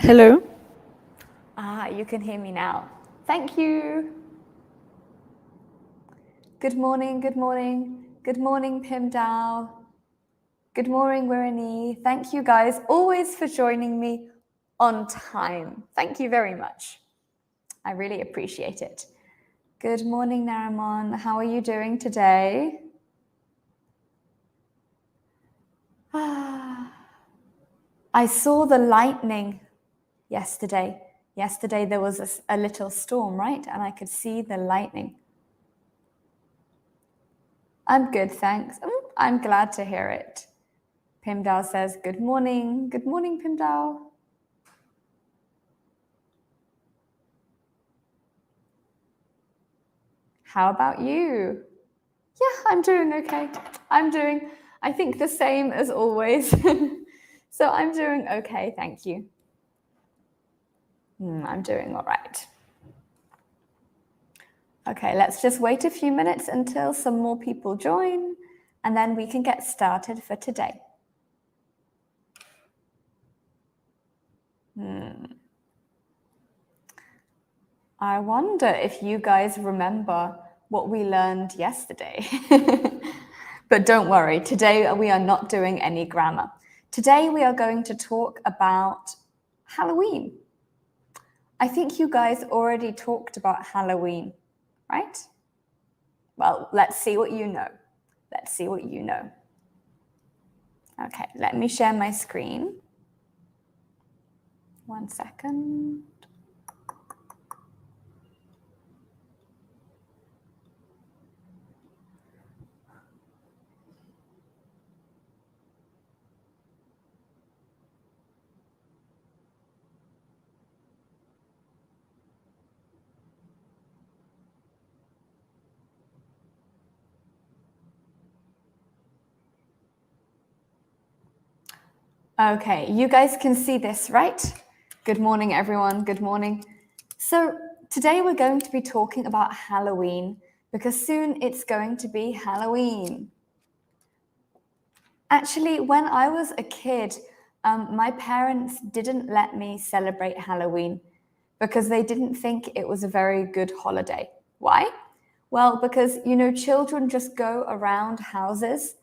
Hello. You can hear me now. Thank you. Good morning, good morning. Good morning, Pim Dao. Good morning, Wirani. Thank you guys always for joining me on time. Thank you very much. I really appreciate it. Good morning, Narimon. How are you doing today? I saw the lightning yesterday. Yesterday there was a little storm, right? And I could see the lightning. I'm good, thanks. I'm glad to hear it. Pim Dao says, good morning. Good morning, Pim Dao. How about you? Yeah, I'm doing okay. I think the same as always. So I'm doing okay, thank you. I'm doing all right. Okay, let's just wait a few minutes until some more people join, and then we can get started for today. I wonder if you guys remember what we learned yesterday. But don't worry, today we are not doing any grammar. Today we are going to talk about Halloween. I think you guys already talked about Halloween, right? Well, let's see what you know. Let's see what you know. Okay, let me share my screen. 1 second. Okay, you guys can see this, right? Good morning, everyone. Good morning. So today we're going to be talking about Halloween because soon it's going to be Halloween. Actually, when I was a kid, my parents didn't let me celebrate Halloween because they didn't think it was a very good holiday. Why? Well, because, children just go around houses.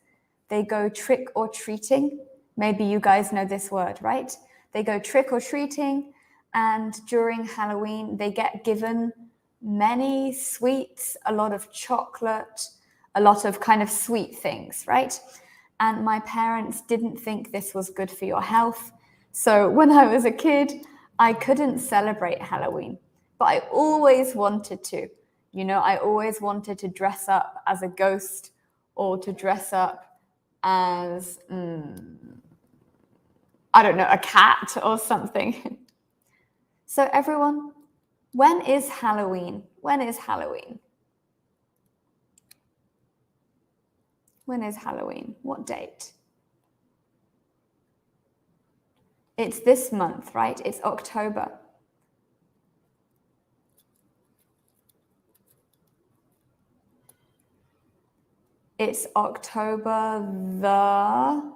They go trick or treating. Maybe you guys know this word, right? They go trick or treating, and during Halloween, they get given many sweets, a lot of chocolate, a lot of kind of sweet things, right? And my parents didn't think this was good for your health. So when I was a kid, I couldn't celebrate Halloween, but I always wanted to. I always wanted to dress up as a ghost or to dress up as, I don't know, a cat or something. So everyone, when is Halloween? When is Halloween? When is Halloween? What date? It's this month, right? It's October. It's October the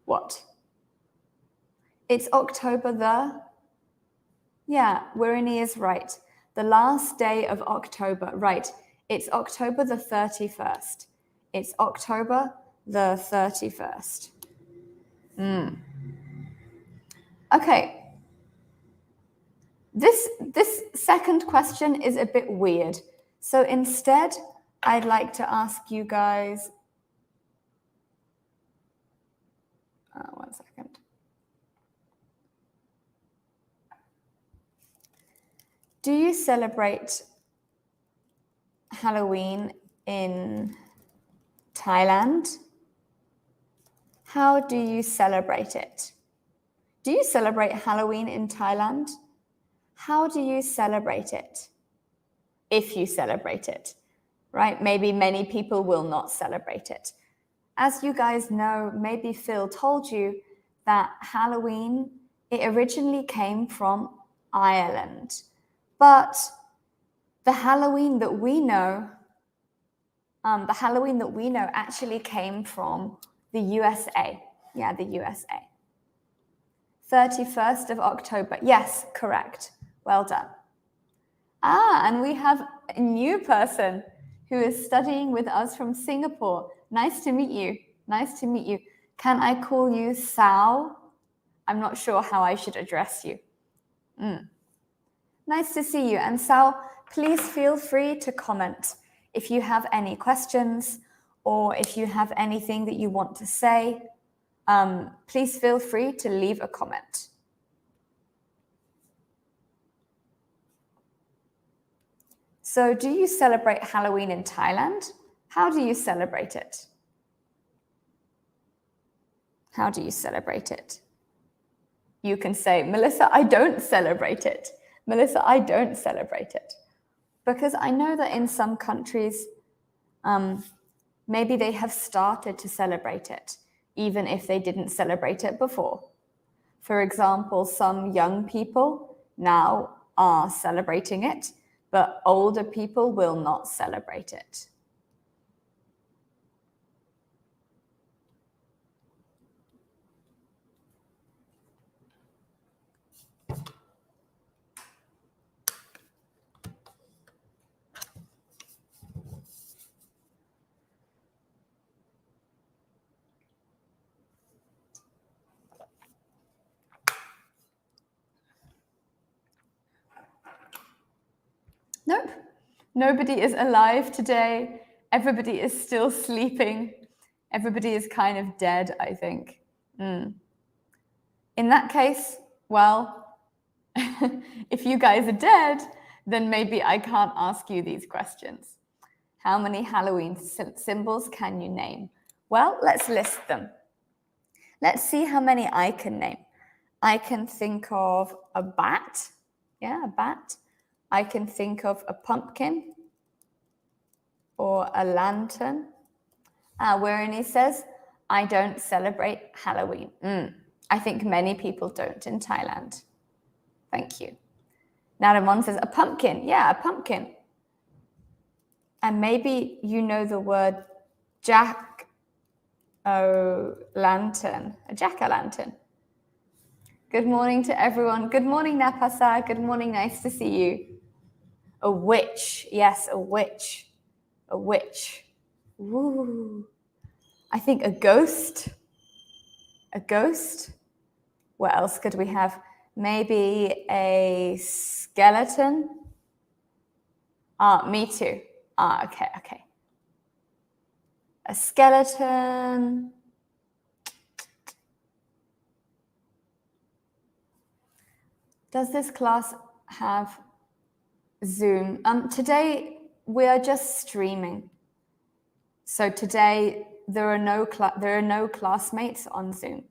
what? It's October the, yeah, Wirani is right. The last day of October, right. It's October the 31st. It's October the 31st. Okay. This second question is a bit weird. So instead, I'd like to ask you guys, 1 second. Do you celebrate Halloween in Thailand? How do you celebrate it? Do you celebrate Halloween in Thailand? How do you celebrate it? If you celebrate it, right? Maybe many people will not celebrate it. As you guys know, maybe Phil told you that Halloween, it originally came from Ireland. But the Halloween that we know actually came from the USA. Yeah, the USA. 31st of October. Yes, correct. Well done. And we have a new person who is studying with us from Singapore. Nice to meet you. Nice to meet you. Can I call you Sao? I'm not sure how I should address you. Nice to see you. And Sao, please feel free to comment if you have any questions or if you have anything that you want to say. Please feel free to leave a comment. So, do you celebrate Halloween in Thailand? How do you celebrate it? How do you celebrate it? You can say, Melissa, I don't celebrate it. Melissa, I don't celebrate it. Because I know that in some countries, maybe they have started to celebrate it, even if they didn't celebrate it before. For example, some young people now are celebrating it, but older people will not celebrate it. Nope, nobody is alive today. Everybody is still sleeping. Everybody is kind of dead, I think. In that case, well, if you guys are dead, then maybe I can't ask you these questions. How many Halloween symbols can you name? Well, let's list them. Let's see how many I can name. I can think of a bat. Yeah, a bat. I can think of a pumpkin or a lantern. Wereni says, I don't celebrate Halloween. I think many people don't in Thailand. Thank you. Naramon says, a pumpkin. Yeah, a pumpkin. And maybe you know the word jack-o'-lantern, a jack-o'-lantern. Good morning to everyone. Good morning, Napasa. Good morning. Nice to see you. A witch. Yes, a witch. A witch. Woo. I think a ghost. A ghost. What else could we have? Maybe a skeleton. Me too. Okay. A skeleton. Does this class have Zoom? Today we are just streaming. So today there are no classmates on Zoom.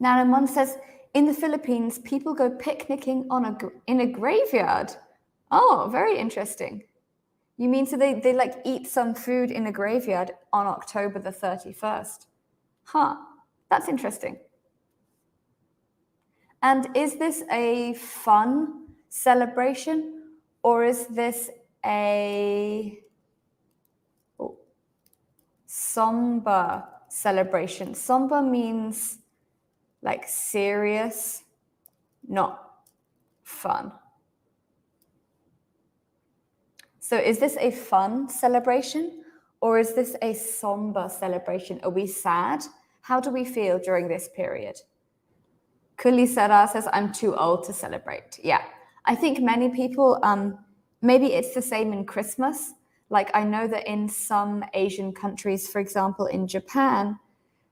Naramon says, in the Philippines, people go picnicking in a graveyard. Oh, very interesting. You mean so they like eat some food in a graveyard on October the 31st? Huh, that's interesting. And is this a fun celebration or is this a somber celebration? Somber means like serious, not fun. So is this a fun celebration or is this a somber celebration? Are we sad? How do we feel during this period? Kulisara says, I'm too old to celebrate. Yeah, I think many people, maybe it's the same in Christmas. Like I know that in some Asian countries, for example, in Japan,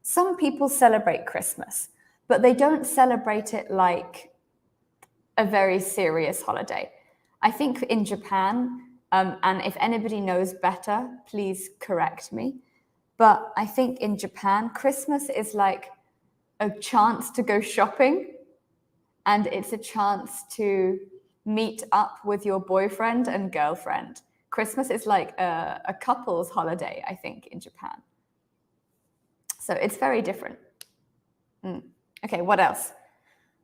some people celebrate Christmas, but they don't celebrate it like a very serious holiday. I think in Japan, and if anybody knows better, please correct me. But I think in Japan, Christmas is like a chance to go shopping and it's a chance to meet up with your boyfriend and girlfriend. Christmas is like a couple's holiday, I think, in Japan. So it's very different. Okay, what else?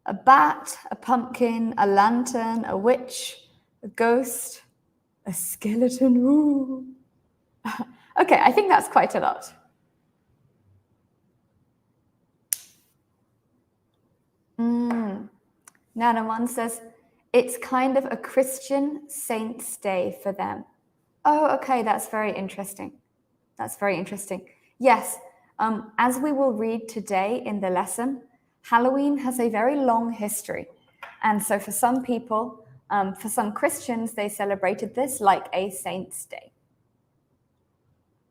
A bat, a pumpkin, a lantern, a witch, a ghost, a skeleton. Ooh. Okay, I think that's quite a lot. Nanaman says, it's kind of a Christian saint's day for them. Oh, okay, that's very interesting. That's very interesting. Yes, as we will read today in the lesson, Halloween has a very long history. And so for some people, for some Christians, they celebrated this like a saint's day.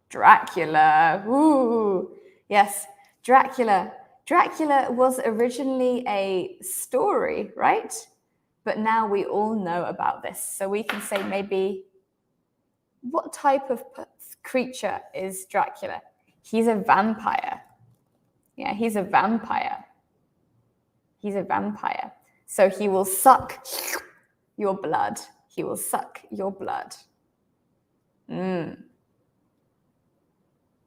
Dracula, ooh, yes, Dracula. Dracula was originally a story, right? But now we all know about this. So we can say maybe, what type of creature is Dracula? He's a vampire. Yeah, he's a vampire. He's a vampire. So he will suck your blood. He will suck your blood.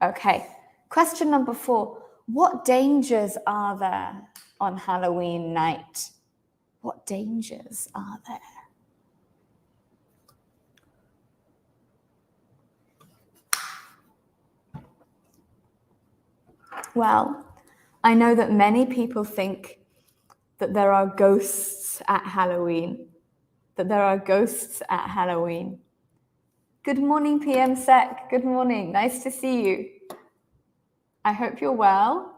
Okay, question number 4. What dangers are there on Halloween night? What dangers are there? Well, I know that many people think that there are ghosts at Halloween. That there are ghosts at Halloween. Good morning, PM Sec. Good morning. Nice to see you. I hope you're well.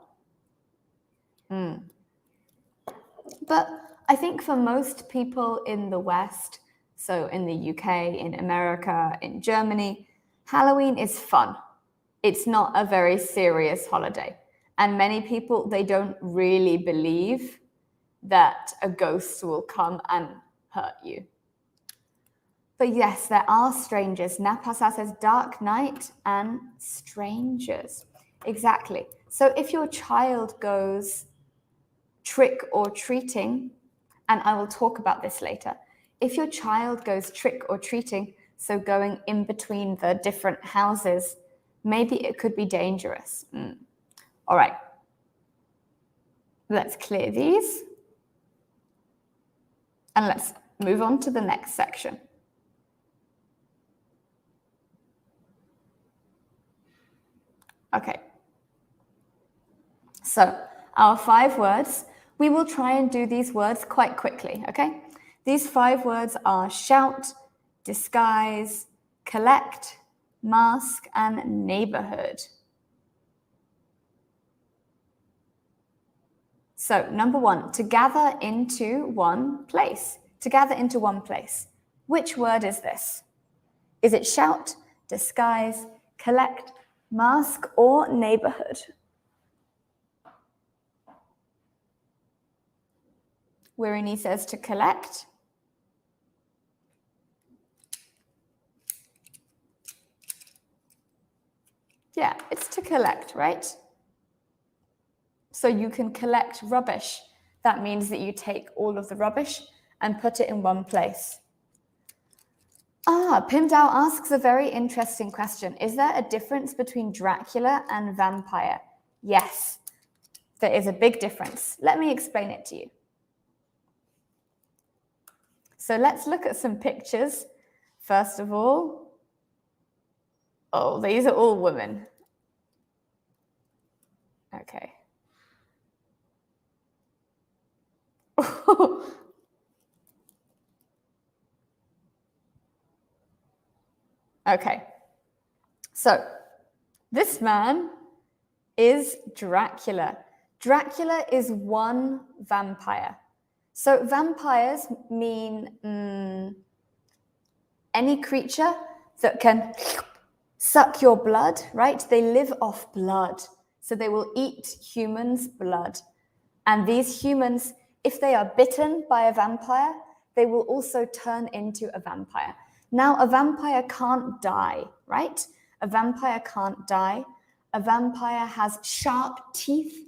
But I think for most people in the West, so in the UK, in America, in Germany, Halloween is fun. It's not a very serious holiday. And many people, they don't really believe that a ghost will come and hurt you. But yes, there are strangers. Napasa says dark night and strangers. Exactly. So if your child goes trick or treating, and I will talk about this later, if your child goes trick or treating, so going in between the different houses, maybe it could be dangerous. All right. Let's clear these. And let's move on to the next section. Okay. So our 5 words, we will try and do these words quite quickly, okay? These 5 words are shout, disguise, collect, mask, and neighborhood. So number 1, to gather into one place. To gather into one place. Which word is this? Is it shout, disguise, collect, mask, or neighborhood? Wirini says to collect. Yeah, it's to collect, right? So you can collect rubbish. That means that you take all of the rubbish and put it in one place. Pimdao asks a very interesting question. Is there a difference between Dracula and vampire? Yes, there is a big difference. Let me explain it to you. So let's look at some pictures. First of all, oh, these are all women. Okay. Okay. So this man is Dracula. Dracula is one vampire. So vampires mean any creature that can suck your blood, right? They live off blood. So they will eat humans' blood. And these humans, if they are bitten by a vampire, they will also turn into a vampire. Now, a vampire can't die, right? A vampire can't die. A vampire has sharp teeth.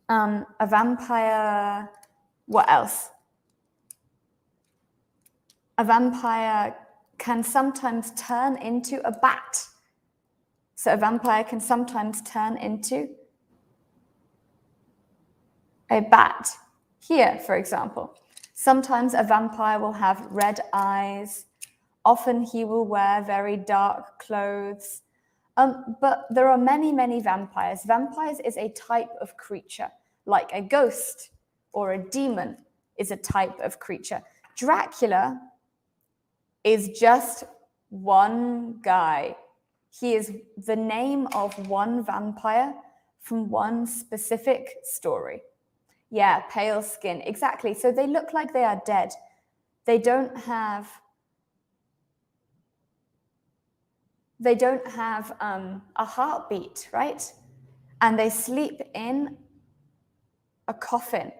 A vampire, what else? A vampire can sometimes turn into a bat. So a vampire can sometimes turn into a bat. Here, for example. Sometimes a vampire will have red eyes. Often he will wear very dark clothes. But there are many, many vampires. Vampires is a type of creature, like a ghost or a demon. is a type of creature. Dracula is just one guy. He is the name of one vampire from one specific story. Yeah, pale skin, exactly. So they look like they are dead. They don't have a heartbeat, right? And they sleep in a coffin.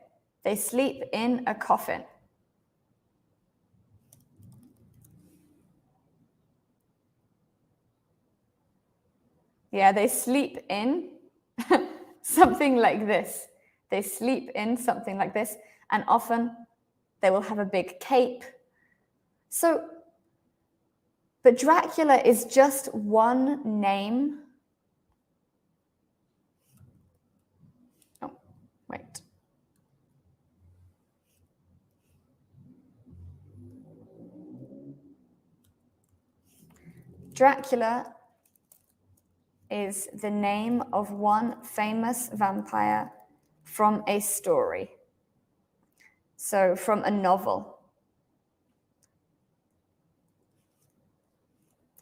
They sleep in a coffin. Yeah, they sleep in something like this. They sleep in something like this, and often they will have a big cape. So, but Dracula is just one name. Oh, wait. Dracula is the name of one famous vampire from a story. So from a novel.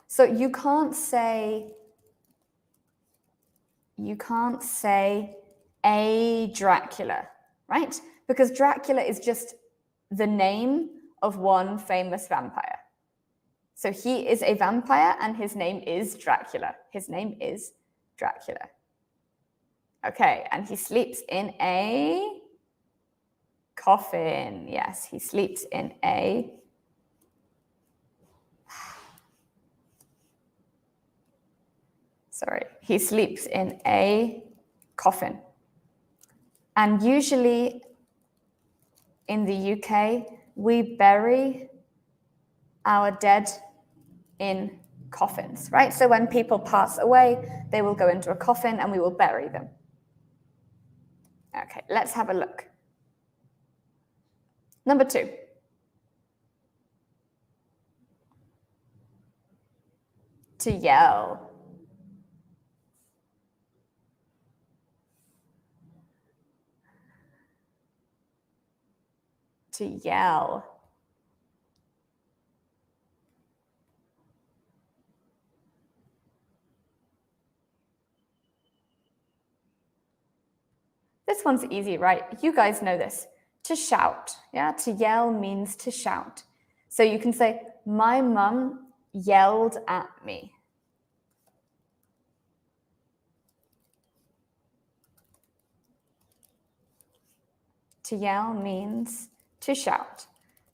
So you can't say a Dracula, right? Because Dracula is just the name of one famous vampire. So he is a vampire and his name is Dracula. His name is Dracula. Okay, and he sleeps in a coffin. Yes, he sleeps in a he sleeps in a coffin. And usually in the UK, we bury our dead in coffins, right? So when people pass away, they will go into a coffin and we will bury them. Okay, let's have a look. Number 2. To yell. To yell. This one's easy, right? You guys know this. To shout, yeah? To yell means to shout. So you can say, my mum yelled at me. To yell means to shout.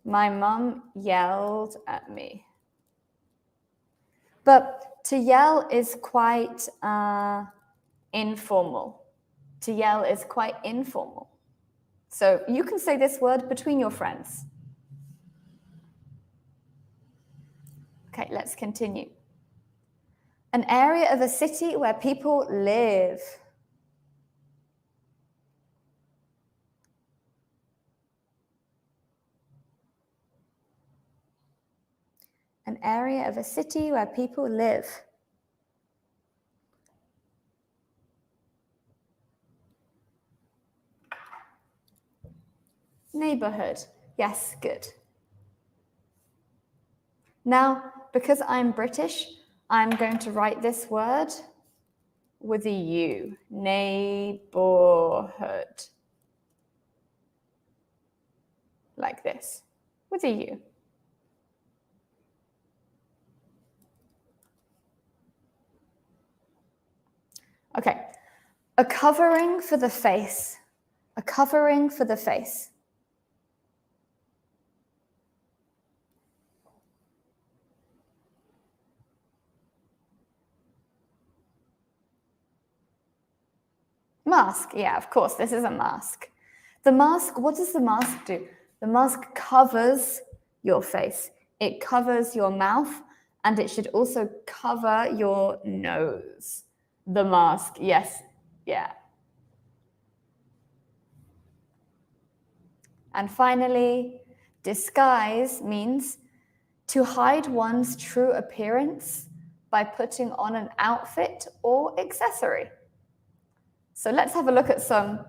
My mum yelled at me. But to yell is quite informal. To yell is quite informal. So you can say this word between your friends. Okay, let's continue. An area of a city where people live. An area of a city where people live. Neighborhood. Yes, good. Now, because I'm British, I'm going to write this word with a U. Neighborhood. Like this, with a U. Okay, a covering for the face. A covering for the face. Mask, yeah, of course, this is a mask. The mask, what does the mask do? The mask covers your face. It covers your mouth, and it should also cover your nose. The mask, yes, yeah. And finally, disguise means to hide one's true appearance by putting on an outfit or accessory. So let's have a look at some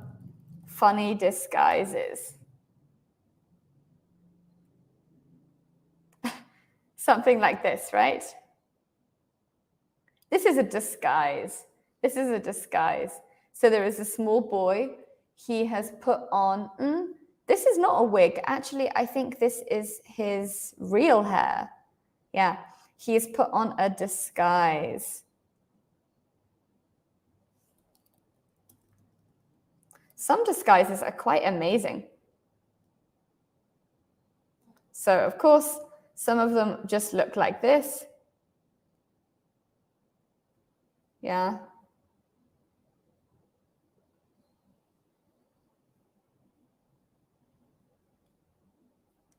funny disguises. Something like this, right? This is a disguise. This is a disguise. So there is a small boy. He has put on, this is not a wig. Actually, I think this is his real hair. Yeah, he has put on a disguise. Some disguises are quite amazing. So, of course, some of them just look like this. Yeah.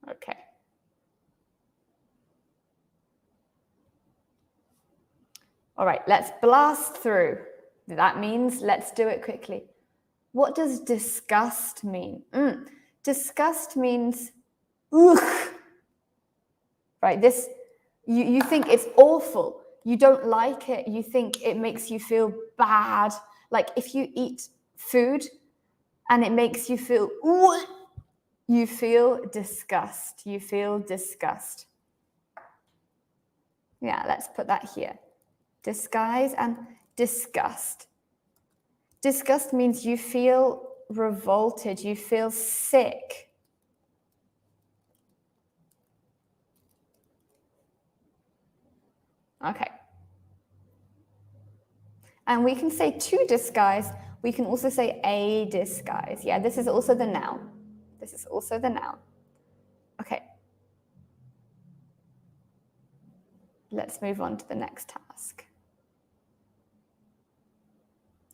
Okay. All right, let's blast through. That means let's do it quickly. What does disgust mean? Disgust means, ugh. Right, this, you think it's awful. You don't like it. You think it makes you feel bad. Like if you eat food and it makes you feel, you feel disgust. You feel disgust. Yeah, let's put that here. Disguise and disgust. Disgust means you feel revolted, you feel sick. Okay. And we can say to disguise, we can also say a disguise. Yeah, this is also the noun. This is also the noun. Okay. Let's move on to the next task.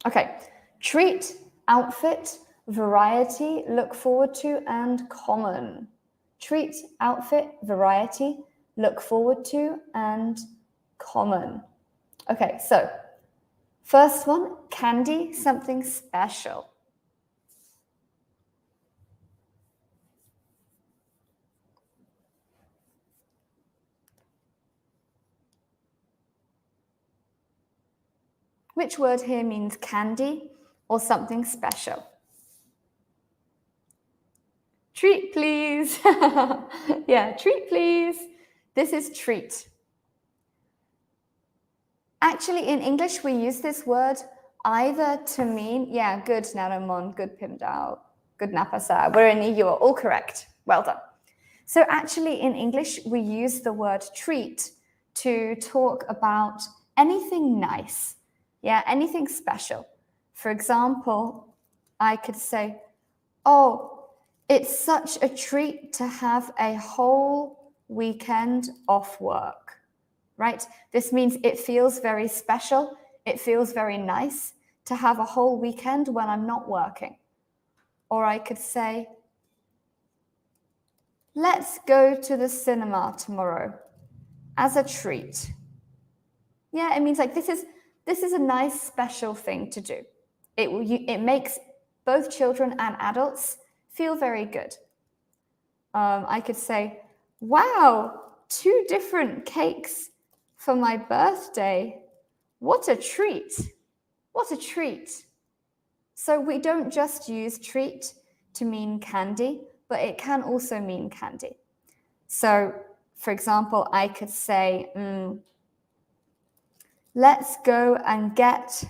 Okay. Treat, outfit, variety, look forward to, and common. Treat, outfit, variety, look forward to, and common. Okay, so first one, candy, something special. Which word here means candy or something special? Treat, please. Yeah, treat, please. This is treat. Actually, in English, we use this word either to mean, yeah, good, Naramon, good, Pimdao, good, Napasa. Werini, you are all correct. Well done. So actually, in English, we use the word treat to talk about anything nice. Yeah, anything special. For example, I could say, oh, it's such a treat to have a whole weekend off work, right? This means it feels very special. It feels very nice to have a whole weekend when I'm not working. Or I could say, let's go to the cinema tomorrow as a treat. Yeah, it means like this is a nice special thing to do. It makes both children and adults feel very good. I could say, wow, 2 different cakes for my birthday. What a treat. What a treat. So we don't just use treat to mean candy, but it can also mean candy. So, for example, I could say, let's go and get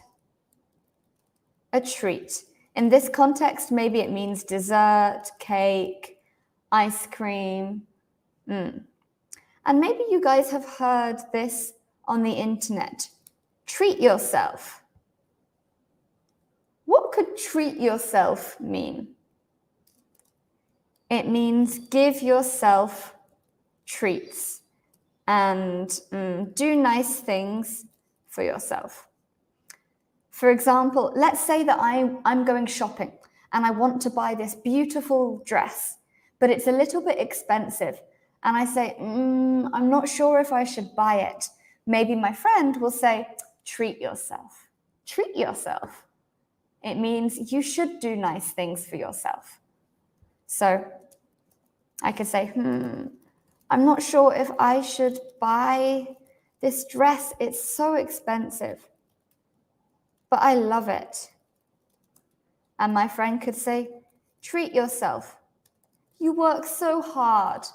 a treat. In this context, maybe it means dessert, cake, ice cream. And maybe you guys have heard this on the internet. Treat yourself. What could treat yourself mean? It means give yourself treats and do nice things for yourself. For example, let's say that I'm going shopping and I want to buy this beautiful dress, but it's a little bit expensive. And I say, I'm not sure if I should buy it. Maybe my friend will say, treat yourself. Treat yourself. It means you should do nice things for yourself. So I could say, I'm not sure if I should buy this dress. It's so expensive, but I love it. And my friend could say, treat yourself. You work so hard.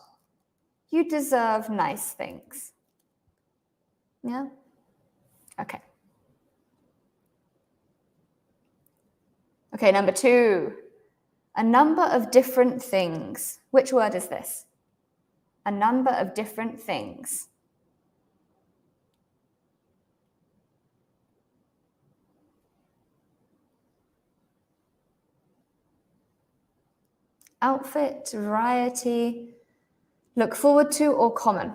You deserve nice things. Yeah? Okay. Okay, number 2. A number of different things. Which word is this? A number of different things. Outfit, variety, look forward to, or common?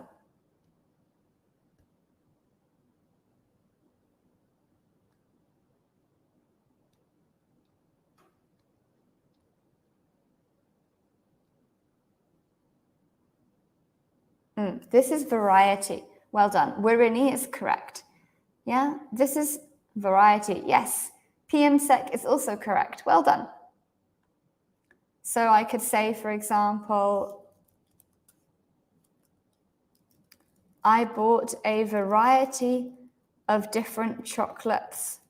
This is variety. Well done. Wirini is correct. Yeah, this is variety. Yes. PM sec is also correct. Well done. So I could say, for example, I bought a variety of different chocolates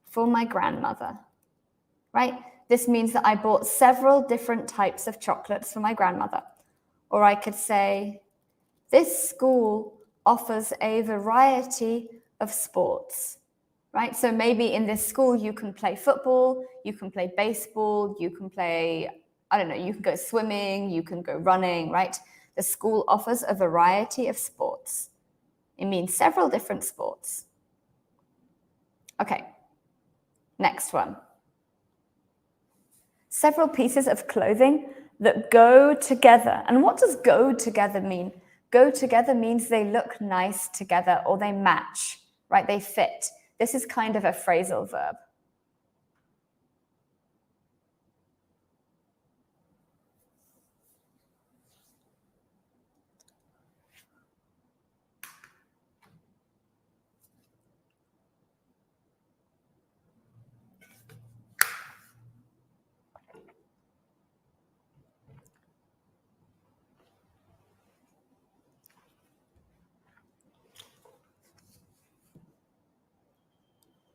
for my grandmother, right? This means that I bought several different types of chocolates for my grandmother. Or I could say, this school offers a variety of sports, right? So maybe in this school, you can play football, you can play baseball, you can play, I don't know, you can go swimming, you can go running, right? The school offers a variety of sports. It means several different sports. Okay, next one. Several pieces of clothing that go together. And what does go together mean? Go together means they look nice together or they match, right? They fit. This is kind of a phrasal verb.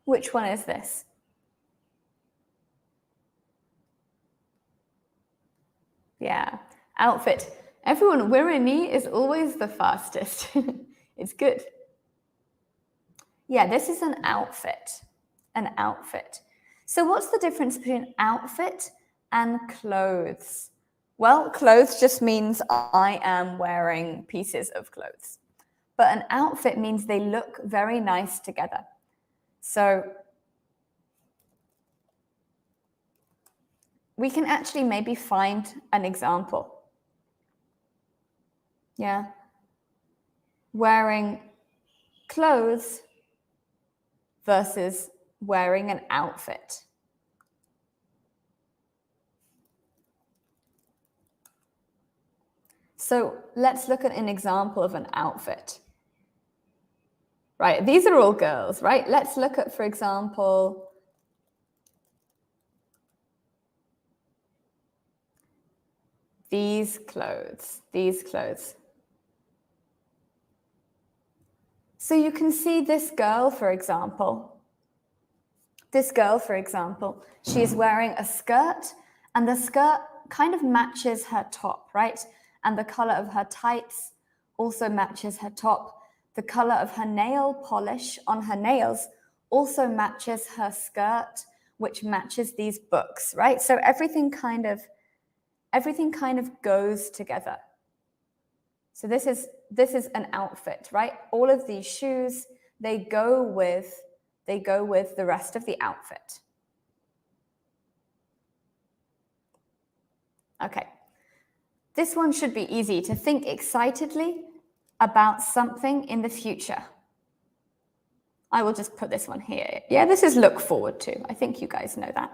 Which one is this? Yeah, outfit. Everyone, Wirini is always the fastest. It's good. Yeah, this is an outfit. An outfit. So what's the difference between outfit and clothes? Well, clothes just means I am wearing pieces of clothes. But an outfit means they look very nice together. So we can actually maybe find an example. Yeah. Wearing clothes versus wearing an outfit. So let's look at an example of an outfit. Right, these are all girls, right? Let's look at, for example, these clothes. So you can see this girl, for example. She is wearing a skirt, and the skirt kind of matches her top, right? And the color of her tights also matches her top. The color of her nail polish on her nails also matches her skirt, which matches these books, right? So everything kind of goes together. So this is an outfit, right? All of these shoes, they go with the rest of the outfit. Okay. This one should be easy, to think excitedly about something in the future. I will just put this one here. Yeah, this is look forward to. I think you guys know that.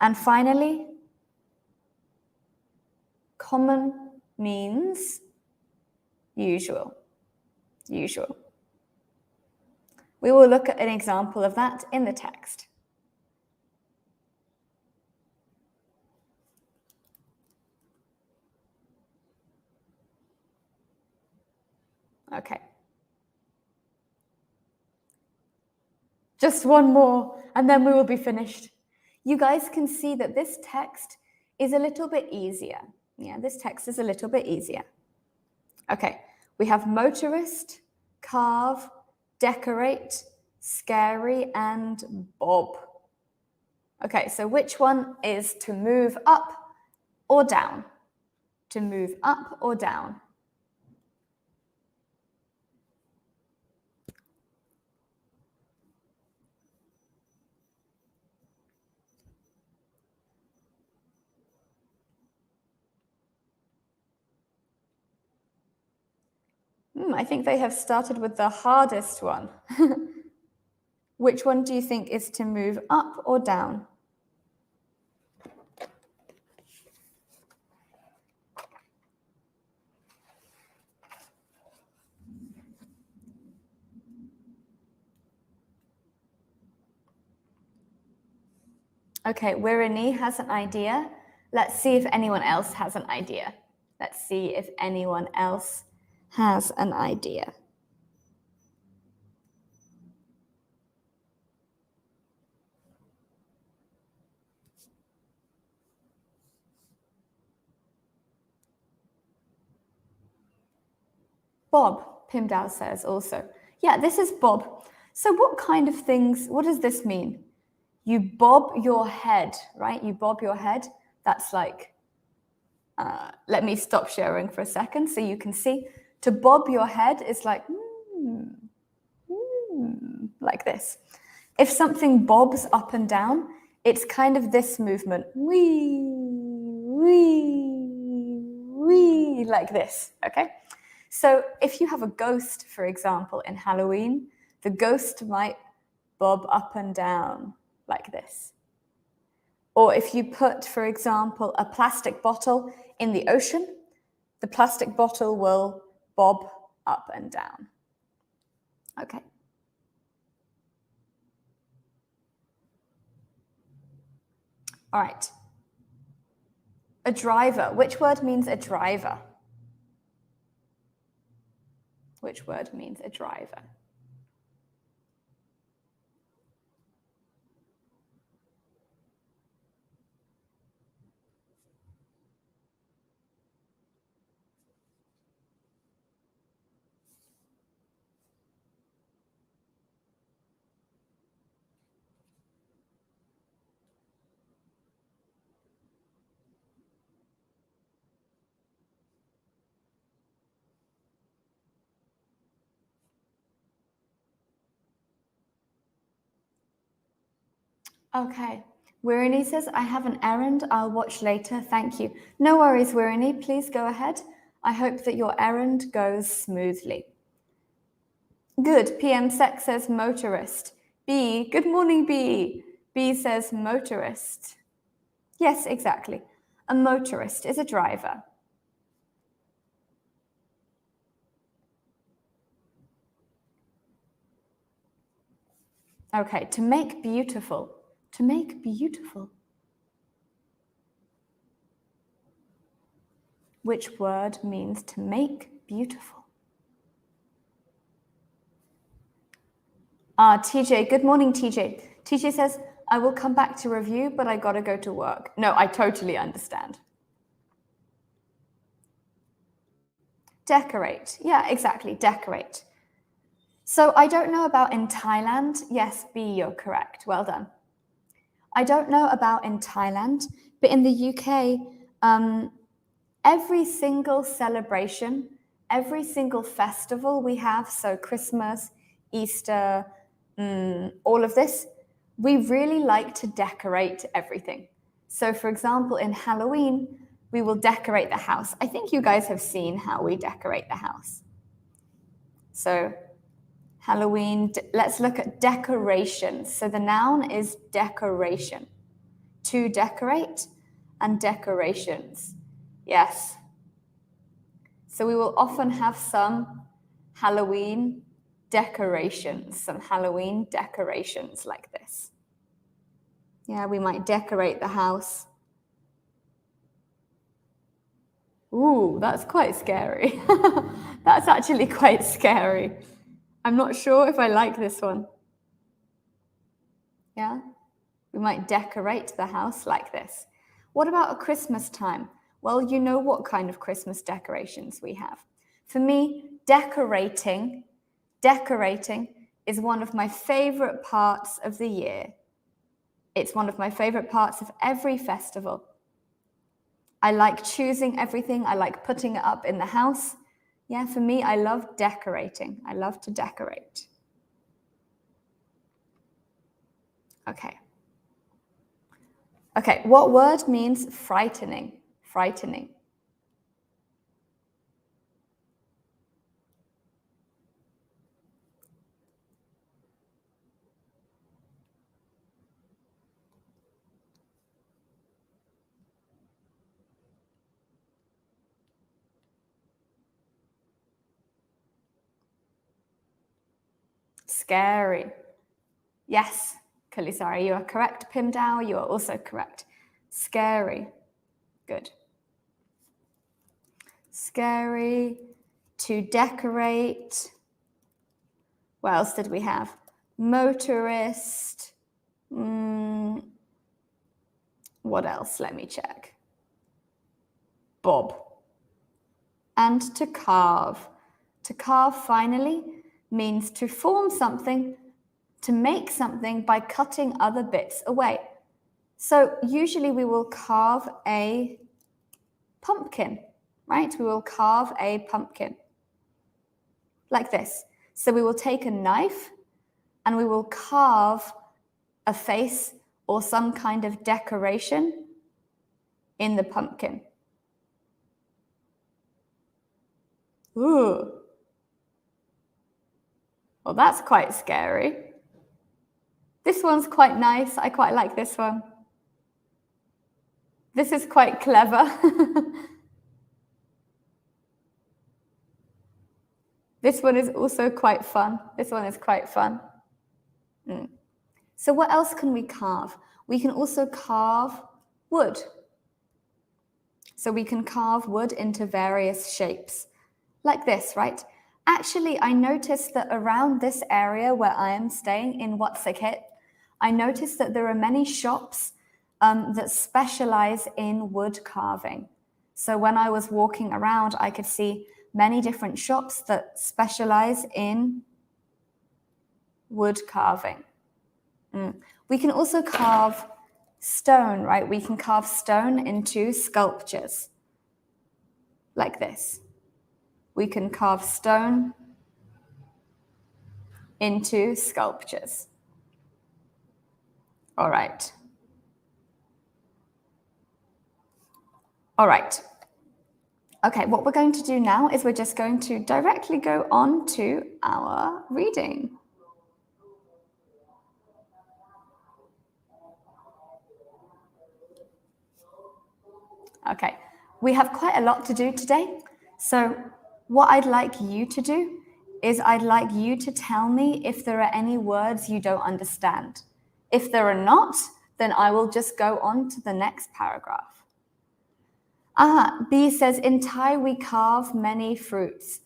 And finally, common means usual. Usual. We will look at an example of that in the text. Okay. Just one more, and then we will be finished. You guys can see that this text is a little bit easier. Yeah, this text is a little bit easier. Okay, we have motorist, carve, decorate, scary, and bob. Okay, so which one is to move up or down? To move up or down? I think they have started with the hardest one. Which one do you think is to move up or down? Okay, Wirini has an idea. Let's see if anyone else has an idea. Let's see if anyone else has an idea. Bob, Pimdal says also. Yeah, this is Bob. So what kind of things, what does this mean? You bob your head, right? You bob your head. That's like, let me stop sharing for a second so you can see. To bob your head is like, like this. If something bobs up and down, it's kind of this movement. Wee, wee, wee, like this, okay? So if you have a ghost, for example, in Halloween, the ghost might bob up and down like this. Or if you put, for example, a plastic bottle in the ocean, the plastic bottle will bob up and down. Okay. All right. A driver. Which word means a driver? Which word means a driver? Okay. Wirini says, I have an errand. I'll watch later. Thank you. No worries, Wirini. Please go ahead. I hope that your errand goes smoothly. Good. PM Sec says motorist. B. Good morning, B. B says motorist. Yes, exactly. A motorist is a driver. Okay, to make beautiful. To make beautiful. Which word means to make beautiful? TJ, good morning, TJ. TJ says, I will come back to review, but I gotta go to work. No, I totally understand. Decorate. Yeah, exactly, decorate. So I don't know about in Thailand. Yes, B, you're correct. Well done. I don't know about in Thailand, but in the UK, every single celebration, every single festival we have, so Christmas, Easter, all of this, we really like to decorate everything. So for example, in Halloween, we will decorate the house. I think you guys have seen how we decorate the house. So Halloween, let's look at decorations. So the noun is decoration. To decorate and decorations. Yes. So we will often have some Halloween decorations, like this. Yeah, we might decorate the house. Ooh, that's quite scary. That's actually quite scary. I'm not sure if I like this one. Yeah, we might decorate the house like this. What about a Christmas time? Well, you know what kind of Christmas decorations we have. For me, decorating is one of my favorite parts of the year. It's one of my favorite parts of every festival. I like choosing everything. I like putting it up in the house. Yeah, for me, I love decorating. I love to decorate. Okay. Okay, what word means frightening? Frightening. Scary. Yes, Kalisari, you are correct. Pimdao, you are also correct. Scary. Good. Scary. To decorate. What else did we have? Motorist. What else? Let me check. Bob. And to carve. To carve, finally, means to form something, to make something by cutting other bits away. So usually we will carve a pumpkin, right? We will carve a pumpkin like this. So we will take a knife and we will carve a face or some kind of decoration in the pumpkin. Ooh. Well, that's quite scary. This one's quite nice. I quite like this one. This is quite clever. This one is also quite fun. This one is quite fun. So what else can we carve? We can also carve wood. So we can carve wood into various shapes, like this, right? Actually, I noticed that around this area where I am staying in Watsakit, I noticed that there are many shops that specialize in wood carving. So when I was walking around, I could see many different shops that specialize in wood carving. We can also carve stone, right? We can carve stone into sculptures, like this. We can carve stone into sculptures. All right. All right. Okay, what we're going to do now is we're just going to directly go on to our reading. Okay, we have quite a lot to do today. So what I'd like you to do is I'd like you to tell me if there are any words you don't understand. If there are not, then I will just go on to the next paragraph. B says, in Thai we carve many fruits.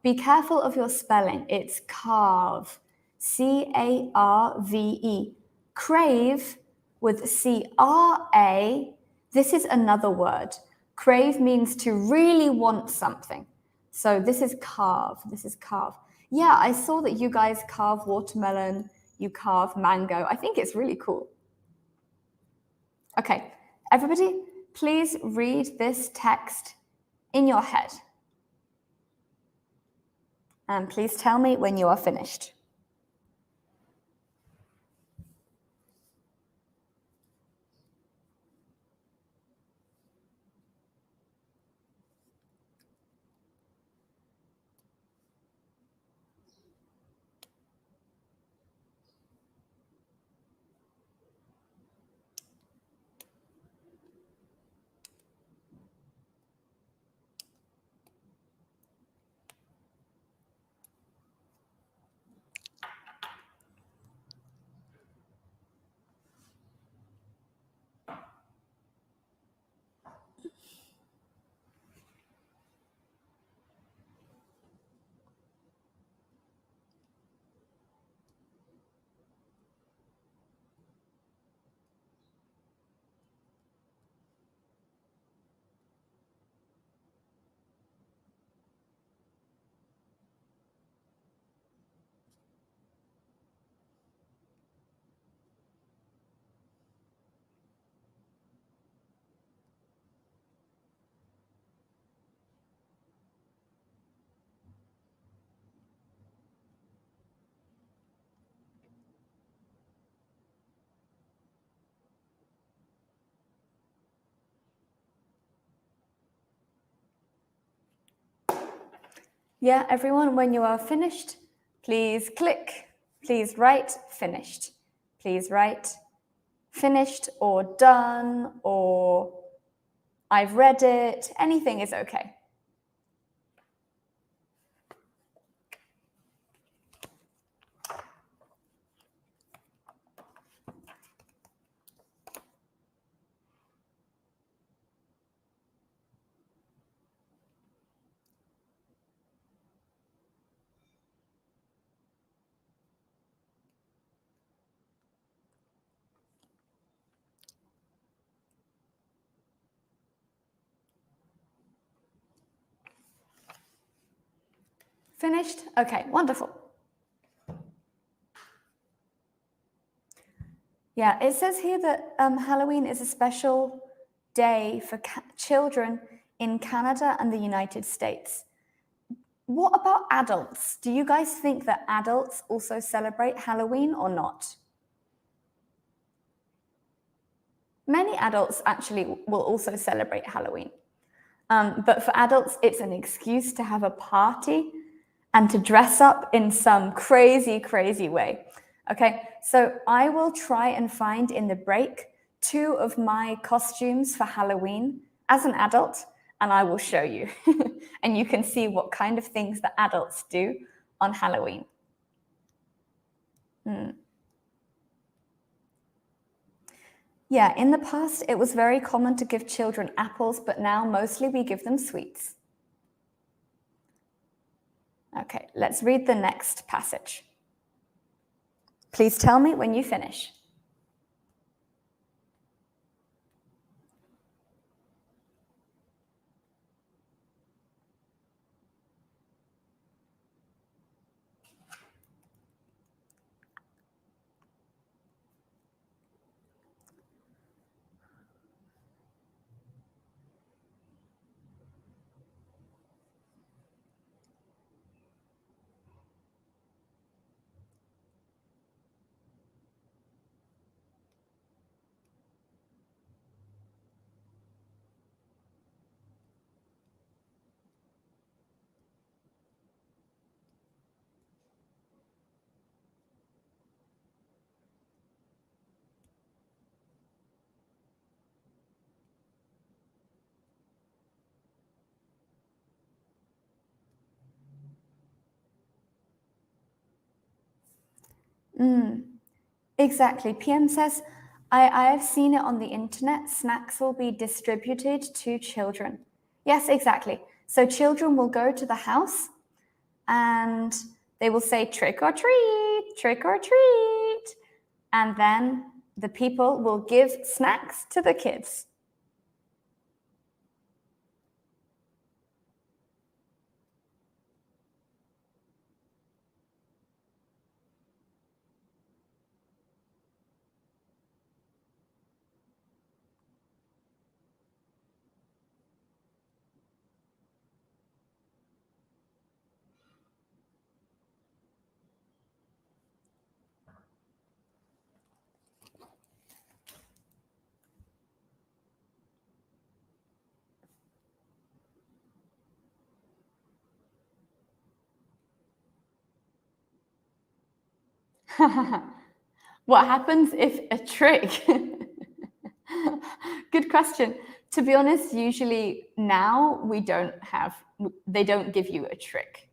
Be careful of your spelling. It's carve, C-A-R-V-E. Crave with C-R-A. This is another word. Crave means to really want something. So this is carve. This is carve. Yeah, I saw that you guys carve watermelon. You carve mango. I think it's really cool. Okay, everybody, please read this text in your head. And please tell me when you are finished. Yeah, everyone, when you are finished, please click. Please write finished. Please write finished or done or I've read it. Anything is okay. Finished? Okay, wonderful. Yeah, it says here that Halloween is a special day for children in Canada and the United States. What about adults? Do you guys think that adults also celebrate Halloween or not? Many adults actually will also celebrate Halloween. But for adults, it's an excuse to have a party and to dress up in some crazy, crazy way. Okay, so I will try and find in the break 2 of my costumes for Halloween as an adult, and I will show you. And you can see what kind of things the adults do on Halloween. Yeah, in the past, it was very common to give children apples, but now mostly we give them sweets. Okay, let's read the next passage. Please tell me when you finish. Exactly. PM says, I have seen it on the internet. Snacks will be distributed to children. Yes, exactly. So children will go to the house and they will say, trick or treat, trick or treat. And then the people will give snacks to the kids. What happens if a trick? Good question. To be honest, usually now they don't give you a trick.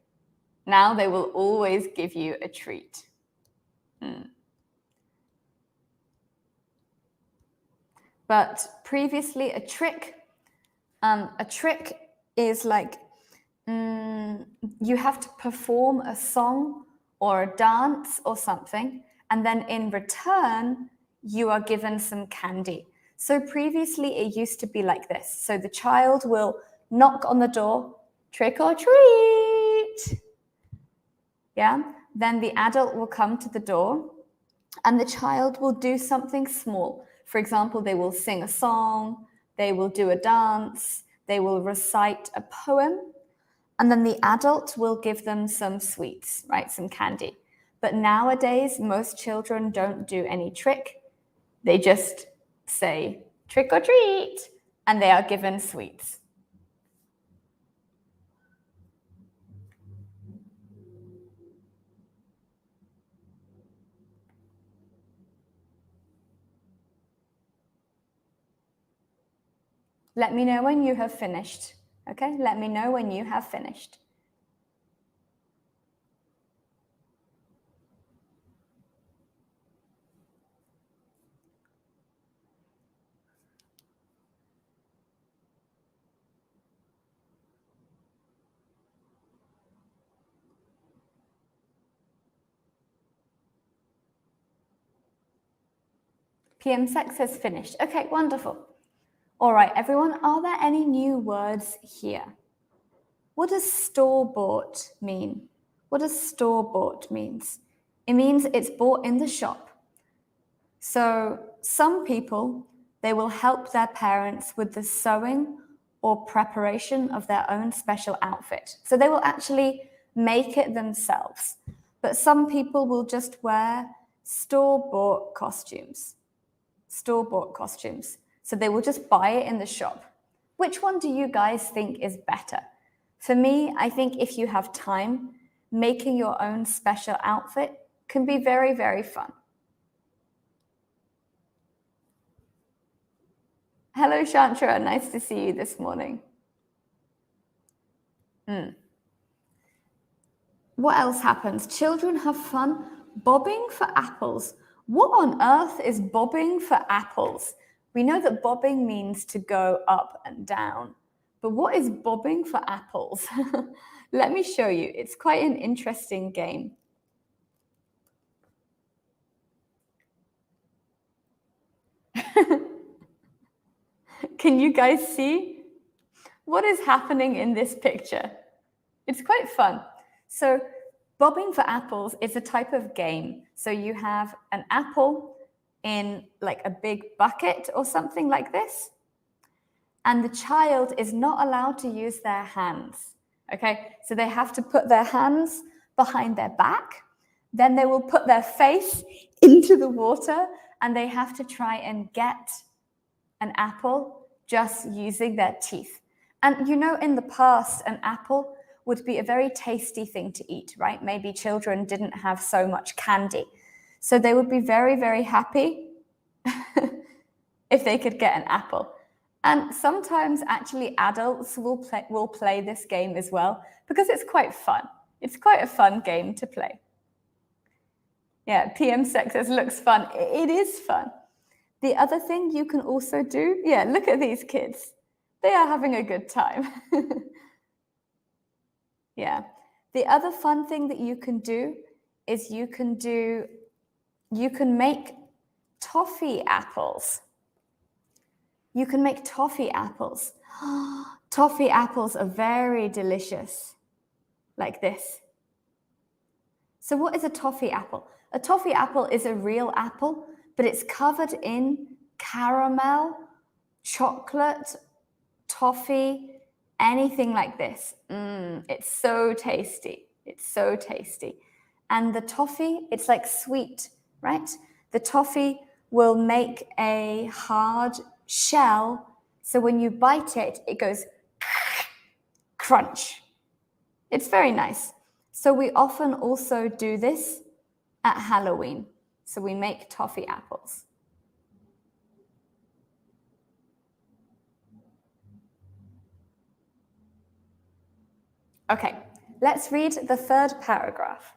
Now they will always give you a treat. But previously, a trick is like you have to perform a song or a dance or something, and then in return, you are given some candy. So previously, it used to be like this. So the child will knock on the door, trick or treat. Yeah. Then the adult will come to the door and the child will do something small. For example, they will sing a song, they will do a dance, they will recite a poem, and then the adult will give them some sweets, right? Some candy. But nowadays, most children don't do any trick. They just say trick or treat, and they are given sweets. Let me know when you have finished. Okay, let me know when you have finished. PM Sex has finished. Okay, wonderful. All right, everyone, are there any new words here? What does store-bought mean? What does store-bought means? It means it's bought in the shop. So some people, they will help their parents with the sewing or preparation of their own special outfit. So they will actually make it themselves. But some people will just wear store-bought costumes. Store-bought costumes. So they will just buy it in the shop. Which one do you guys think is better? For me, I think if you have time, making your own special outfit can be very, very fun. Hello, Shantra. Nice to see you this morning. What else happens? Children have fun bobbing for apples. What on earth is bobbing for apples? We know that bobbing means to go up and down, but what is bobbing for apples? Let me show you. It's quite an interesting game. Can you guys see what is happening in this picture? It's quite fun. So bobbing for apples is a type of game. So you have an apple in like a big bucket or something like this. And the child is not allowed to use their hands. Okay, so they have to put their hands behind their back. Then they will put their face into the water and they have to try and get an apple just using their teeth. And you know, in the past, an apple would be a very tasty thing to eat, right? Maybe children didn't have so much candy. So they would be very, very happy if they could get an apple. And sometimes actually adults will play this game as well because it's quite fun. It's quite a fun game to play. Yeah, PM Sex says looks fun. It is fun. The other thing you can also do, yeah, look at these kids. They are having a good time. Yeah. The other fun thing that you can do is you can make toffee apples. You can make toffee apples. Toffee apples are very delicious, like this. So what is a toffee apple? A toffee apple is a real apple, but it's covered in caramel, chocolate, toffee, anything like this. It's so tasty. It's so tasty. And the toffee, it's like sweet, right? The toffee will make a hard shell. So when you bite it, it goes crunch. It's very nice. So we often also do this at Halloween. So we make toffee apples. Okay, let's read the third paragraph.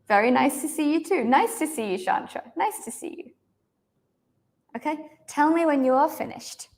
Very nice to see you too. Nice to see you, Shantra. Nice to see you. Okay, tell me when you are finished.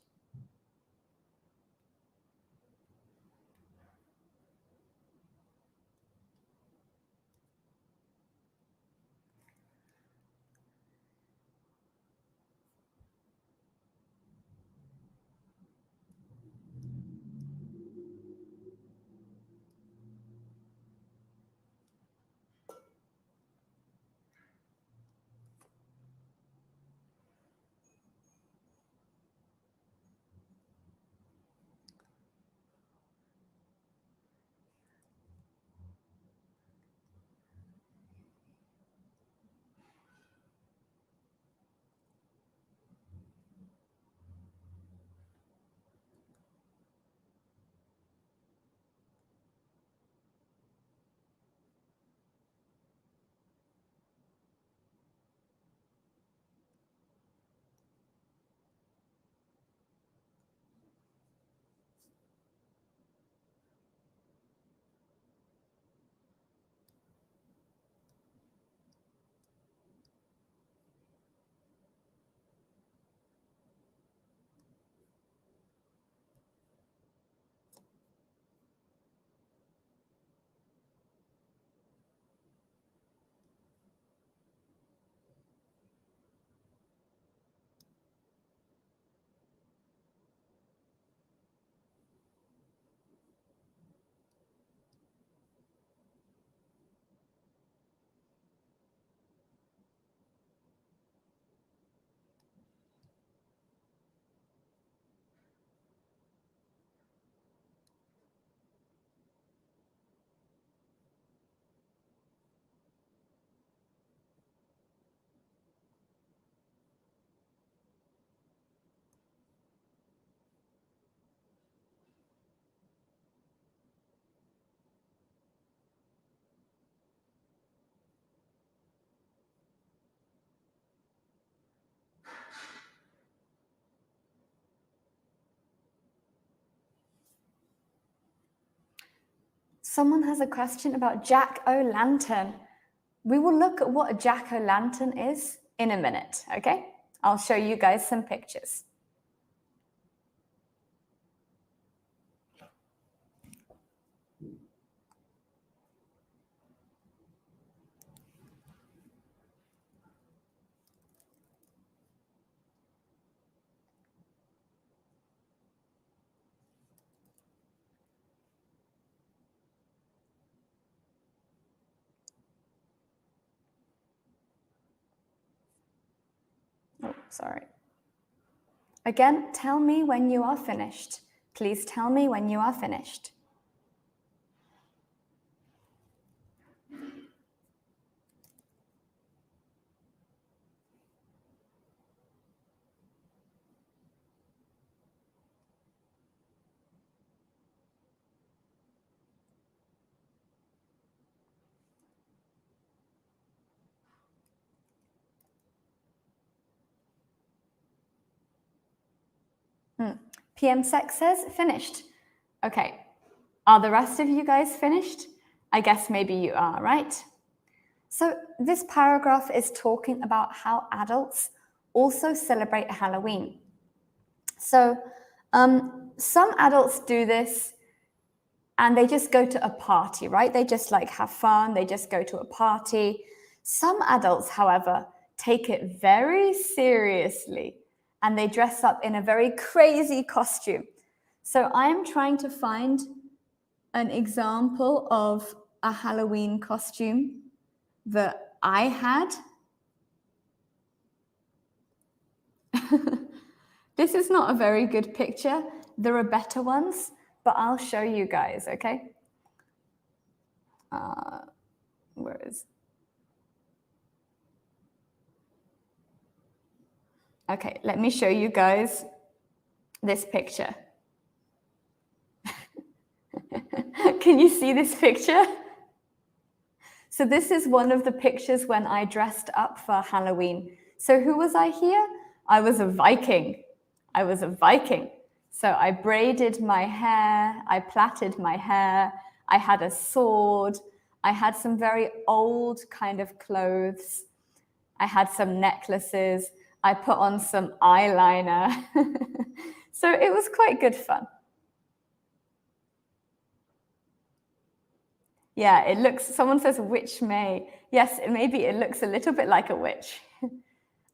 Someone has a question about jack-o'-lantern. We will look at what a jack-o'-lantern is in a minute, okay? I'll show you guys some pictures. Oh, sorry. Again, tell me when you are finished. Please tell me when you are finished. PM Sec says finished. Okay. Are the rest of you guys finished? I guess maybe you are, right? So this paragraph is talking about how adults also celebrate Halloween. So some adults do this and they just go to a party, right? They just like have fun. They just go to a party. Some adults, however, take it very seriously and they dress up in a very crazy costume. So I'm trying to find an example of a Halloween costume that I had. This is not a very good picture. There are better ones, but I'll show you guys, okay? Where is? Okay, let me show you guys this picture. Can you see this picture? So this is one of the pictures when I dressed up for Halloween. So who was I here? I was a Viking. I was a Viking. So I braided my hair, I plaited my hair, I had a sword, I had some very old kind of clothes, I had some necklaces, I put on some eyeliner. So it was quite good fun. Yeah, it looks, someone says witch May. Yes, maybe it looks a little bit like a witch.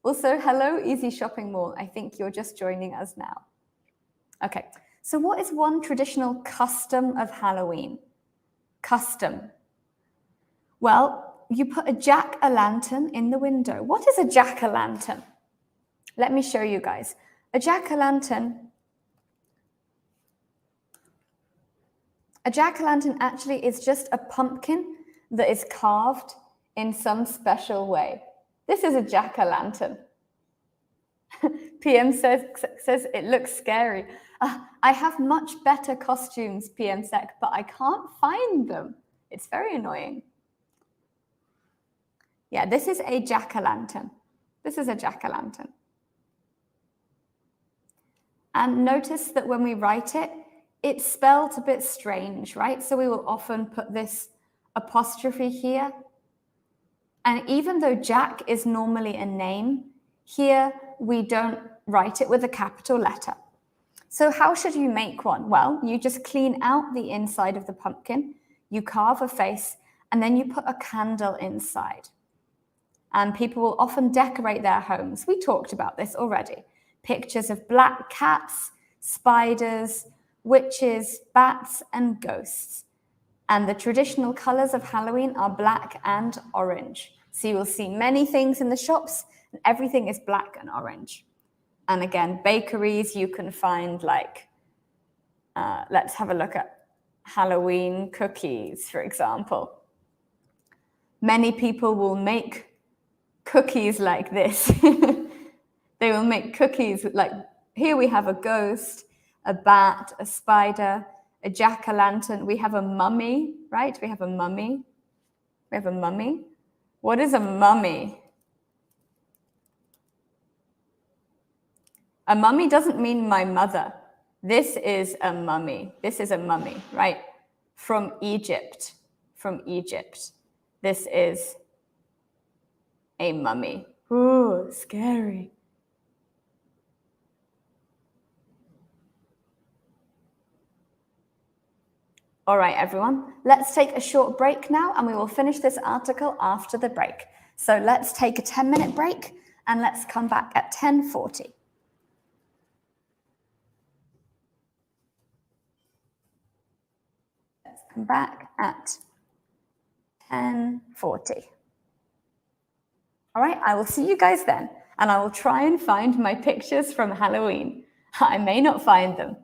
Also, hello, Easy Shopping Mall. I think you're just joining us now. Okay, so what is one traditional custom of Halloween? Custom. Well, you put a jack-o'-lantern in the window. What is a jack-o'-lantern? Let me show you guys. A jack-o'-lantern actually is just a pumpkin that is carved in some special way. This is a jack-o'-lantern. PM says it looks scary. I have much better costumes, PM Sec, but I can't find them. It's very annoying. Yeah, this is a jack-o'-lantern. This is a jack-o'-lantern. And notice that when we write it, it's spelled a bit strange, right? So we will often put this apostrophe here. And even though Jack is normally a name, here we don't write it with a capital letter. So how should you make one? Well, you just clean out the inside of the pumpkin, you carve a face, and then you put a candle inside. And people will often decorate their homes. We talked about this already. Pictures of black cats, spiders, witches, bats, and ghosts. And the traditional colors of Halloween are black and orange. So you will see many things in the shops, and everything is black and orange. And again, bakeries, you can find like, let's have a look at Halloween cookies, for example. Many people will make cookies like this. They will make cookies like, here we have a ghost, a bat, a spider, a jack-o'-lantern. We have a mummy, right? We have a mummy. We have a mummy. What is a mummy? A mummy doesn't mean my mother. This is a mummy. This is a mummy, right? from Egypt. From Egypt. This is a mummy. Ooh, scary. All right, everyone, let's take a short break now and we will finish this article after the break. So let's take a 10-minute break and let's come back at 10:40. Let's come back at 10:40. All right, I will see you guys then, and I will try and find my pictures from Halloween. I may not find them.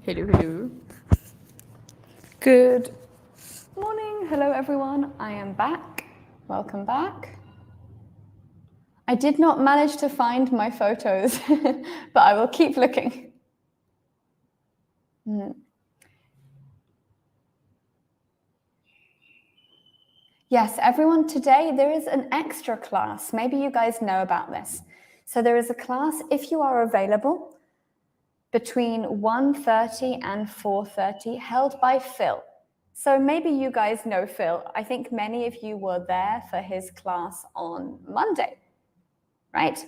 Hello, hello. Good morning. Hello, everyone. I am back. Welcome back. I did not manage to find my photos, but I will keep looking. Yes, everyone, today there is an extra class. Maybe you guys know about this. So there is a class, if you are available, between 1:30 and 4:30, held by Phil. So maybe you guys know Phil. I think many of you were there for his class on Monday, right?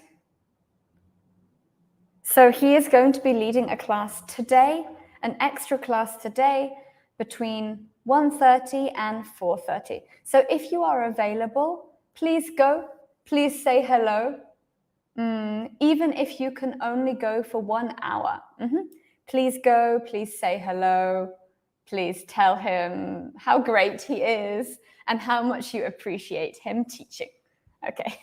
So he is going to be leading a class today, an extra class today between 1:30 and 4:30. So if you are available, please go, please say hello. Even if you can only go for 1 hour, please go, please say hello, please tell him how great he is and how much you appreciate him teaching. Okay.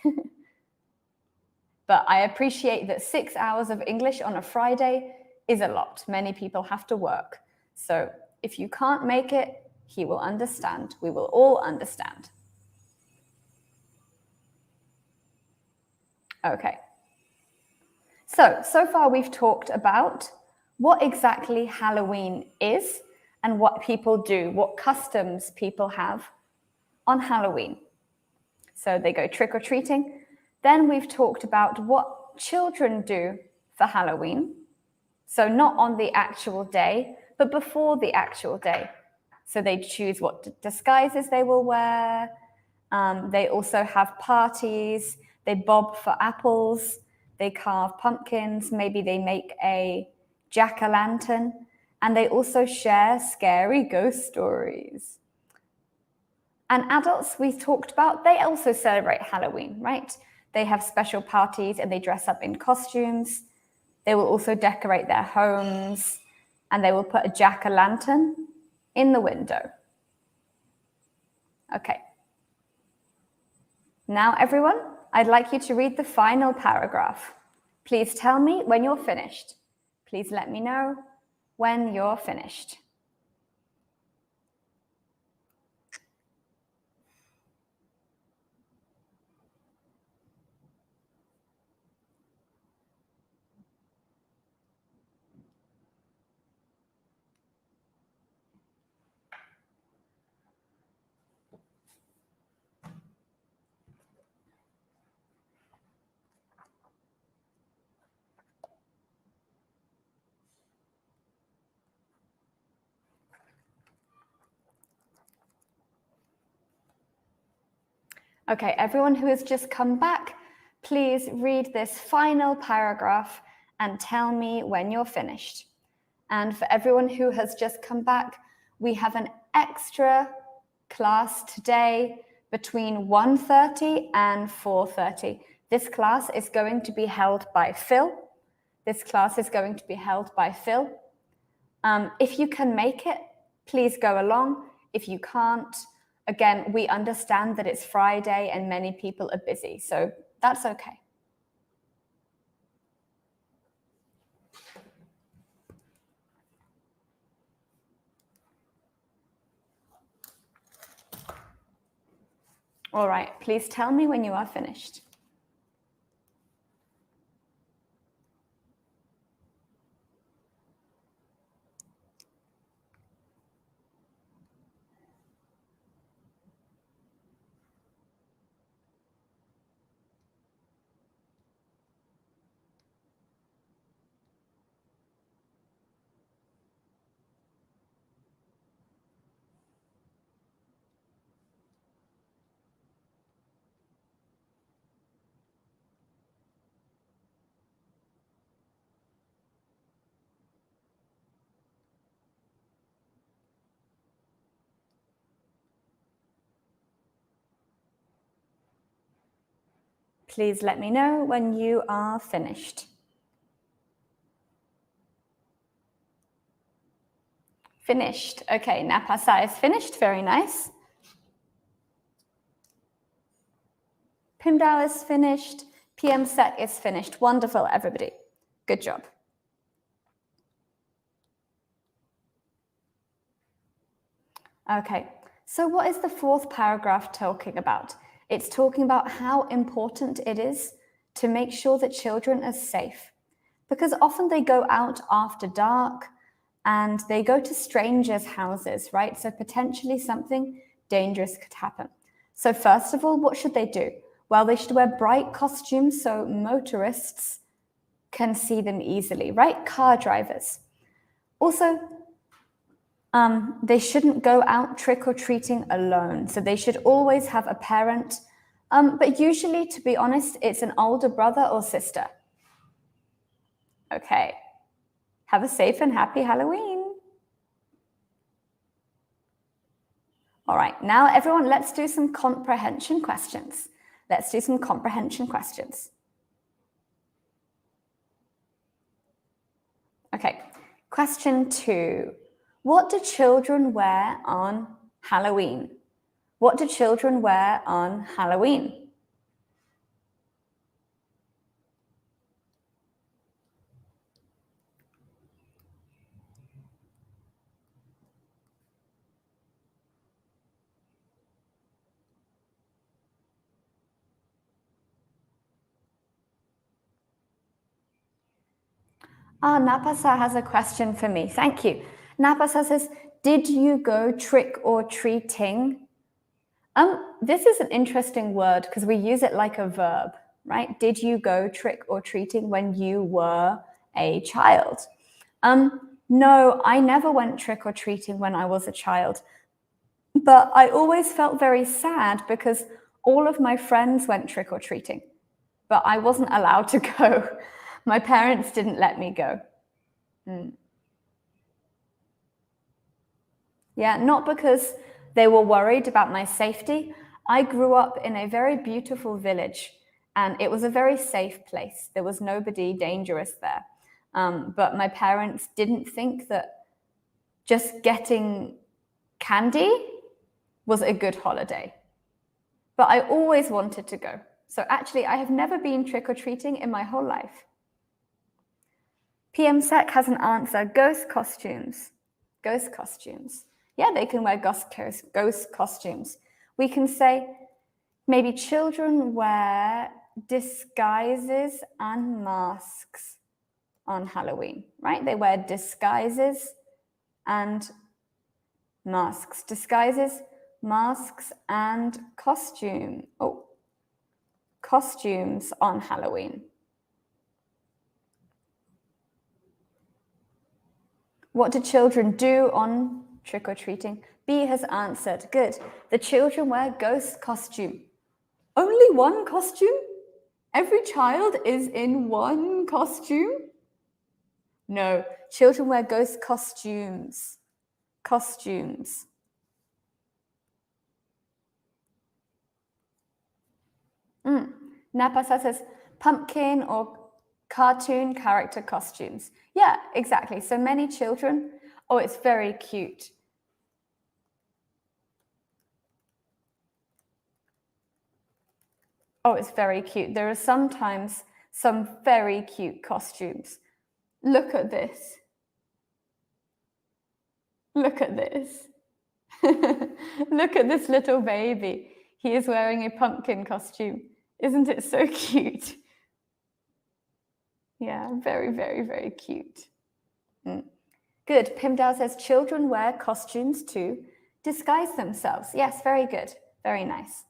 But I appreciate that 6 hours of English on a Friday is a lot. Many people have to work. So if you can't make it, he will understand. We will all understand. Okay. So far we've talked about what exactly Halloween is and what people do, what customs people have on Halloween. So they go trick-or-treating. Then we've talked about what children do for Halloween. So not on the actual day, but before the actual day. So they choose what disguises they will wear. They also have parties. They bob for apples. They carve pumpkins. Maybe they make a jack-o'-lantern. And they also share scary ghost stories. And adults we talked about, they also celebrate Halloween, right? They have special parties and they dress up in costumes. They will also decorate their homes and they will put a jack-o'-lantern in the window. Okay. Now, everyone, I'd like you to read the final paragraph. Please tell me when you're finished. Please let me know when you're finished. Okay, everyone who has just come back, please read this final paragraph and tell me when you're finished. And for everyone who has just come back, we have an extra class today between 1:30 and 4:30. This class is going to be held by Phil. This class is going to be held by Phil. If you can make it, please go along. If you can't, again, we understand that it's Friday and many people are busy, so that's okay. All right, please tell me when you are finished. Please let me know when you are finished. Finished. Okay, Napasa is finished. Very nice. Pimdal is finished. PM set is finished. Wonderful, everybody. Good job. Okay, so what is the fourth paragraph talking about? It's talking about how important it is to make sure that children are safe, because often they go out after dark and they go to strangers' houses, right? So potentially something dangerous could happen. So first of all, what should they do? Well, they should wear bright costumes so motorists can see them easily, right? Car drivers. Also, they shouldn't go out trick-or-treating alone. So they should always have a parent. But usually, to be honest, it's an older brother or sister. Okay. Have a safe and happy Halloween. All right, now everyone, let's do some comprehension questions. Let's do some comprehension questions. Okay, question 2. What do children wear on Halloween? What do children wear on Halloween? Napasa has a question for me. Thank you. Napasa says, did you go trick-or-treating? This is an interesting word because we use it like a verb, right? Did you go trick-or-treating when you were a child? No, I never went trick-or-treating when I was a child. But I always felt very sad because all of my friends went trick-or-treating, but I wasn't allowed to go. My parents didn't let me go. Yeah, not because they were worried about my safety. I grew up in a very beautiful village and it was a very safe place. There was nobody dangerous there. But my parents didn't think that just getting candy was a good holiday. But I always wanted to go. So actually, I have never been trick-or-treating in my whole life. PM Sec has an answer, ghost costumes. Ghost costumes. Yeah, they can wear ghost costumes. We can say maybe children wear disguises and masks on Halloween, right? They wear disguises and masks. Disguises, masks, and costumes on Halloween. What do children do on trick-or-treating? B has answered. Good. The children wear ghost costume. Only one costume? Every child is in one costume? No, children wear ghost costumes. Costumes. Napasa says pumpkin or cartoon character costumes. Yeah, exactly. So many children. Oh, it's very cute. Oh, it's very cute. There are sometimes some very cute costumes. Look at this. Look at this. Look at this little baby. He is wearing a pumpkin costume. Isn't it so cute? Yeah, very, very, very cute. Good. Pimdao says children wear costumes to disguise themselves. Yes, very good. Very nice.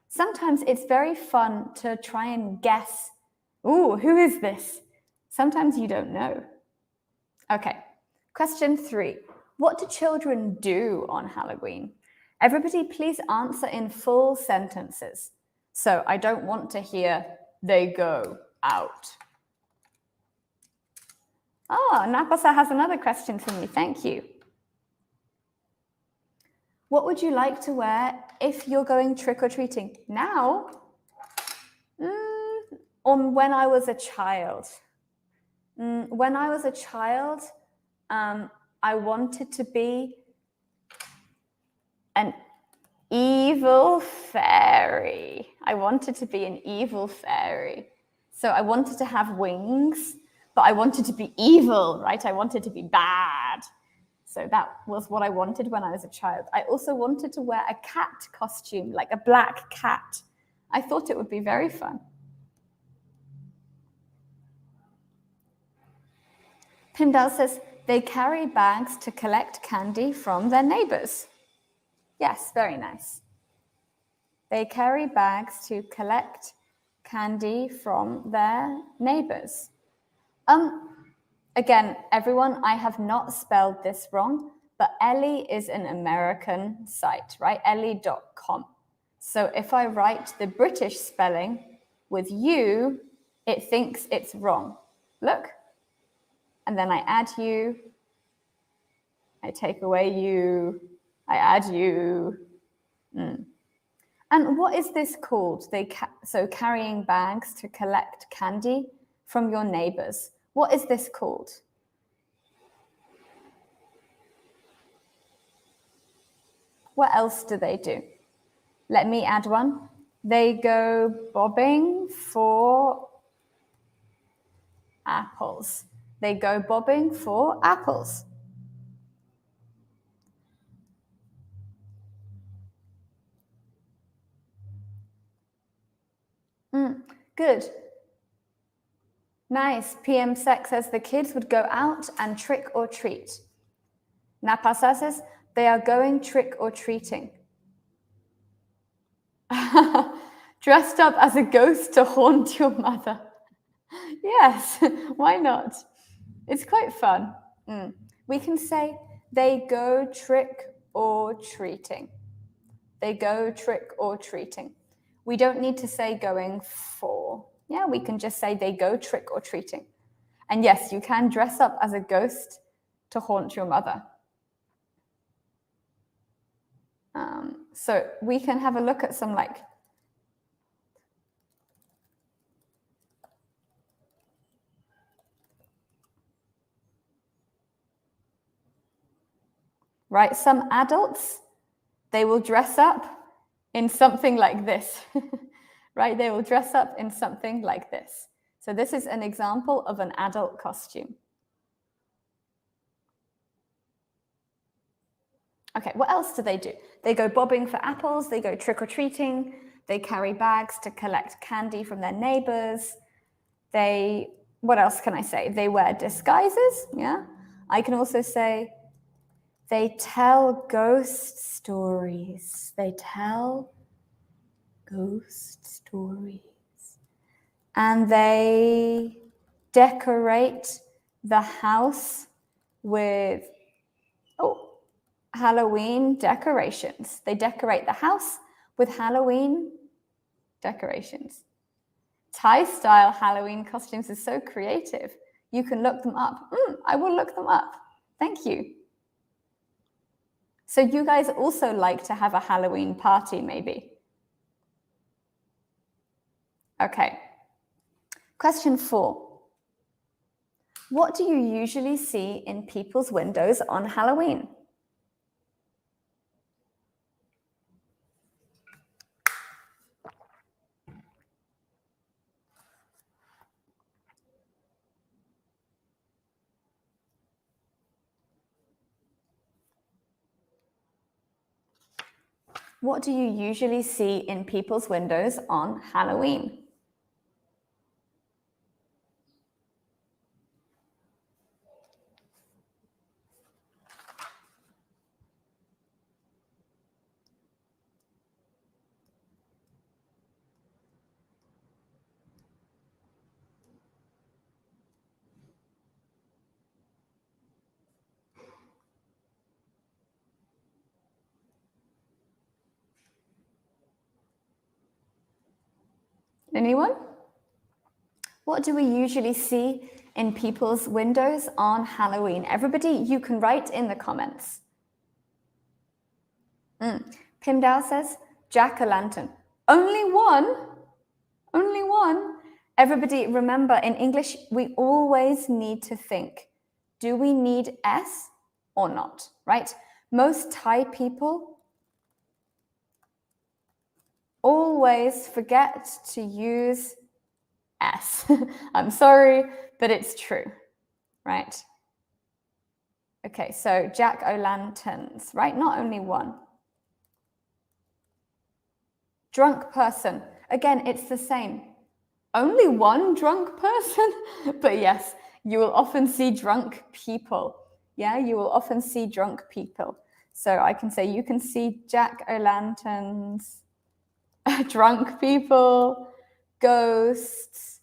Sometimes it's very fun to try and guess, ooh, who is this? Sometimes you don't know. Okay, question 3. What do children do on Halloween? Everybody please answer in full sentences. So I don't want to hear they go out. Napasa has another question for me. Thank you. What would you like to wear if you're going trick-or-treating now? Or when I was a child? When I was a child, I wanted to be an evil fairy. I wanted to be an evil fairy. So I wanted to have wings, but I wanted to be evil, right? I wanted to be bad. So that was what I wanted when I was a child. I also wanted to wear a cat costume, like a black cat. I thought it would be very fun. Pimdal says, they carry bags to collect candy from their neighbors. Yes, very nice. They carry bags to collect candy from their neighbors. Again, everyone, I have not spelled this wrong, but Ellie is an American site, right? Ellie.com. So if I write the British spelling with you, it thinks it's wrong. Look. And then I add you, I take away you, I add you. And what is this called? So carrying bags to collect candy from your neighbors. What is this called? What else do they do? Let me add one. They go bobbing for apples. They go bobbing for apples. Good. Nice. PM Sec says the kids would go out and trick or treat. Napasa says they are going trick or treating. Dressed up as a ghost to haunt your mother. Yes, why not? It's quite fun. We can say they go trick or treating. They go trick or treating. We don't need to say going for. Yeah, we can just say they go trick or treating. And yes, you can dress up as a ghost to haunt your mother. So we can have a look at some right? Some adults, they will dress up in something like this, right? They will dress up in something like this. So this is an example of an adult costume. Okay, what else do they do? They go bobbing for apples, they go trick-or-treating, they carry bags to collect candy from their neighbors. What else can I say? They wear disguises, yeah? I can also say they tell ghost stories. They tell ghost stories. And they decorate the house with, Halloween decorations. They decorate the house with Halloween decorations. Thai style Halloween costumes is so creative. You can look them up. I will look them up. Thank you. So you guys also like to have a Halloween party, maybe? Okay. Question 4. What do you usually see in people's windows on Halloween? What do you usually see in people's windows on Halloween? Anyone? What do we usually see in people's windows on Halloween? Everybody, you can write in the comments. Pimdal says, jack-o'-lantern. Only one? Only one? Everybody, remember, in English, we always need to think, do we need S or not, right? Most Thai people always forget to use S. I'm sorry, but it's true, right? Okay, so jack-o'-lanterns, right? Not only one. Drunk person. Again, it's the same. Only one drunk person? But yes, you will often see drunk people. Yeah, you will often see drunk people. So I can say you can see jack-o'-lanterns, drunk people, ghosts.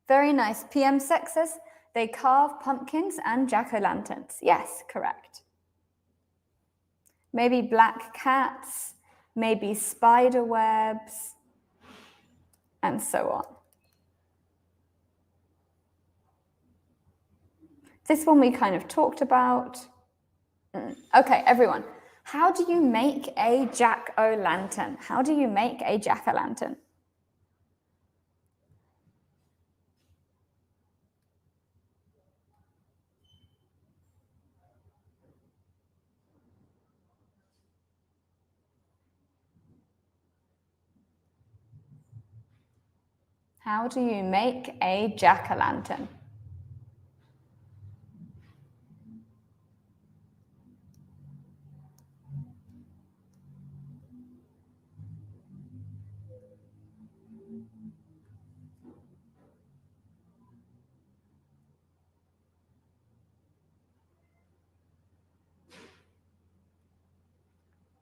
Very nice. PM sexes, they carve pumpkins and jack-o'-lanterns. Yes, correct. Maybe black cats, maybe spider webs, and so on. This one we kind of talked about. Okay, everyone. How do you make a jack-o'-lantern? How do you make a jack-o'-lantern? How do you make a jack-o'-lantern?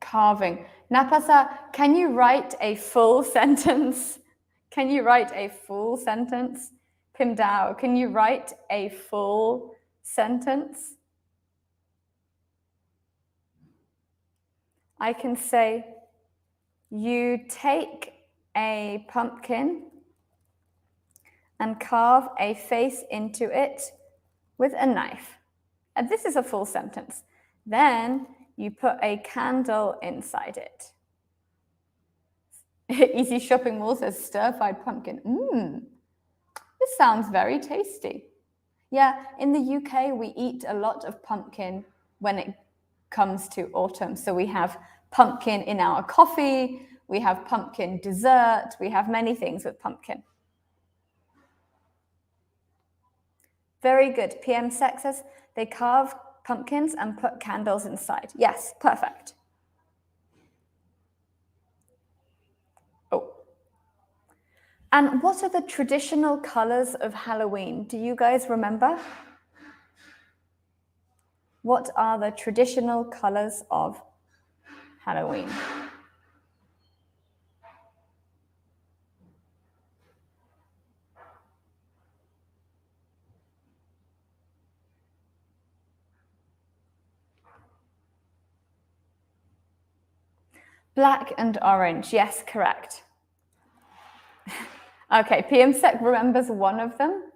Carving. Napasa, can you write a full sentence? Can you write a full sentence? Pim Dao, can you write a full sentence? I can say, you take a pumpkin and carve a face into it with a knife. And this is a full sentence. Then you put a candle inside it. Easy Shopping Mall says stir-fried pumpkin. This sounds very tasty. Yeah, in the UK, we eat a lot of pumpkin when it comes to autumn. So we have pumpkin in our coffee, we have pumpkin dessert, we have many things with pumpkin. Very good. PM sexes, they carve pumpkins and put candles inside. Yes, perfect. Oh. And what are the traditional colors of Halloween? Do you guys remember? What are the traditional colors of Halloween? Black and orange. Yes, correct. Okay, PM Sec remembers one of them.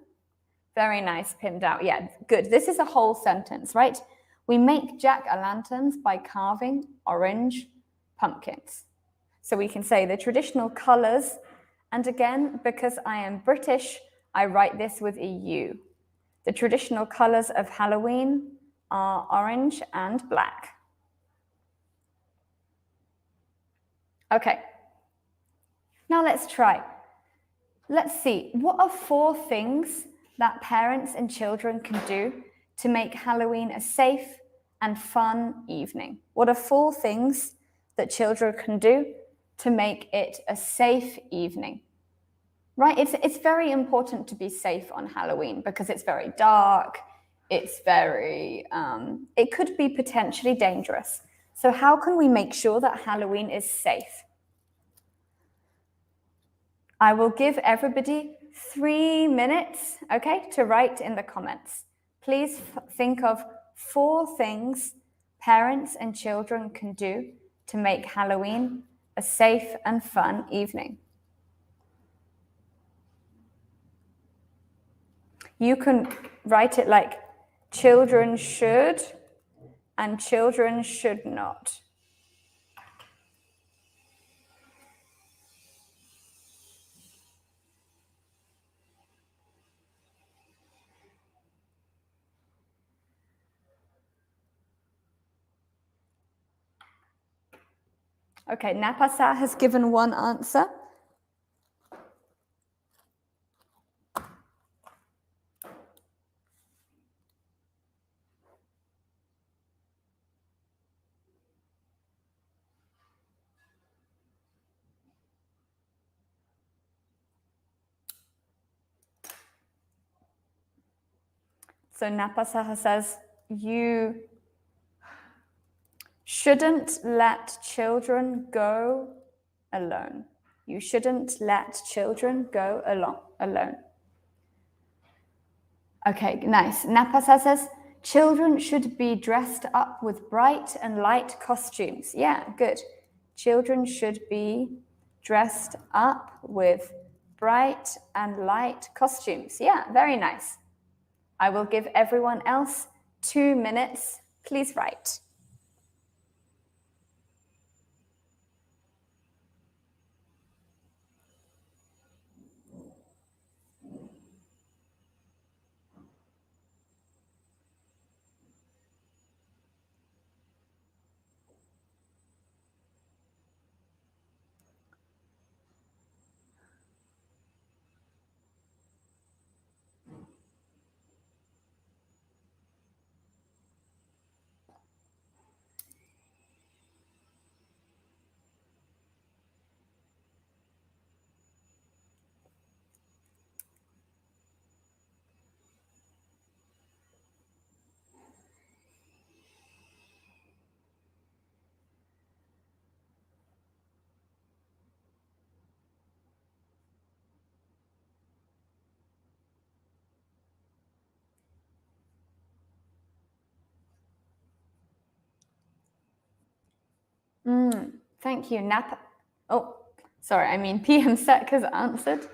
Very nice, pinned out. Yeah, good. This is a whole sentence, right? We make jack-o'-lanterns by carving orange pumpkins. So we can say the traditional colors. And again, because I am British, I write this with a U. The traditional colors of Halloween are orange and black. Okay, now let's try. Let's see, what are 4 things that parents and children can do to make Halloween a safe and fun evening? What are 4 things that children can do to make it a safe evening? Right, it's very important to be safe on Halloween because it's very dark, it's very, it could be potentially dangerous. So how can we make sure that Halloween is safe? I will give everybody 3 minutes, okay, to write in the comments. Please think of 4 things parents and children can do to make Halloween a safe and fun evening. You can write it like children should and children should not. Okay, Napasa has given one answer. So Napasaha says, you shouldn't let children go alone. You shouldn't let children go alone. Okay, nice. Napasa says, children should be dressed up with bright and light costumes. Yeah, good. Children should be dressed up with bright and light costumes. Yeah, very nice. I will give everyone else 2 minutes. Please write. Thank you, Napa. Oh, sorry, I mean PM Sec has answered.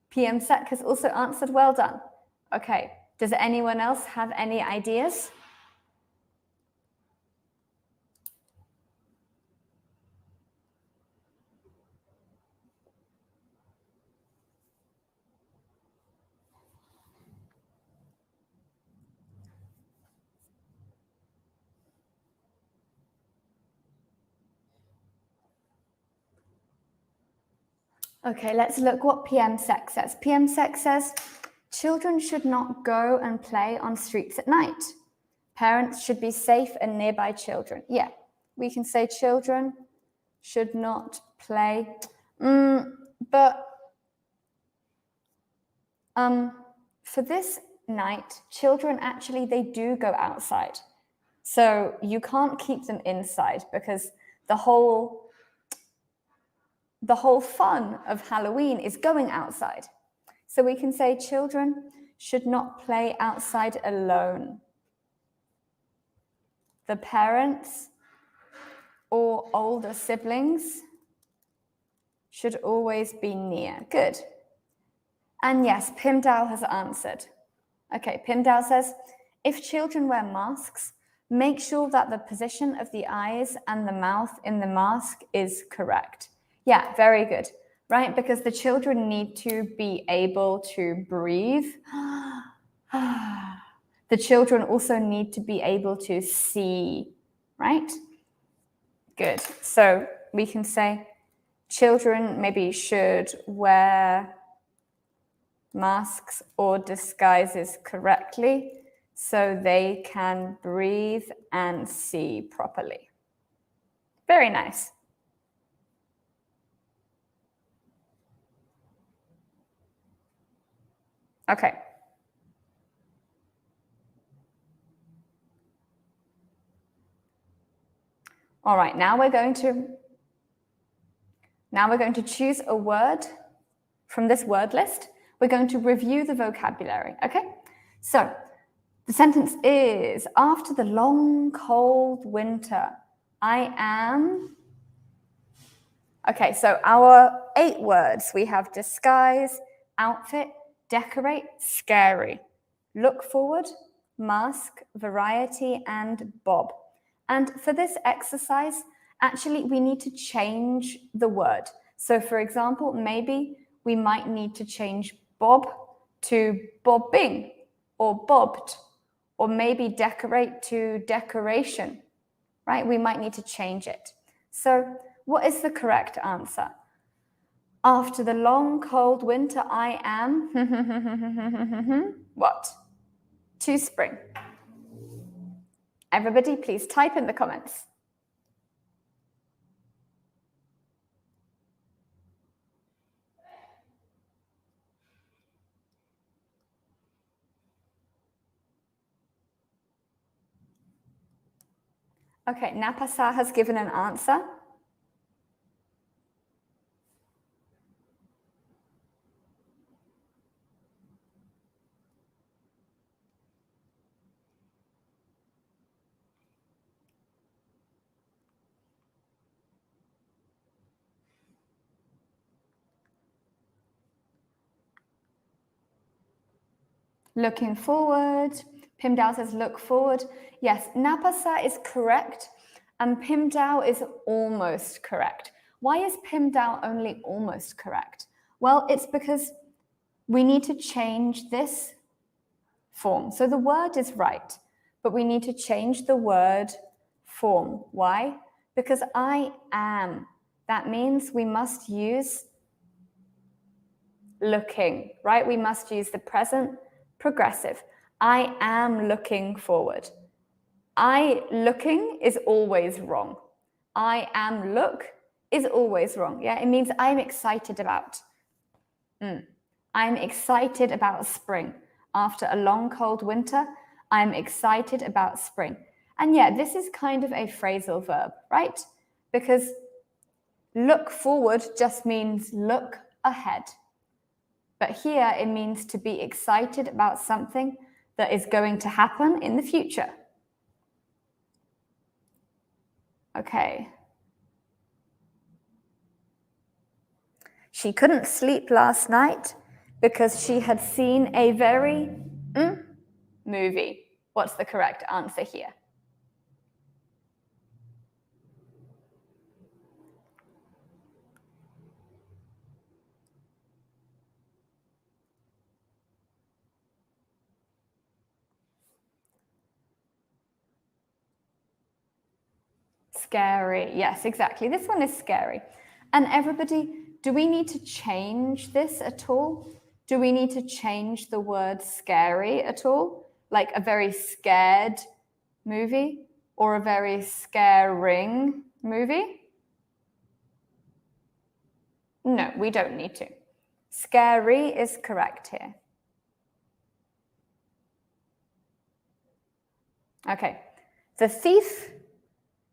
PM Sec has also answered. Well done. Okay, does anyone else have any ideas? Okay, let's look what PM Sec says. PM Sec says, children should not go and play on streets at night. Parents should be safe and nearby children. Yeah, we can say children should not play. But for this night, children actually, they do go outside. So you can't keep them inside because the whole fun of Halloween is going outside. So we can say children should not play outside alone. The parents or older siblings should always be near. Good. And yes, Pim Dao has answered. Okay, Pim Dao says, if children wear masks, make sure that the position of the eyes and the mouth in the mask is correct. Yeah, very good, right? Because the children need to be able to breathe. The children also need to be able to see, right? Good. So we can say children maybe should wear masks or disguises correctly so they can breathe and see properly. Very nice. Okay. All right, now we're going to choose a word from this word list. We're going to review the vocabulary, okay? So the sentence is, after the long, cold winter, I am... Okay, so our 8 words, we have disguise, outfit, decorate, scary, look forward, mask, variety, and bob. And for this exercise, actually, we need to change the word. So for example, maybe we might need to change bob to bobbing or bobbed, or maybe decorate to decoration, right? We might need to change it. So what is the correct answer? After the long, cold winter, I am what? To spring. Everybody, please type in the comments. Okay, Napasa has given an answer. Looking forward. Pimdao says look forward. Yes, Napasa is correct and Pimdao is almost correct. Why is Pimdao only almost correct? Well, it's because we need to change this form. So the word is right, but we need to change the word form. Why? Because I am. That means we must use looking, right? We must use the present progressive. I am looking forward. I looking is always wrong. I am look is always wrong. Yeah, it means I'm excited about. I'm excited about spring. After a long cold winter, I'm excited about spring. And yeah, this is kind of a phrasal verb, right? Because look forward just means look ahead. But here it means to be excited about something that is going to happen in the future. Okay. She couldn't sleep last night because she had seen a very movie. What's the correct answer here? Scary. Yes, exactly. This one is scary. And everybody, do we need to change this at all? Do we need to change the word scary at all? Like a very scared movie or a very scaring movie? No, we don't need to. Scary is correct here. Okay. The thief.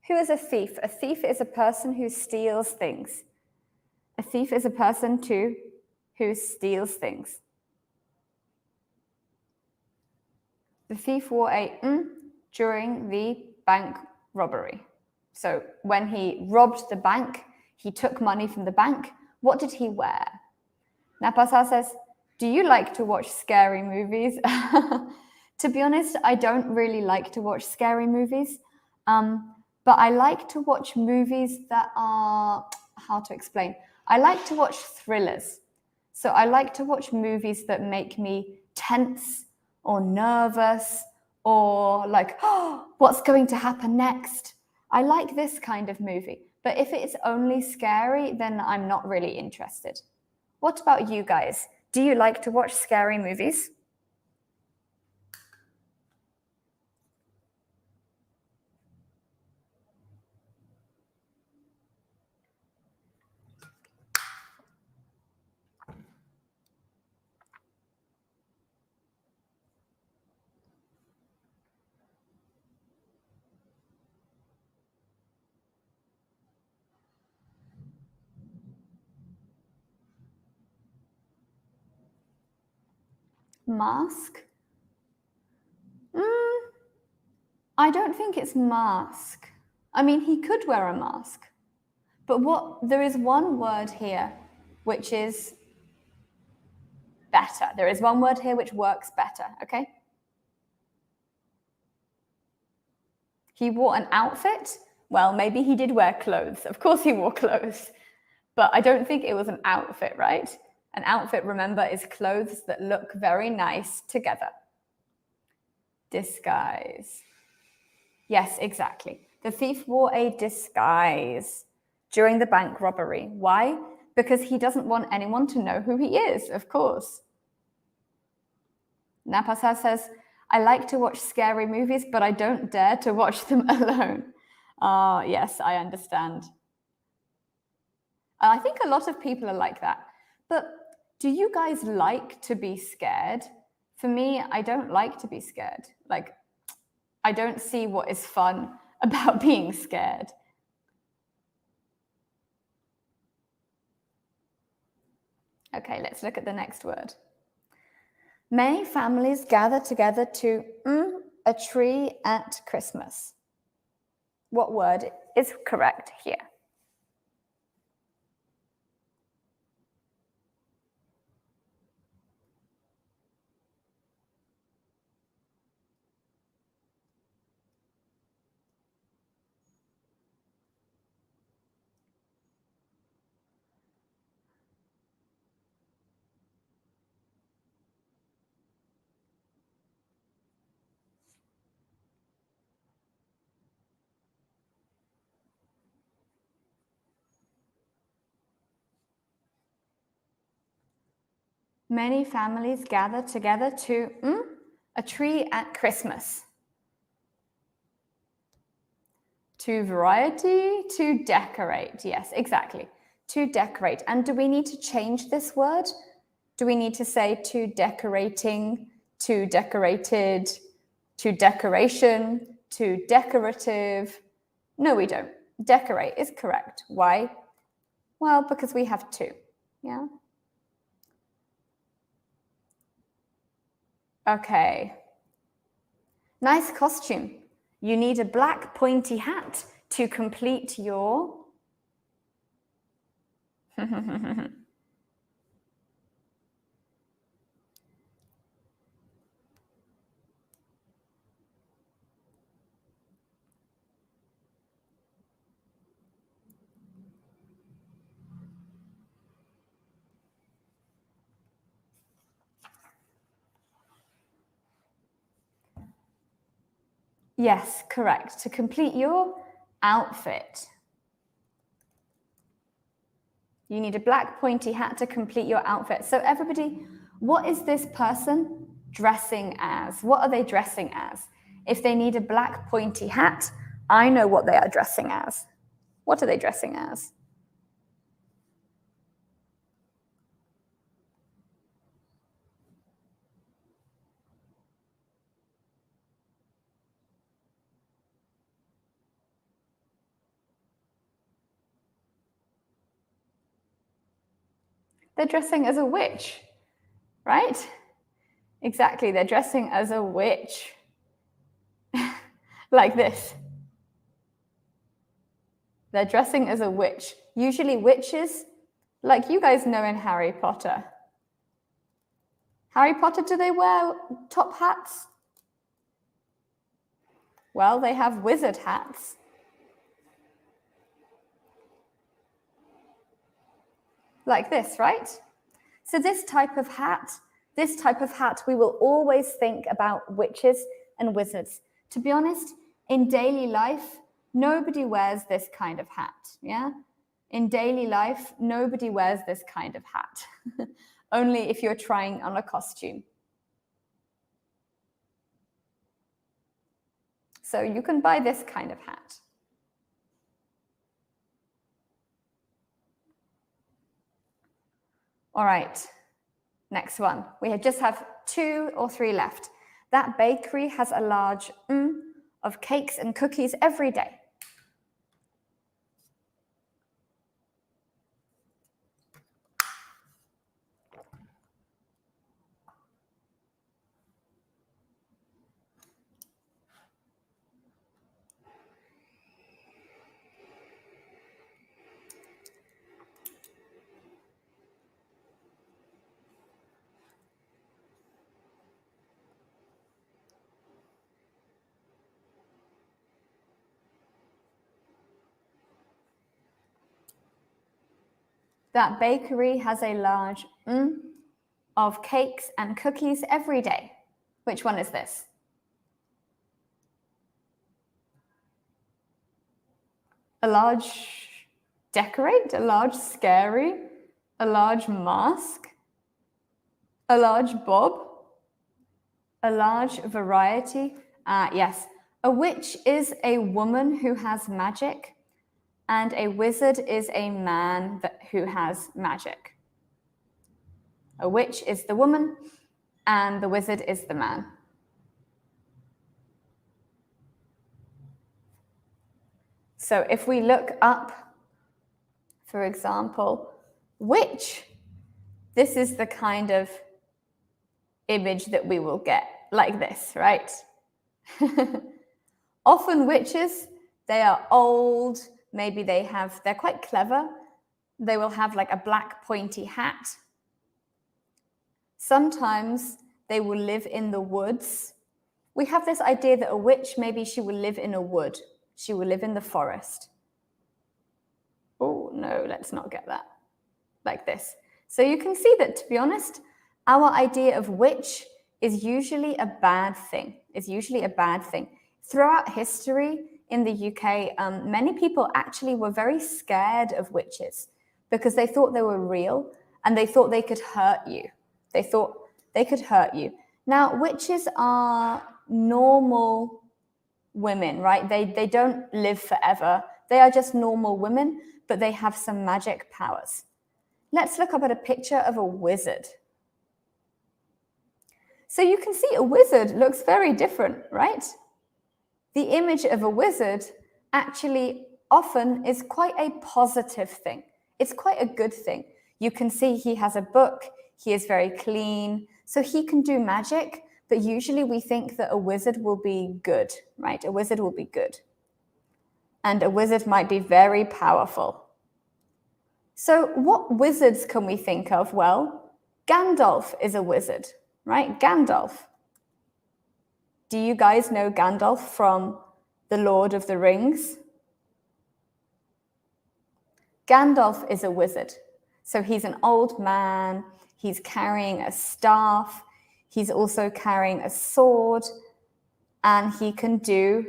Who is a thief? A thief is a person who steals things. A thief is a person too who steals things. The thief wore a during the bank robbery. So when he robbed the bank, he took money from the bank. What did he wear? Napasa says, do you like to watch scary movies? To be honest, I don't really like to watch scary movies. But I like to watch movies that are, how to explain? I like to watch thrillers. So I like to watch movies that make me tense or nervous or like, oh, what's going to happen next? I like this kind of movie. But if it's only scary, then I'm not really interested. What about you guys? Do you like to watch scary movies? Mask? I don't think it's mask. I mean, he could wear a mask. But there is one word here which is better. There is one word here which works better, okay? He wore an outfit. Well, maybe he did wear clothes. Of course he wore clothes. But I don't think it was an outfit, right? An outfit, remember, is clothes that look very nice together. Disguise. Yes, exactly. The thief wore a disguise during the bank robbery. Why? Because he doesn't want anyone to know who he is, of course. Napasa says, I like to watch scary movies, but I don't dare to watch them alone. Yes, I understand. I think a lot of people are like that. But do you guys like to be scared? For me, I don't like to be scared. Like, I don't see what is fun about being scared. Okay, let's look at the next word. Many families gather together to a tree at Christmas. What word is correct here? Many families gather together to a tree at Christmas. To variety, to decorate. Yes, exactly. To decorate. And do we need to change this word? Do we need to say to decorating, to decorated, to decoration, to decorative? No, we don't. Decorate is correct. Why? Well, because we have two. Yeah. Okay. Nice costume. You need a black pointy hat to complete your... Yes, correct. To complete your outfit. You need a black pointy hat to complete your outfit. So everybody, what is this person dressing as? What are they dressing as? If they need a black pointy hat, I know what they are dressing as. What are they dressing as? They're dressing as a witch, right? Exactly, they're dressing as a witch. Like this. They're dressing as a witch. Usually witches, like you guys know in Harry Potter. Harry Potter, do they wear top hats? Well, they have wizard hats. Like this, right? So this type of hat, we will always think about witches and wizards. To be honest, in daily life, nobody wears this kind of hat, yeah? In daily life, nobody wears this kind of hat. Only if you're trying on a costume. So you can buy this kind of hat. All right, next one. We just have 2 or 3 left. That bakery has a large of cakes and cookies every day. That bakery has a large of cakes and cookies every day. Which one is this? A large decorate, a large scary, a large mask, a large bob, a large variety. Yes, a witch is a woman who has magic, and a wizard is a man who has magic. A witch is the woman, and the wizard is the man. So if we look up, for example, witch, this is the kind of image that we will get, like this, right? Often witches, they are old, maybe they're quite clever. They will have like a black pointy hat. Sometimes they will live in the woods. We have this idea that a witch, maybe she will live in a wood. She will live in the forest. Oh, no, let's not get that. Like this. So you can see that, to be honest, our idea of witch is usually a bad thing. It's usually a bad thing. Throughout history in the UK, many people actually were very scared of witches because they thought they were real and they thought they could hurt you. They thought they could hurt you. Now, witches are normal women, right? They don't live forever. They are just normal women, but they have some magic powers. Let's look up at a picture of a wizard. So you can see a wizard looks very different, right? The image of a wizard actually often is quite a positive thing. It's quite a good thing. You can see he has a book, he is very clean, so he can do magic, but usually we think that a wizard will be good, right? A wizard will be good. And a wizard might be very powerful. So what wizards can we think of? Well, Gandalf is a wizard, right? Gandalf. Do you guys know Gandalf from The Lord of the Rings? Gandalf is a wizard. So he's an old man, he's carrying a staff, he's also carrying a sword, and he can do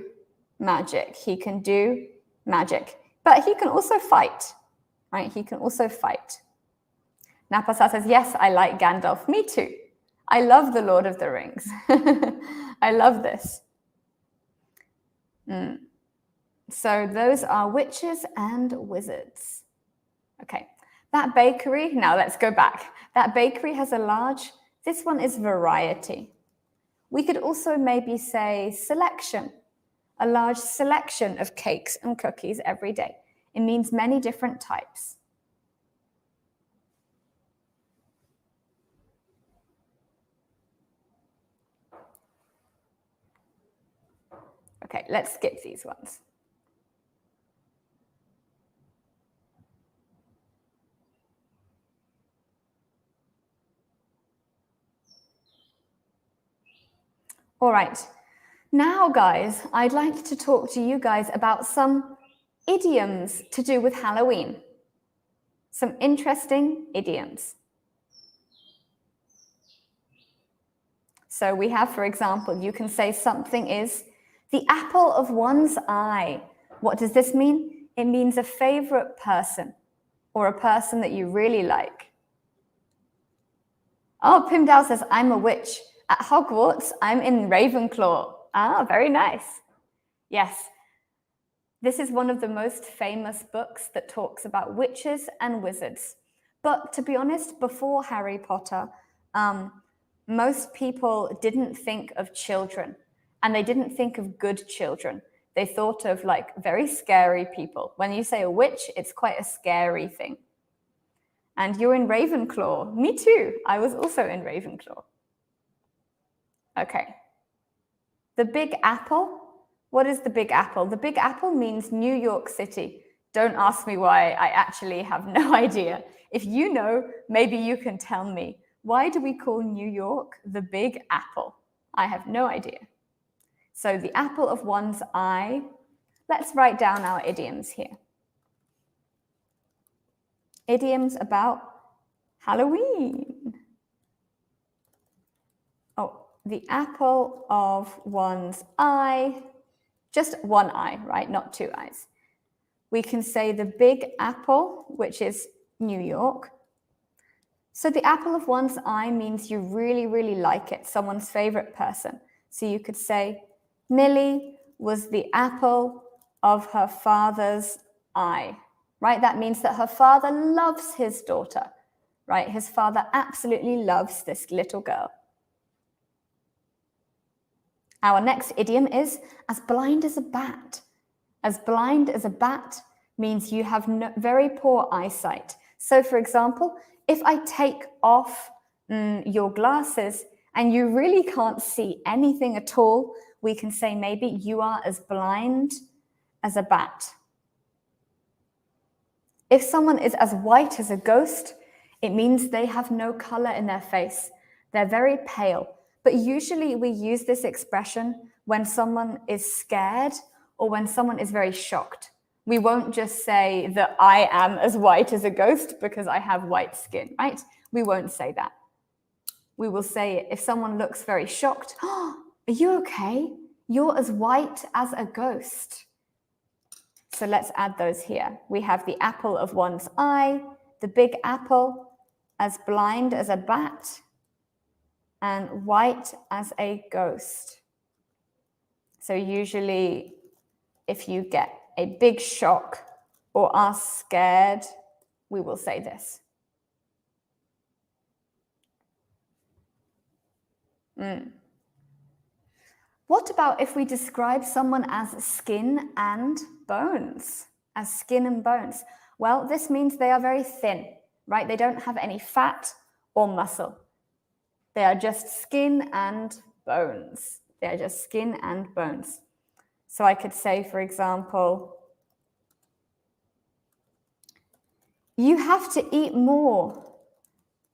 magic. He can do magic, but he can also fight, right? He can also fight. Napasa says, yes, I like Gandalf. Me too. I love The Lord of the Rings. I love this. So those are witches and wizards. Okay, that bakery, now let's go back. That bakery has a large, this one is variety. We could also maybe say selection, a large selection of cakes and cookies every day. It means many different types. Okay, let's skip these ones. All right, now guys, I'd like to talk to you guys about some idioms to do with Halloween. Some interesting idioms. So we have, for example, you can say something is the apple of one's eye. What does this mean? It means a favorite person or a person that you really like. Oh, Pim Dow says, I'm a witch. At Hogwarts, I'm in Ravenclaw. Ah, very nice. Yes, this is one of the most famous books that talks about witches and wizards. But to be honest, before Harry Potter, most people didn't think of children, and they didn't think of good children. They thought of like very scary people. When you say a witch, it's quite a scary thing. And you're in Ravenclaw. Me too. I was also in Ravenclaw. Okay. The Big Apple. What is the Big Apple? The Big Apple means New York City. Don't ask me why. I actually have no idea. If you know, maybe you can tell me. Why do we call New York the Big Apple? I have no idea. So the apple of one's eye. Let's write down our idioms here. Idioms about Halloween. Oh, the apple of one's eye. Just one eye, right? Not two eyes. We can say the Big Apple, which is New York. So the apple of one's eye means you really, really like it, someone's favorite person. So you could say, Millie was the apple of her father's eye, right? That means that her father loves his daughter, right? His father absolutely loves this little girl. Our next idiom is as blind as a bat. As blind as a bat means you have very poor eyesight. So for example, if I take off your glasses and you really can't see anything at all, we can say maybe you are as blind as a bat. If someone is as white as a ghost, it means they have no color in their face. They're very pale. But usually we use this expression when someone is scared or when someone is very shocked. We won't just say that I am as white as a ghost because I have white skin, right? We won't say that. We will say if someone looks very shocked, oh, are you okay? You're as white as a ghost. So let's add those here. We have the apple of one's eye, the big apple, as blind as a bat, and white as a ghost. So usually if you get a big shock or are scared, we will say this. What about if we describe someone as skin and bones? As skin and bones. Well, this means they are very thin, right? They don't have any fat or muscle. They are just skin and bones. They are just skin and bones. So I could say, for example, you have to eat more.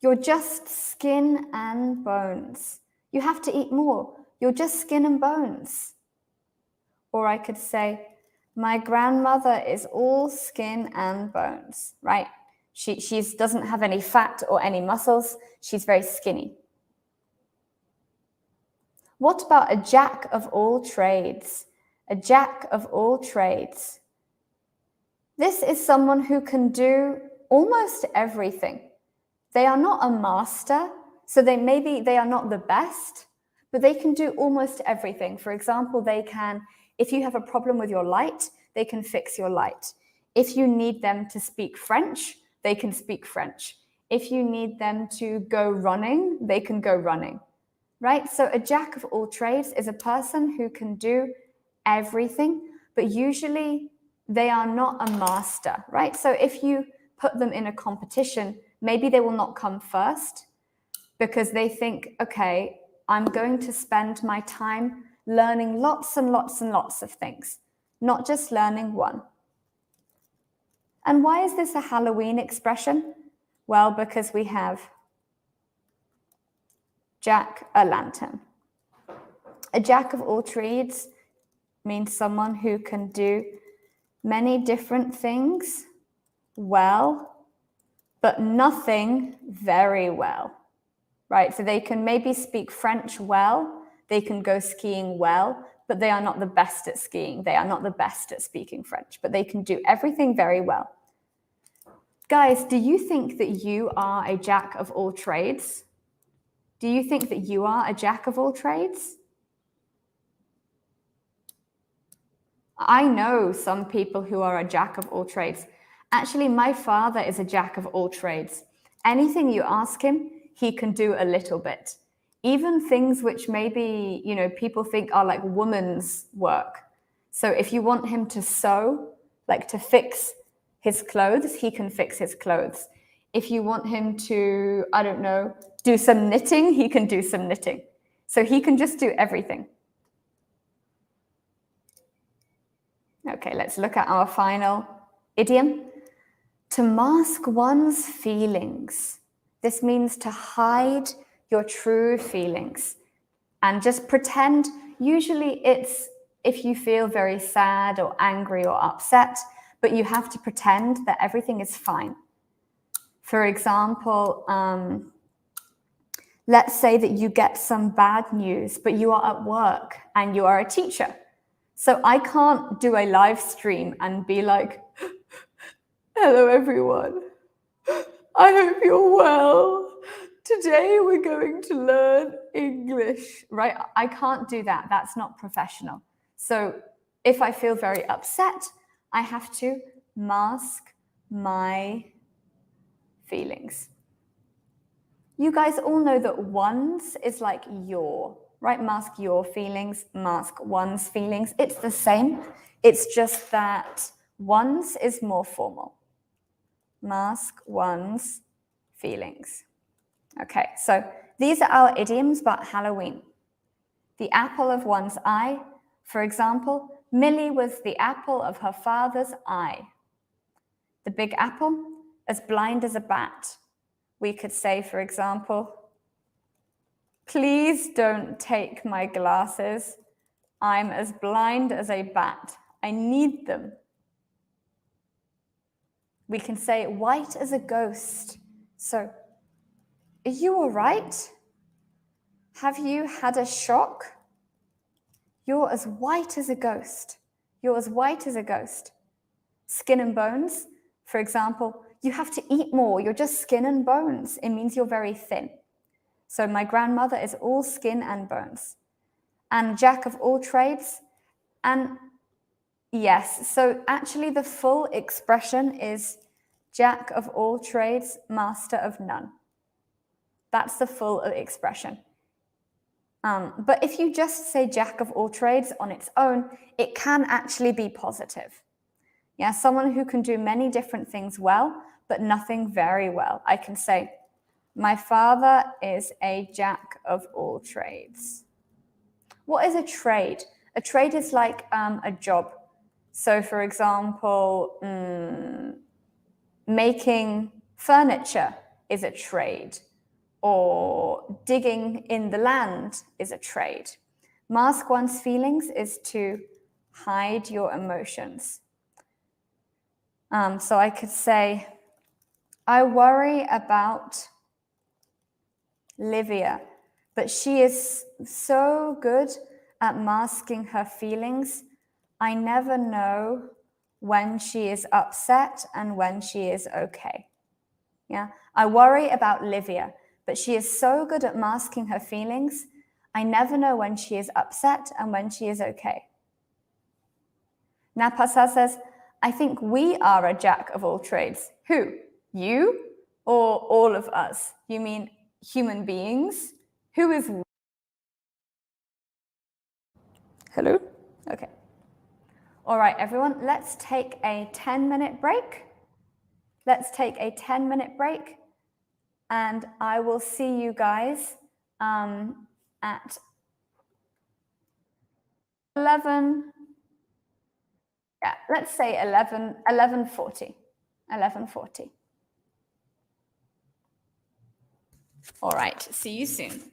You're just skin and bones. You have to eat more. You're just skin and bones. Or I could say, my grandmother is all skin and bones, right? She doesn't have any fat or any muscles. She's very skinny. What about a jack of all trades? A jack of all trades. This is someone who can do almost everything. They are not a master, so maybe they are not the best, but they can do almost everything. For example, they can, if you have a problem with your light, they can fix your light. If you need them to speak French, they can speak French. If you need them to go running, they can go running, right? So a jack of all trades is a person who can do everything, but usually they are not a master, right? So if you put them in a competition, maybe they will not come first because they think, okay, I'm going to spend my time learning lots and lots and lots of things, not just learning one. And why is this a Halloween expression? Well, because we have jack-o'-lantern. A jack of all trades means someone who can do many different things well, but nothing very well, right? So they can maybe speak French well, they can go skiing well, but they are not the best at skiing. They are not the best at speaking French, but they can do everything very well. Guys, do you think that you are a jack of all trades? Do you think that you are a jack of all trades? I know some people who are a jack of all trades. Actually, my father is a jack of all trades. Anything you ask him, he can do a little bit. Even things which maybe, people think are like women's work. So if you want him to sew, like to fix his clothes, he can fix his clothes. If you want him to, I don't know, do some knitting, he can do some knitting. So he can just do everything. Okay, let's look at our final idiom. To mask one's feelings. This means to hide your true feelings and just pretend. Usually it's if you feel very sad or angry or upset, but you have to pretend that everything is fine. For example, let's say that you get some bad news, but you are at work and you are a teacher. So I can't do a live stream and be like, hello everyone, I hope you're well. Today we're going to learn English, right? I can't do that. That's not professional. So if I feel very upset, I have to mask my feelings. You guys all know that one's is like your, right? Mask your feelings, mask one's feelings. It's the same. It's just that one's is more formal. Mask one's feelings. Okay, so these are our idioms about Halloween. The apple of one's eye. For example, Millie was the apple of her father's eye. The big apple, as blind as a bat. We could say, for example, please don't take my glasses. I'm as blind as a bat. I need them. We can say white as a ghost. So, are you all right? Have you had a shock? You're as white as a ghost. You're as white as a ghost. Skin and bones, for example, you have to eat more. You're just skin and bones. It means you're very thin. So my grandmother is all skin and bones. And jack of all trades. And yes, so actually the full expression is jack of all trades, master of none. That's the full expression. But if you just say jack of all trades on its own, it can actually be positive. Yeah, someone who can do many different things well, but nothing very well. I can say, my father is a jack of all trades. What is a trade? A trade is like a job. So for example, making furniture is a trade, or digging in the land is a trade. Mask one's feelings is to hide your emotions. So I could say, I worry about Livia, but she is so good at masking her feelings. I never know when she is upset and when she is okay. Yeah, I worry about Livia, but she is so good at masking her feelings. I never know when she is upset and when she is okay. Napasa says, I think we are a jack of all trades. Who? You or all of us? You mean human beings? Who is? Hello? Okay. All right, everyone, let's take a 10-minute break. Let's take a 10-minute break, and I will see you guys at 11. Yeah, let's say 11:40. 11:40. All right, see you soon.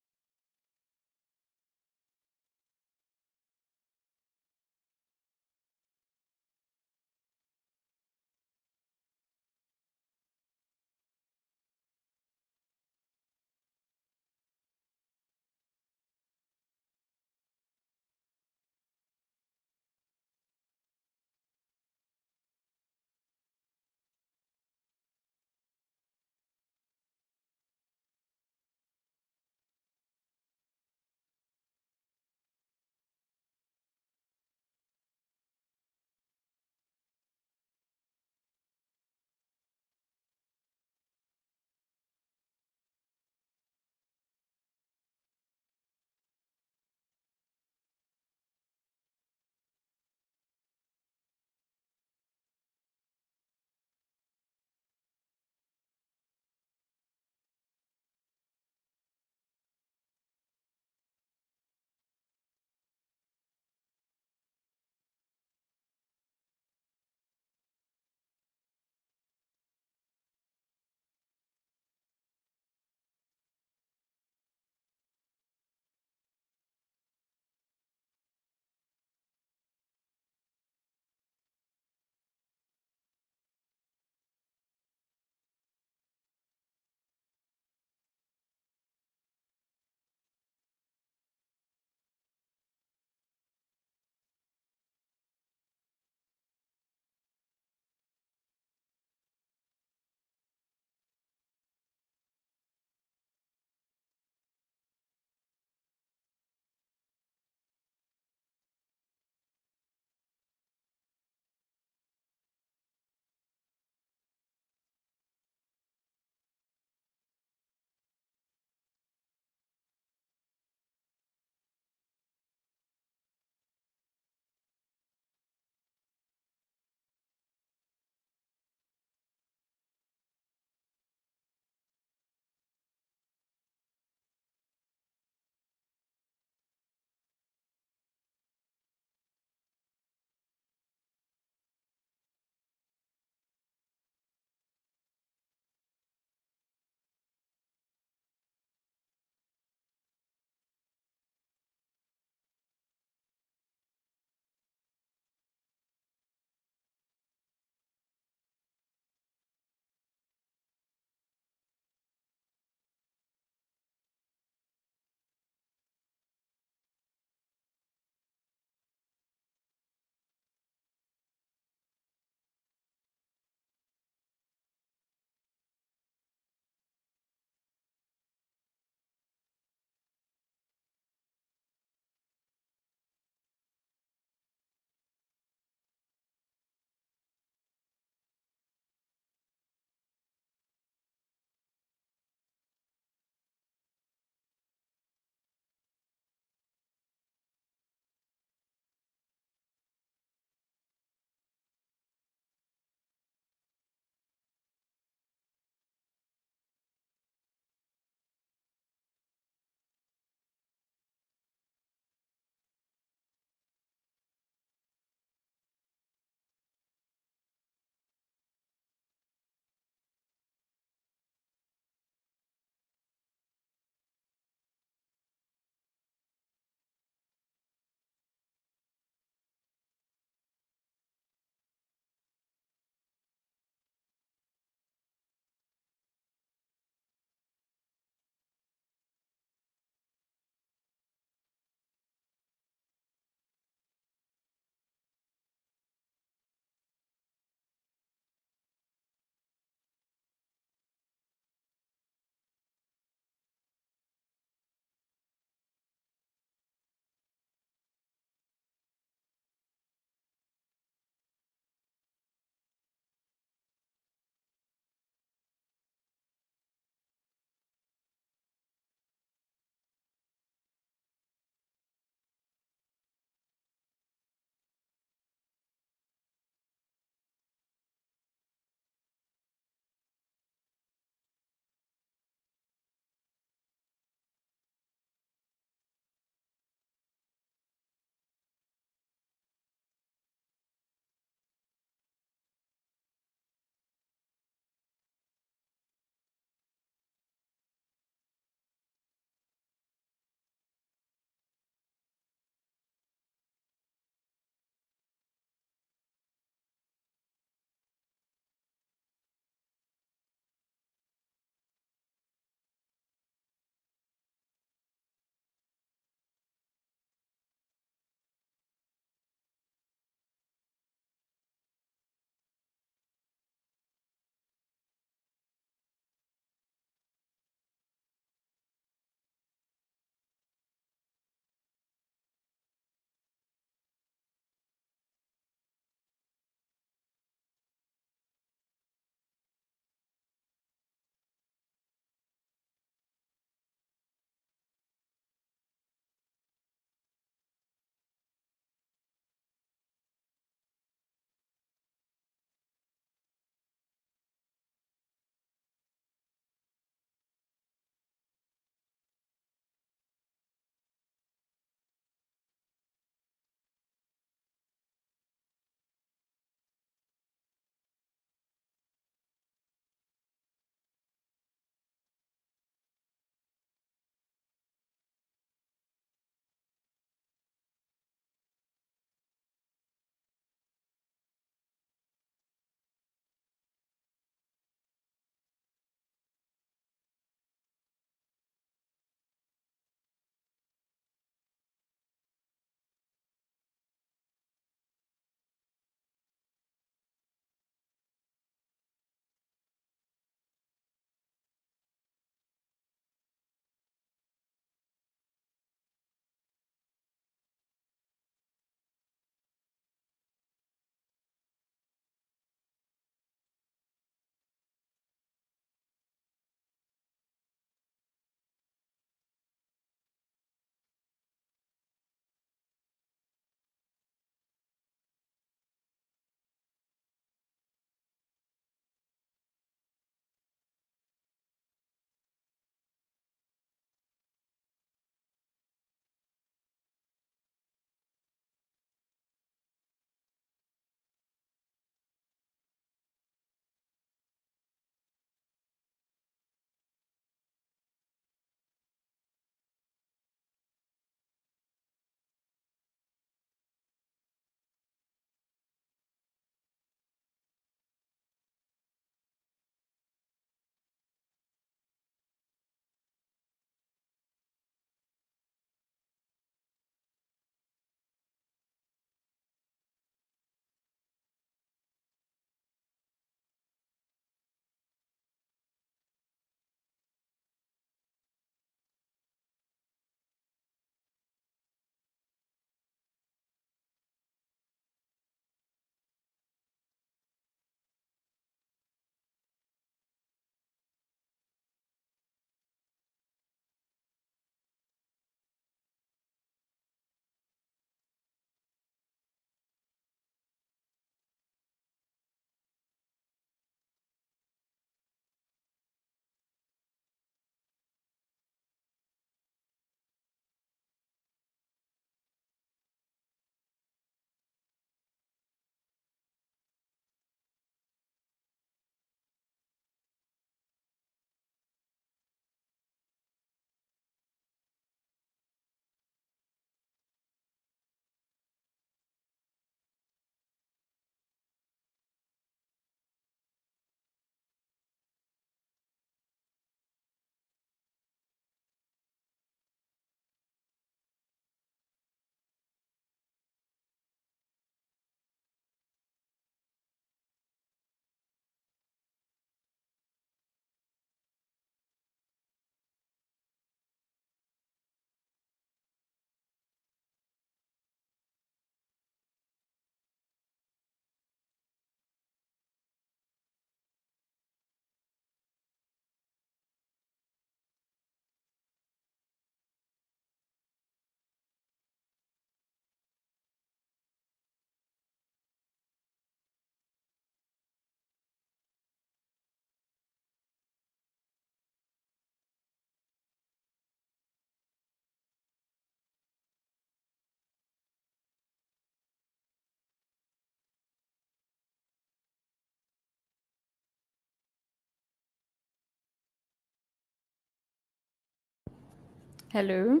Hello.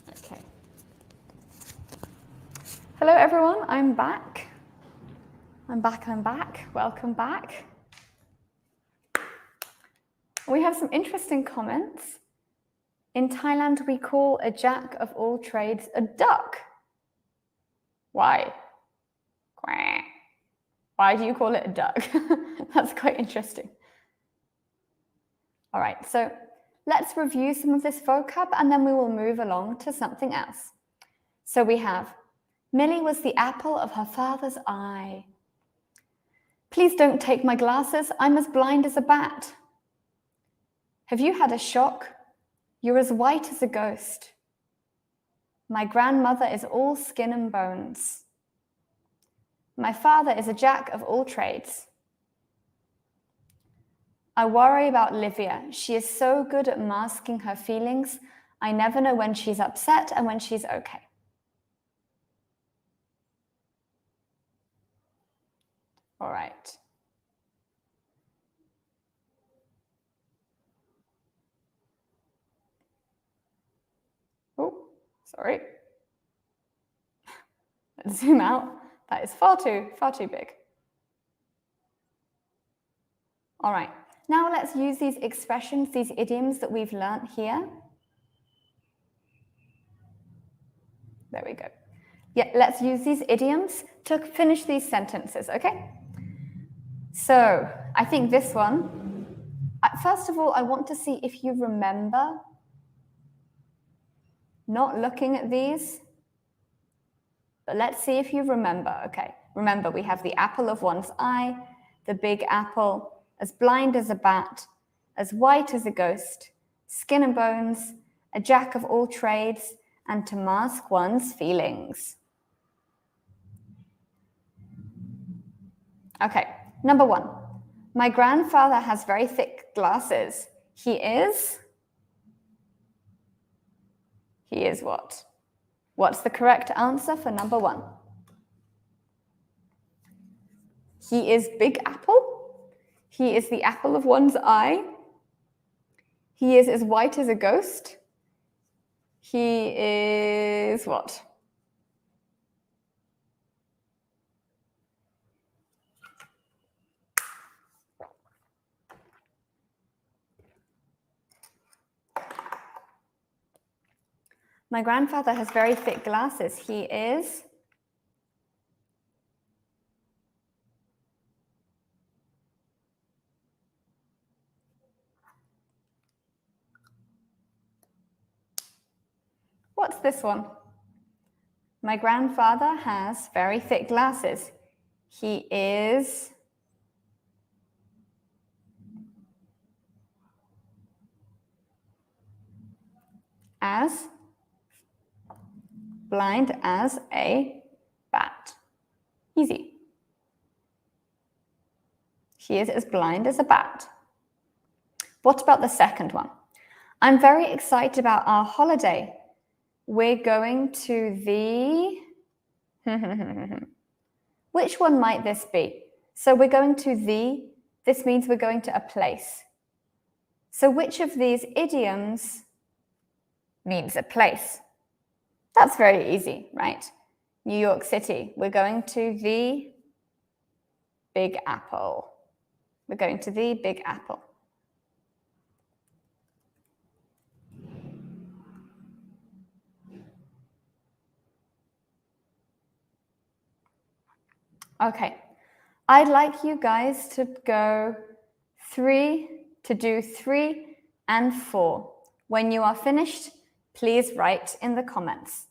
Okay. Hello, everyone. I'm back. I'm back. Welcome back. We have some interesting comments. In Thailand, we call a jack of all trades a duck. Why? Quack. Why do you call it a duck? That's quite interesting. All right, so let's review some of this vocab and then we will move along to something else. So we have, Millie was the apple of her father's eye. Please don't take my glasses, I'm as blind as a bat. Have you had a shock? You're as white as a ghost. My grandmother is all skin and bones. My father is a jack of all trades. I worry about Livia. She is so good at masking her feelings. I never know when she's upset and when she's okay. All right. Oh, sorry. Let's zoom out. That is far too big. All right. Now let's use these expressions, these idioms that we've learnt here. There we go. Yeah, let's use these idioms to finish these sentences, okay? So I think this one, first of all, I want to see if you remember not looking at these, but let's see if you remember, okay? Remember, we have the apple of one's eye, the big apple, as blind as a bat, as white as a ghost, skin and bones, a jack of all trades, and to mask one's feelings. Okay, number one. My grandfather has very thick glasses. He is what? What's the correct answer for number one? He is Big Apple. He is the apple of one's eye. He is as white as a ghost. He is what? My grandfather has very thick glasses. He is what's this one? My grandfather has very thick glasses. He is as blind as a bat. Easy. He is as blind as a bat. What about the second one? I'm very excited about our holiday. We're going to the... Which one might this be? So we're going to the, this means we're going to a place. So which of these idioms means a place? That's very easy, right? New York City, we're going to the Big Apple. We're going to the Big Apple. Okay, I'd like you guys to do 3 and 4. When you are finished, please write in the comments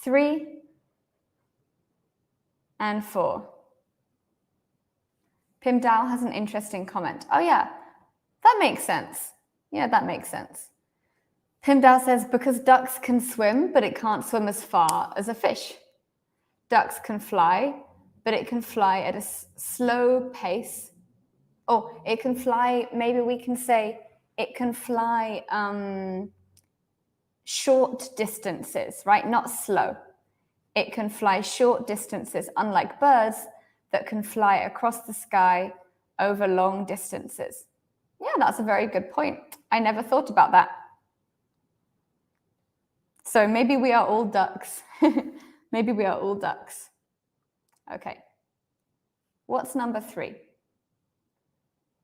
3 and 4. Pim Dao has an interesting comment. Oh yeah, that makes sense. Yeah, that makes sense. Pim Dao says, because ducks can swim, but it can't swim as far as a fish. Ducks can fly, but it can fly at a slow pace. Oh, it can fly, maybe we can say it can fly short distances, right? Not slow. It can fly short distances, unlike birds that can fly across the sky over long distances. Yeah, that's a very good point. I never thought about that. So maybe we are all ducks. Maybe we are all ducks. Okay. What's number 3?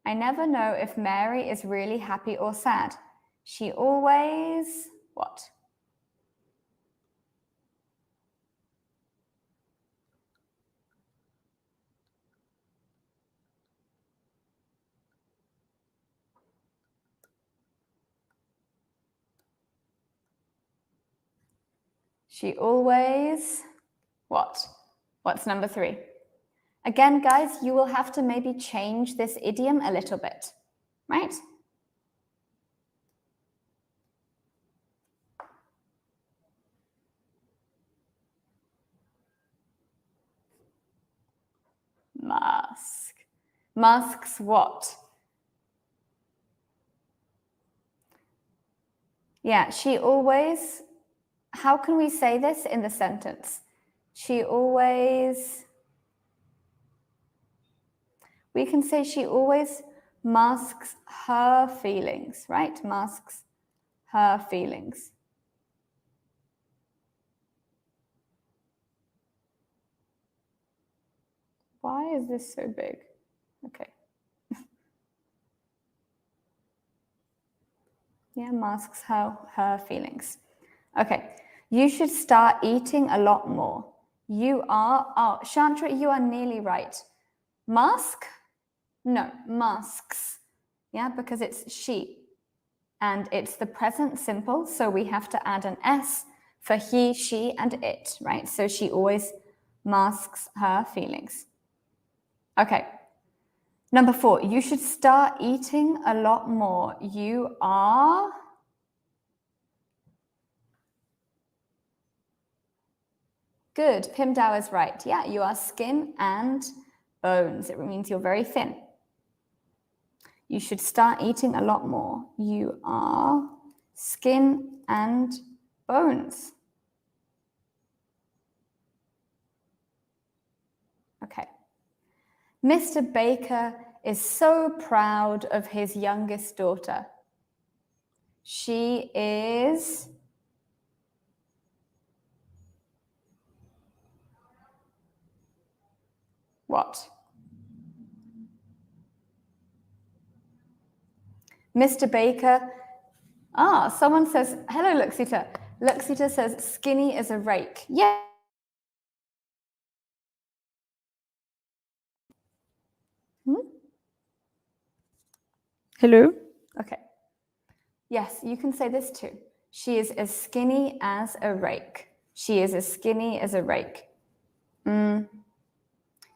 I never know if Mary is really happy or sad. She always what? She always what? What's number 3? Again, guys, you will have to maybe change this idiom a little bit, right? Mask. Masks what? Yeah, she always, how can we say this in the sentence? She always, we can say she always masks her feelings, right? Masks her feelings. Why is this so big? Okay. Yeah, masks her feelings. Okay. You should start eating a lot more. You are, oh, Chantra, you are nearly right. Mask? No, masks. Yeah, because it's she. And it's the present simple, so we have to add an S for he, she, and it, right? So she always masks her feelings. Okay. Number 4, you should start eating a lot more. You are... Good, Pim Dow is right. Yeah, you are skin and bones. It means you're very thin. You should start eating a lot more. You are skin and bones. Okay. Mr. Baker is so proud of his youngest daughter. She is... what? Mr. Baker... Ah, someone says, hello, Luxita. Luxita says, skinny as a rake. Yeah. Hello? Okay. Yes, you can say this too. She is as skinny as a rake. She is as skinny as a rake.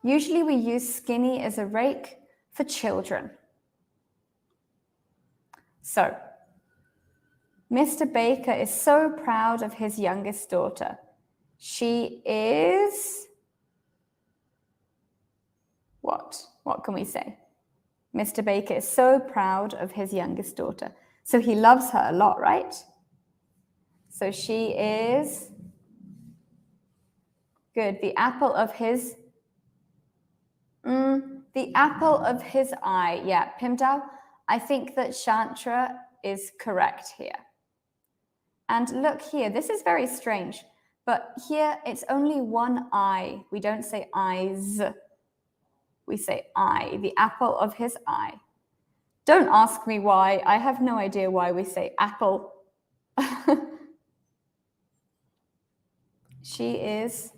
Usually we use skinny as a rake for children. So, Mr. Baker is so proud of his youngest daughter. She is... what? What can we say? Mr. Baker is so proud of his youngest daughter. So he loves her a lot, right? So she is... good. The apple of his... the apple of his eye. Yeah, Pimdao, I think that Chantra is correct here. And look here, this is very strange, but here it's only one eye. We don't say eyes. We say eye, the apple of his eye. Don't ask me why. I have no idea why we say apple. She is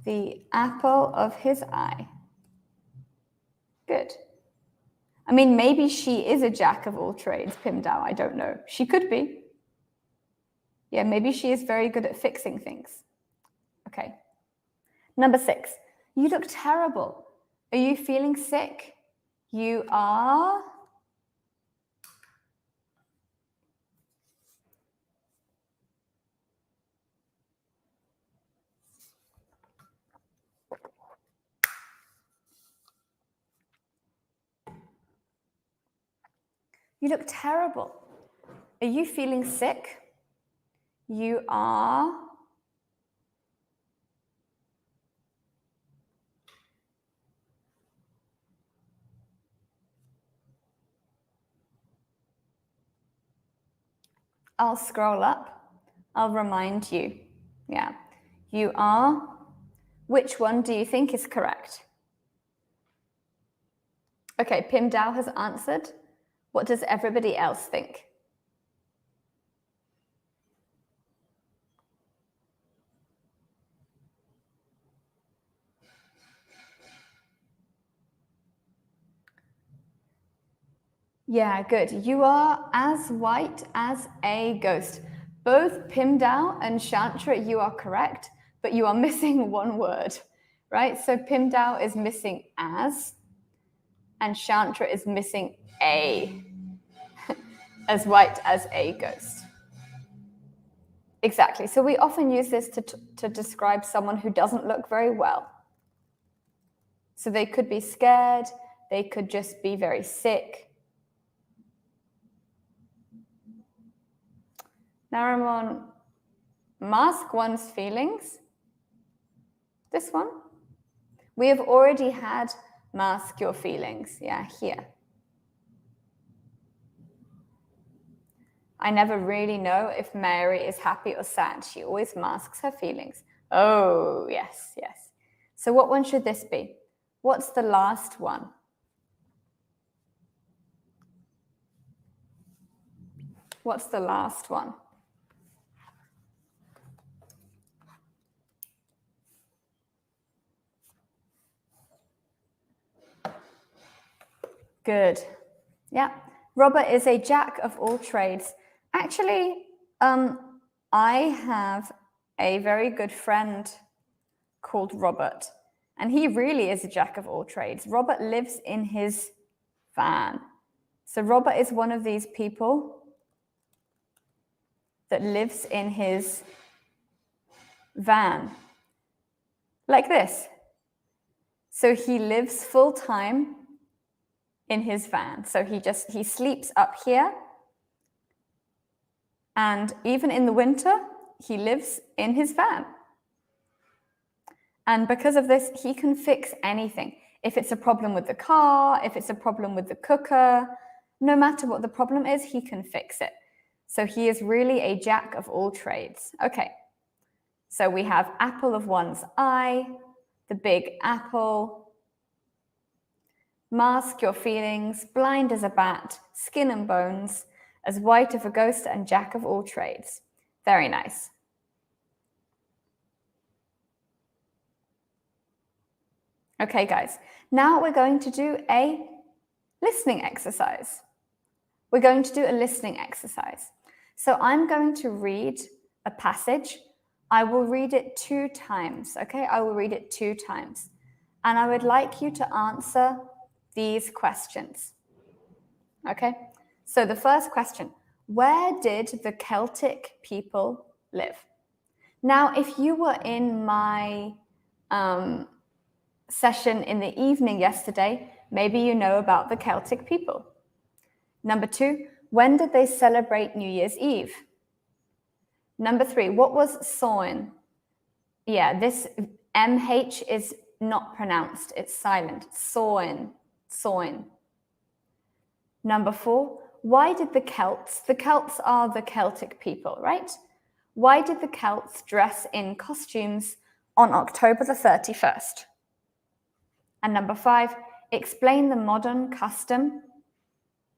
the apple of his eye. Good. I mean, maybe she is a jack of all trades, Pimdao. I don't know. She could be. Yeah, maybe she is very good at fixing things. Okay. Number 6. You look terrible. Are you feeling sick? You are... you look terrible. Are you feeling sick? You are... I'll scroll up. I'll remind you. Yeah. You are. Which one do you think is correct? Okay, Pim Dow has answered. What does everybody else think? Yeah, good. You are as white as a ghost. Both Pim Dow and Chantra, you are correct, but you are missing one word, right? So Pim Dow is missing as, and Chantra is missing a, as white as a ghost. Exactly. So we often use this to describe someone who doesn't look very well. So they could be scared, they could just be very sick. Narimon, mask one's feelings. This one. We have already had mask your feelings. Yeah, here. I never really know if Mary is happy or sad. She always masks her feelings. Oh, yes, yes. So what one should this be? What's the last one? What's the last one? Good. Yeah. Robert is a jack of all trades. Actually, I have a very good friend called Robert, and he really is a jack of all trades. Robert lives in his van. So Robert is one of these people that lives in his van, like this. So he lives full time in his van. So he sleeps up here. And even in the winter, he lives in his van. And because of this, he can fix anything. If it's a problem with the car, if it's a problem with the cooker, no matter what the problem is, he can fix it. So he is really a jack of all trades. Okay, so we have apple of one's eye, the big apple, mask your feelings, blind as a bat, skin and bones, as white of a ghost, and jack of all trades. Very nice. Okay, guys, now we're going to do a listening exercise. We're going to do a listening exercise. So I'm going to read a passage. I will read it 2 times, okay? I will read it 2 times. And I would like you to answer these questions, okay? So the first question, where did the Celtic people live? Now, if you were in my session in the evening yesterday, maybe you know about the Celtic people. Number 2, when did they celebrate New Year's Eve? Number 3, what was Samhain? Yeah, this MH is not pronounced, it's silent. Samhain, Samhain. Number 4, why did the Celts are the Celtic people, right? Why did the Celts dress in costumes on October the 31st? And number 5, explain the modern custom.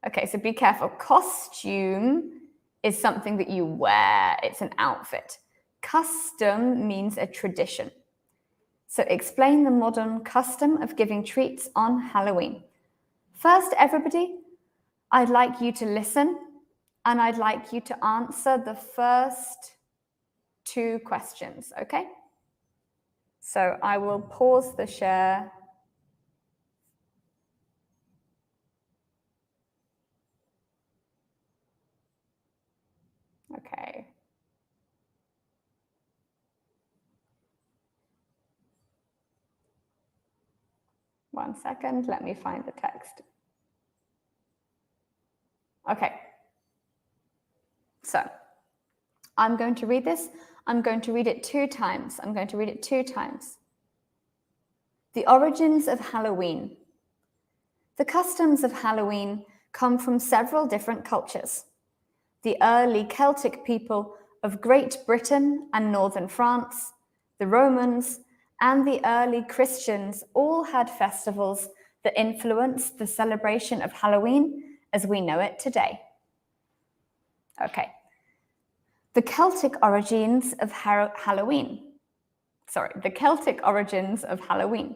Okay, so be careful. Costume is something that you wear. It's an outfit. Custom means a tradition. So explain the modern custom of giving treats on Halloween. First, everybody, I'd like you to listen, and I'd like you to answer the first 2 questions, okay? So I will pause the share. Okay. One second, let me find the text. Okay. So I'm going to read this. I'm going to read it 2 times. I'm going to read it 2 times. The origins of Halloween. The customs of Halloween come from several different cultures. The early Celtic people of Great Britain and northern France, the Romans, and the early Christians all had festivals that influenced the celebration of Halloween as we know it today. Okay. The Celtic origins of Halloween. The Celtic origins of Halloween.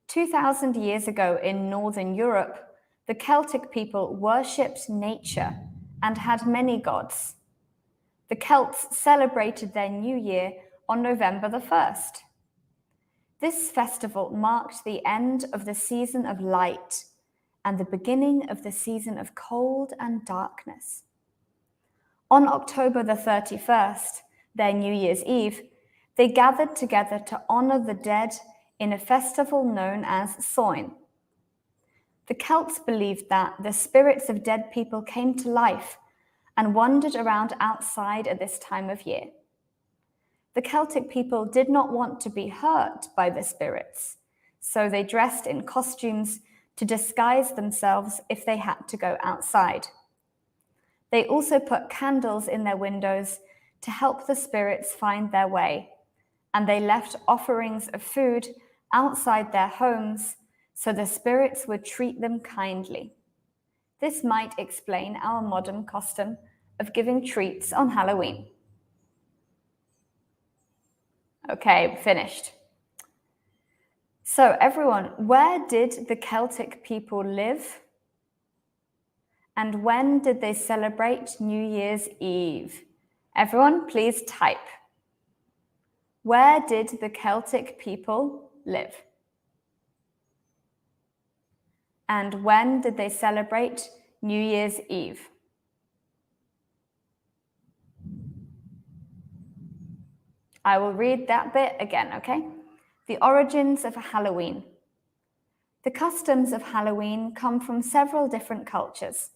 2,000 years ago in Northern Europe, the Celtic people worshipped nature and had many gods. The Celts celebrated their new year on November the 1st. This festival marked the end of the season of light and the beginning of the season of cold and darkness. On October the 31st, their New Year's Eve, they gathered together to honor the dead in a festival known as Samhain. The Celts believed that the spirits of dead people came to life and wandered around outside at this time of year. The Celtic people did not want to be hurt by the spirits, so they dressed in costumes to disguise themselves if they had to go outside. They also put candles in their windows to help the spirits find their way, and they left offerings of food outside their homes so the spirits would treat them kindly. This might explain our modern custom of giving treats on Halloween. Okay, finished. So everyone, where did the Celtic people live? And when did they celebrate New Year's Eve? Everyone, please type. Where did the Celtic people live? And when did they celebrate New Year's Eve? I will read that bit again, okay? The origins of Halloween. The customs of Halloween come from several different cultures.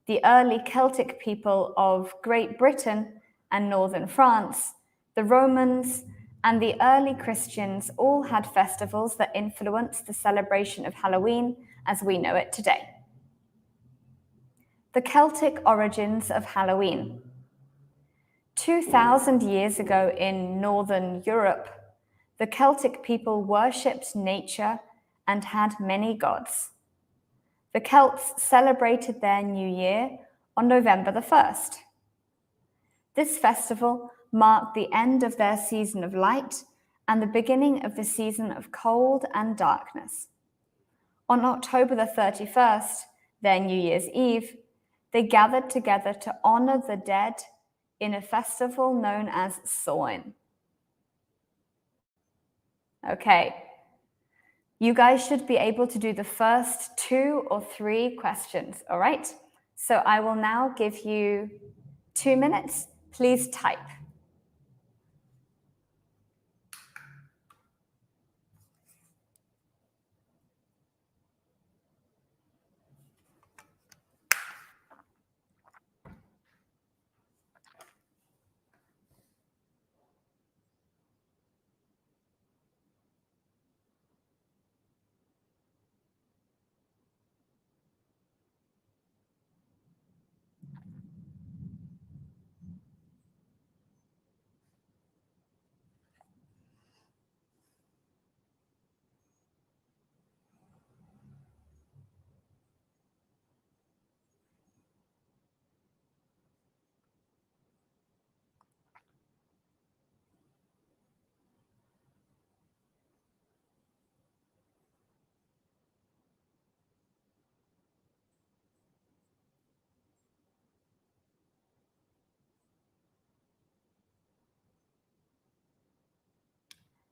The early Celtic people of Great Britain and northern France, the Romans, and the early Christians all had festivals that influenced the celebration of Halloween as we know it today. The Celtic origins of Halloween. 2,000 years ago in Northern Europe, the Celtic people worshipped nature and had many gods. The Celts celebrated their new year on November the 1st. This festival marked the end of their season of light and the beginning of the season of cold and darkness. On October the 31st, their New Year's Eve, they gathered together to honor the dead in a festival known as Samhain. Okay, you guys should be able to do the first 2 or 3 questions, all right? So I will now give you 2 minutes. Please type.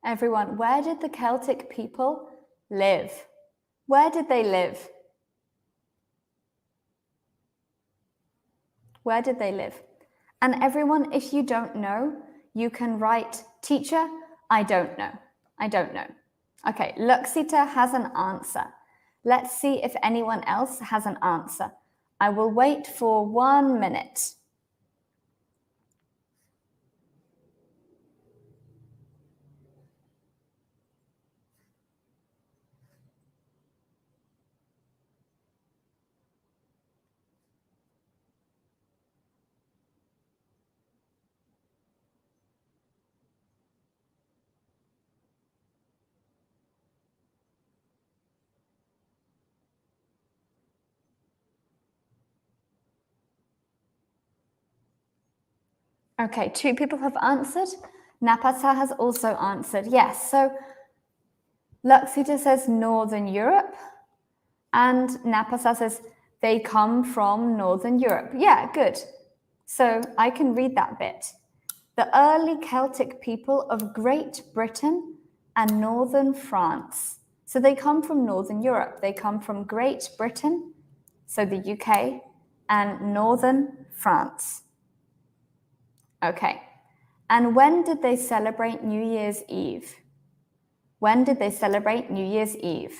Everyone, where did the Celtic people live? Where did they live? Where did they live? And everyone, if you don't know, you can write, teacher, I don't know. I don't know. Okay, Luxita has an answer. Let's see if anyone else has an answer. I will wait for 1 minute. Okay, 2 people have answered. Napata has also answered yes. So Laksita says Northern Europe, and Napasa says they come from Northern Europe. Yeah, good. So I can read that bit. The early Celtic people of Great Britain and Northern France. So they come from Northern Europe. They come from Great Britain, so the UK, and Northern France. Okay. And when did they celebrate New Year's Eve? When did they celebrate New Year's Eve?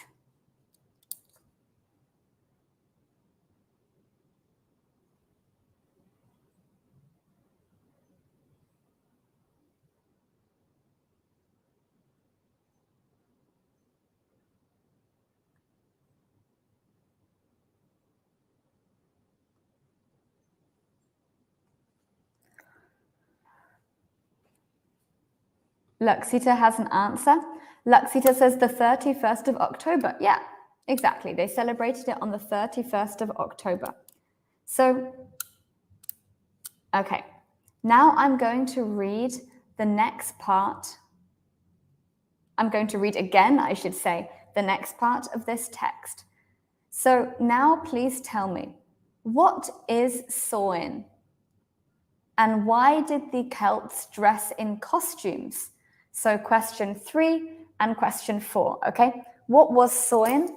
Laksita has an answer. Laksita says the 31st of October. Yeah, exactly. They celebrated it on the 31st of October. So, okay. Now I'm going to read the next part. I'm going to read again, I should say, the next part of this text. So now please tell me, what is Samhain? And why did the Celts dress in costumes? So question 3 and question 4, okay? What was Samhain?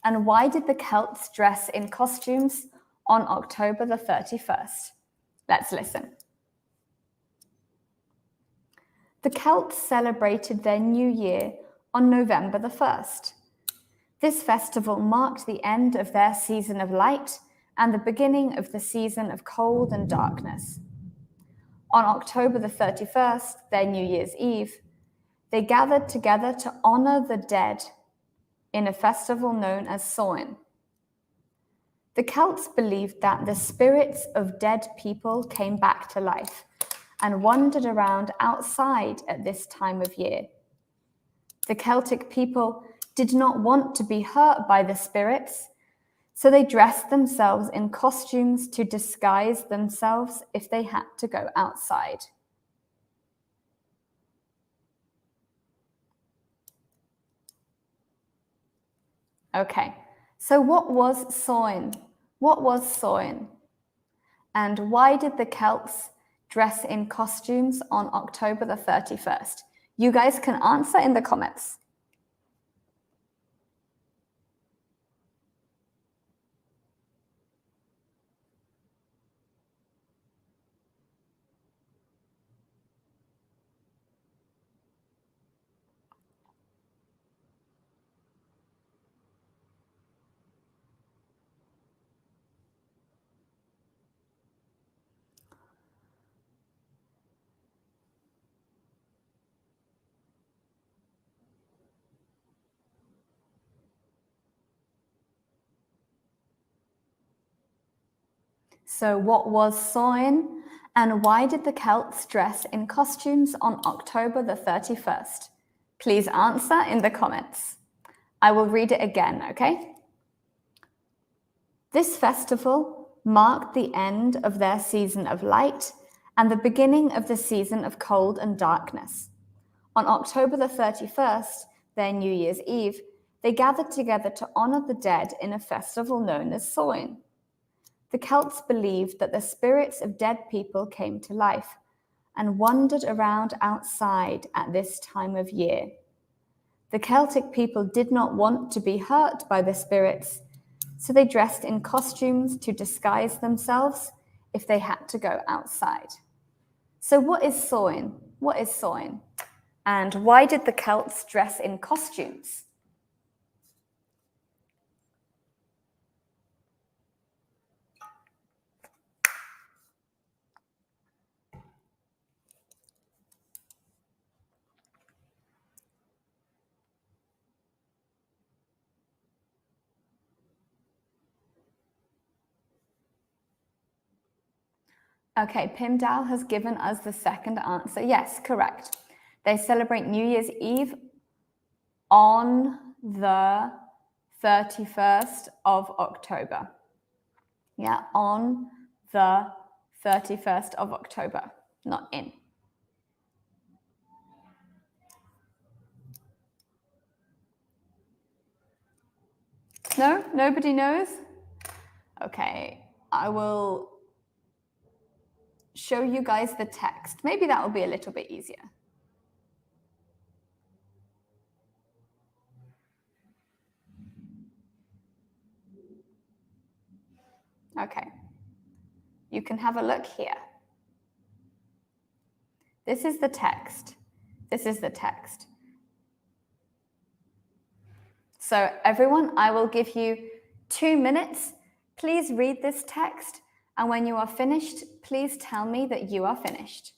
And why did the Celts dress in costumes on October the 31st? Let's listen. The Celts celebrated their new year on November the 1st. This festival marked the end of their season of light and the beginning of the season of cold and darkness. On October the 31st, their New Year's Eve, they gathered together to honor the dead in a festival known as Samhain. The Celts believed that the spirits of dead people came back to life and wandered around outside at this time of year. The Celtic people did not want to be hurt by the spirits, so they dressed themselves in costumes to disguise themselves if they had to go outside. Okay, so what was Samhain? What was Samhain? And why did the Celts dress in costumes on October the 31st? You guys can answer in the comments. So what was Samhain, and why did the Celts dress in costumes on October the 31st? Please answer in the comments. I will read it again, okay? This festival marked the end of their season of light and the beginning of the season of cold and darkness. On October the 31st, their New Year's Eve, they gathered together to honor the dead in a festival known as Samhain. The Celts believed that the spirits of dead people came to life and wandered around outside at this time of year. The Celtic people did not want to be hurt by the spirits, so they dressed in costumes to disguise themselves if they had to go outside. So what is Samhain? What is Samhain? And why did the Celts dress in costumes? Okay, Pimdal has given us the second answer. Yes, correct. They celebrate New Year's Eve on the 31st of October. Yeah, on the 31st of October. not in. No? Nobody knows? Okay, I will show you guys the text. Maybe that will be a little bit easier. Okay, you can have a look here. This is the text. This is the text. So everyone, I will give you 2 minutes. Please read this text, and when you are finished, please tell me that you are finished.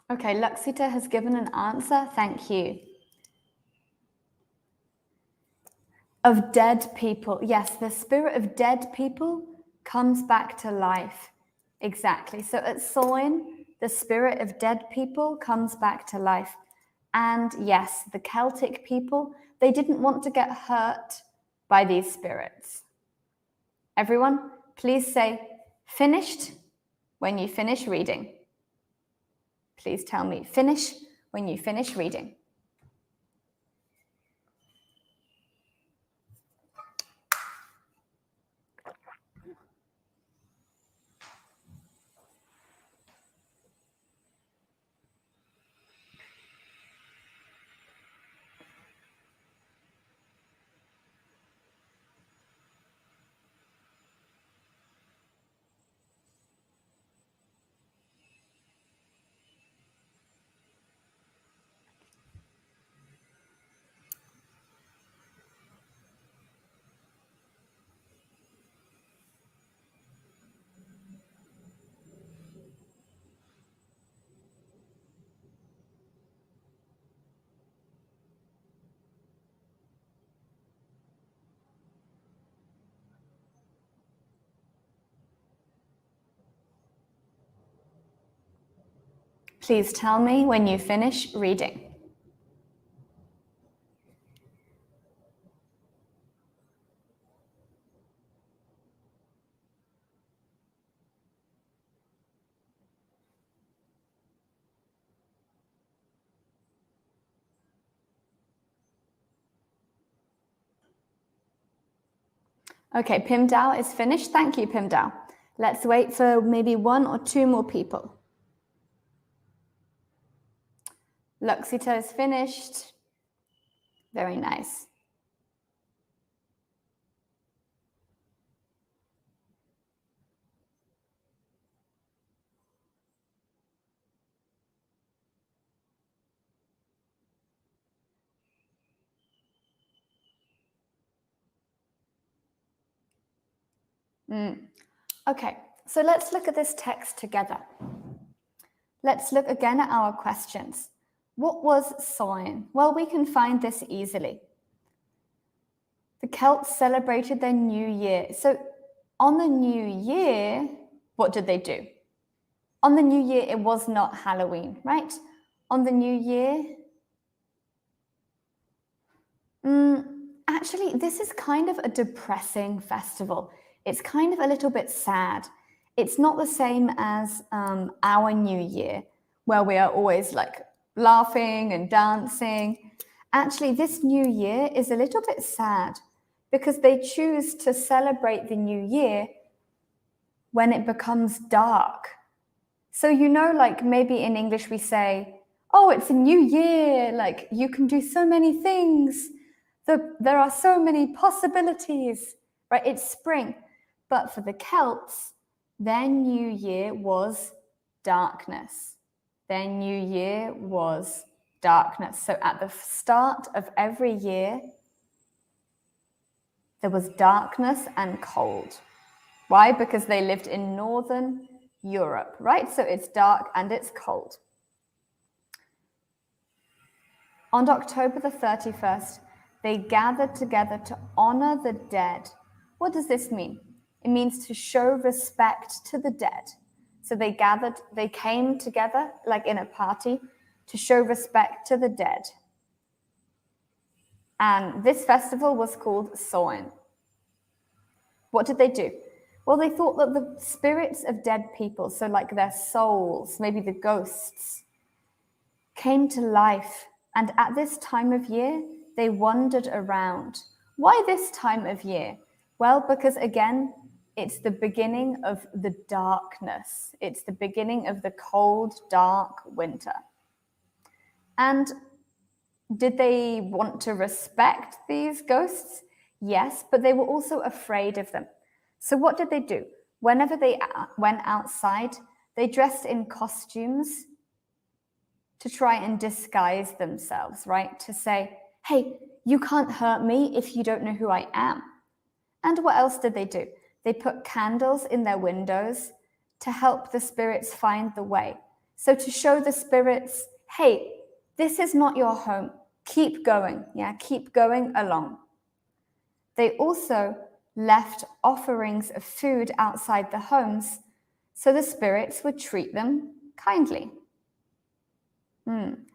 Okay, Luxita has given an answer. Thank you. Of dead people. Yes, the spirit of dead people comes back to life. Exactly. So at Samhain, the spirit of dead people comes back to life. And yes, the Celtic people, they didn't want to get hurt by these spirits. Everyone, please say finished when you finish reading. Please tell me finish when you finish reading. Please tell me when you finish reading. Okay, Pim Dao is finished. Thank you, Pim Dao. Let's wait for maybe 1 or 2 more people. Luxita is finished. Very nice. Okay, so let's look at this text together. Let's look again at our questions. What was Samhain? Well, we can find this easily. The Celts celebrated their new year. So on the new year, what did they do? On the new year, it was not Halloween, right? On the new year, actually, this is kind of a depressing festival. It's kind of a little bit sad. It's not the same as our New Year, where we are always like laughing and dancing. Actually, this New Year is a little bit sad because they choose to celebrate the New Year when it becomes dark. So, you know, like maybe in English we say, oh, it's a new year, like you can do so many things. There are so many possibilities, right? It's spring. But for the Celts, their new year was darkness. Their new year was darkness. So at the start of every year, there was darkness and cold. Why? Because they lived in northern Europe, right? So it's dark and it's cold. On October the 31st, they gathered together to honor the dead. What does this mean? It means to show respect to the dead. So they came together like in a party to show respect to the dead. And this festival was called Samhain. What did they do? Well, they thought that the spirits of dead people, so like their souls, maybe the ghosts, came to life. And at this time of year, they wandered around. Why this time of year? Well, because again, it's the beginning of the darkness. It's the beginning of the cold, dark winter. And did they want to respect these ghosts? Yes, but they were also afraid of them. So what did they do? Whenever they went outside, they dressed in costumes to try and disguise themselves, right? To say, hey, you can't hurt me if you don't know who I am. And what else did they do? They put candles in their windows to help the spirits find the way. So to show the spirits, hey, this is not your home. Keep going, keep going along. They also left offerings of food outside the homes so the spirits would treat them kindly. And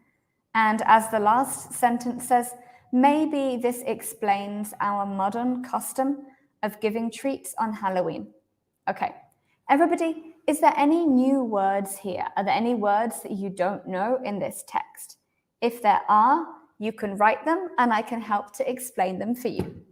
as the last sentence says, maybe this explains our modern custom of giving treats on Halloween. Okay, everybody, is there any new words here? Are there any words that you don't know in this text? If there are, you can write them and I can help to explain them for you.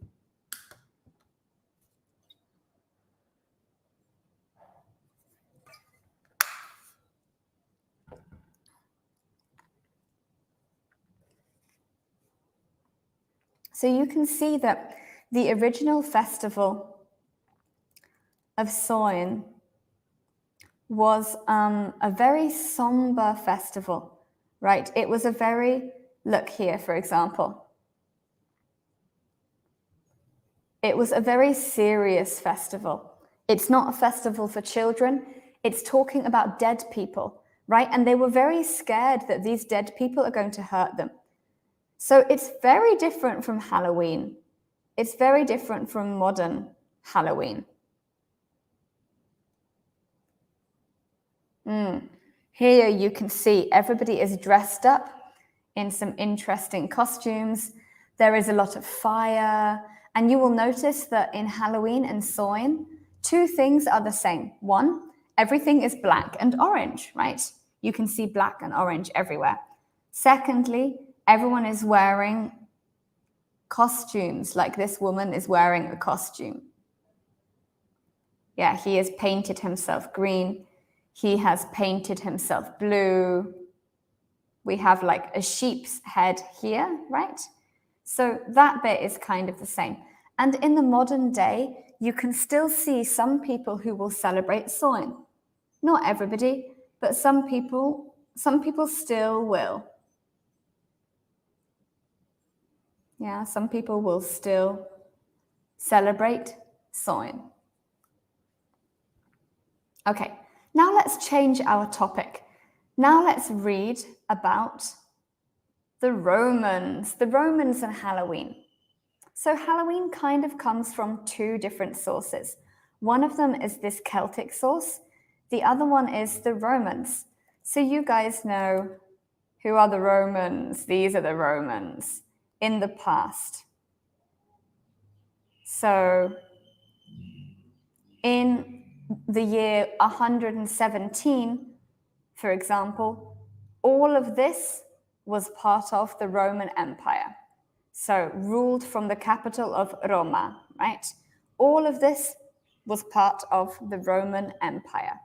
So you can see that the original festival of Samhain was a very somber festival, right? It was a very, look here, for example. It was a very serious festival. It's not a festival for children. It's talking about dead people, right? And they were very scared that these dead people are going to hurt them. So it's very different from Halloween. It's very different from modern Halloween. Here you can see everybody is dressed up in some interesting costumes. There is a lot of fire. And you will notice that in Halloween and Samhain, two things are the same. One, everything is black and orange, right? You can see black and orange everywhere. Secondly, everyone is wearing costumes, like this woman is wearing a costume. Yeah, he has painted himself green. He has painted himself blue. We have like a sheep's head here, right? So that bit is kind of the same. And in the modern day, you can still see some people who will celebrate Samhain. Not everybody, but some people still will. Yeah, some people will still celebrate Samhain. Okay, now let's change our topic. Now let's read about the Romans and Halloween. So Halloween kind of comes from two different sources. One of them is this Celtic source. The other one is the Romans. So you guys know who are the Romans? These are the Romans in the past. So in the year 117, for example, all of this was part of the Roman Empire. So ruled from the capital of Roma, right? All of this was part of the Roman Empire.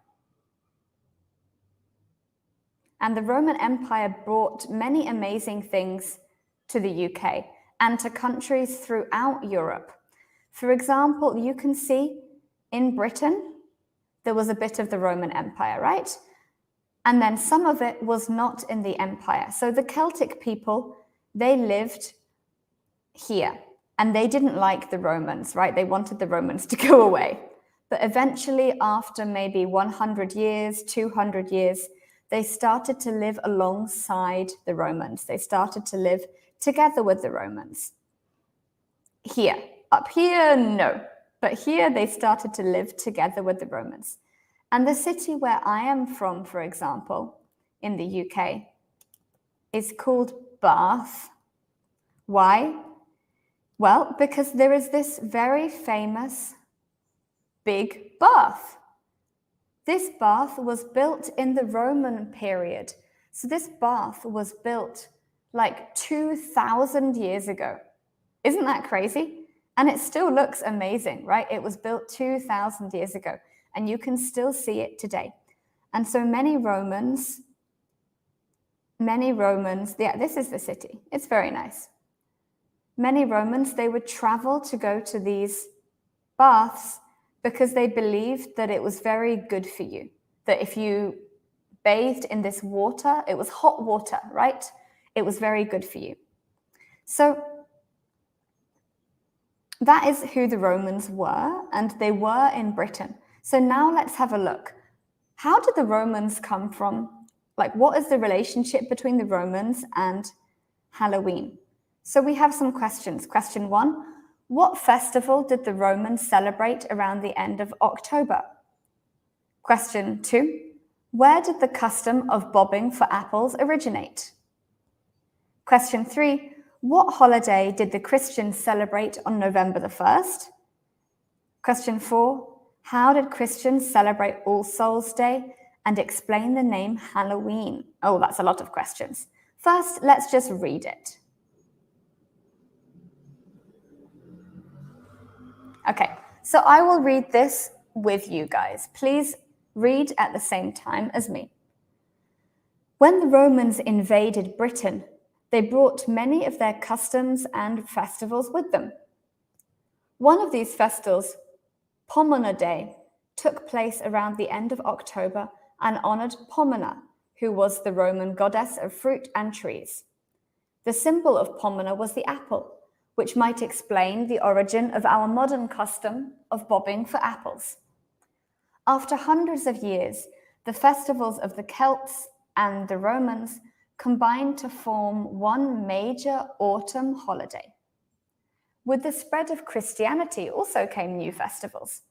And the Roman Empire brought many amazing things to the UK and to countries throughout Europe. For example, you can see in Britain, there was a bit of the Roman Empire, right? And then some of it was not in the empire. So the Celtic people, they lived here and they didn't like the Romans, right? They wanted the Romans to go away. But eventually, after maybe 100 years, 200 years, they started to live alongside the Romans. They started to live together with the Romans. Here, up here, no. But here they started to live together with the Romans. And the city where I am from, for example, in the UK, is called Bath. Why? Well, because there is this very famous big bath. This bath was built in the Roman period. So this bath was built like 2,000 years ago. Isn't that crazy? And it still looks amazing, right? It was built 2,000 years ago, and you can still see it today. And so many Romans, yeah, this is the city. It's very nice. Many Romans, they would travel to go to these baths because they believed that it was very good for you. That if you bathed in this water, it was hot water, right? It was very good for you. So that is who the Romans were, and they were in Britain. So now let's have a look. How did the Romans come from? Like, what is the relationship between the Romans and Halloween? So we have some questions. Question 1, what festival did the Romans celebrate around the end of October? Question 2, where did the custom of bobbing for apples originate? Question 3, what holiday did the Christians celebrate on November the 1st? Question 4, how did Christians celebrate All Souls Day and explain the name Halloween? Oh, that's a lot of questions. First, let's just read it. Okay, so I will read this with you guys. Please read at the same time as me. When the Romans invaded Britain, they brought many of their customs and festivals with them. One of these festivals, Pomona Day, took place around the end of October and honored Pomona, who was the Roman goddess of fruit and trees. The symbol of Pomona was the apple, which might explain the origin of our modern custom of bobbing for apples. After hundreds of years, the festivals of the Celts and the Romans combined to form one major autumn holiday. With the spread of Christianity also came new festivals.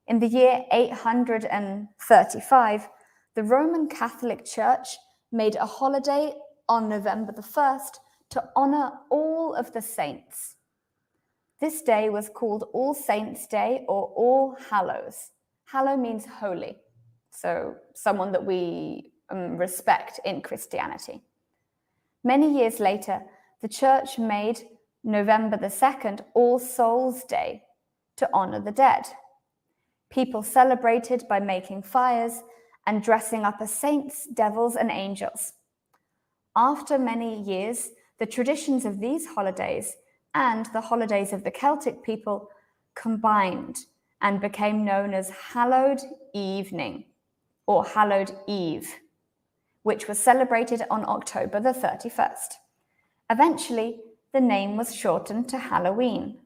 In the year 835, the Roman Catholic Church made a holiday on November the 1st to honor all of the saints. This day was called All Saints' Day or All Hallows. Hallow means holy, so someone that we respect in Christianity. Many years later, the church made November the 2nd All Souls' Day to honor the dead. People celebrated by making fires and dressing up as saints, devils, and angels. After many years, the traditions of these holidays and the holidays of the Celtic people combined and became known as Hallowed Evening or Hallowed Eve, which was celebrated on October the 31st. Eventually, the name was shortened to Halloween.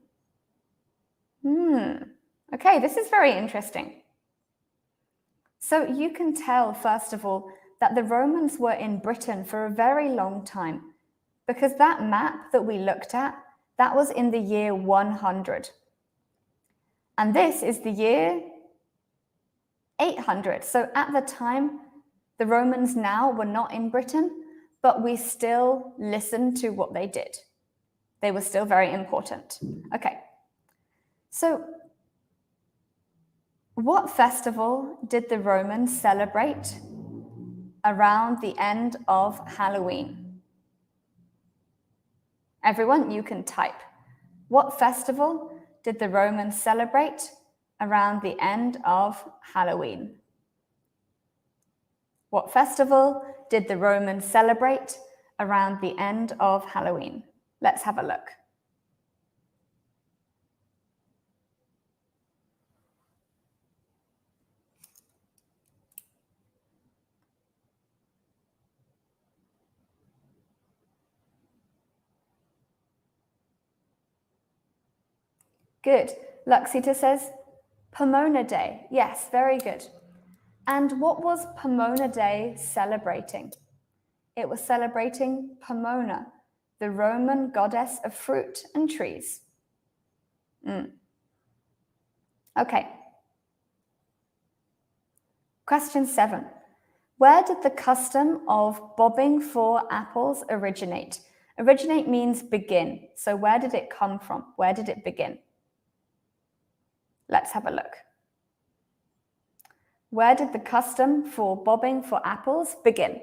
Okay, this is very interesting. So you can tell, first of all, that the Romans were in Britain for a very long time, because that map that we looked at, that was in the year 100. And this is the year 800. So at the time, the Romans now were not in Britain, but we still listened to what they did. They were still very important. Okay, so what festival did the Romans celebrate around the end of Halloween? Everyone, you can type. What festival did the Romans celebrate around the end of Halloween? What festival did the Romans celebrate around the end of Halloween? Let's have a look. Good. Luxita says Pomona Day. Yes, very good. And what was Pomona Day celebrating? It was celebrating Pomona, the Roman goddess of fruit and trees. Okay. Question 7. Where did the custom of bobbing for apples originate? Originate means begin. So where did it come from? Where did it begin? Let's have a look. Where did the custom for bobbing for apples begin?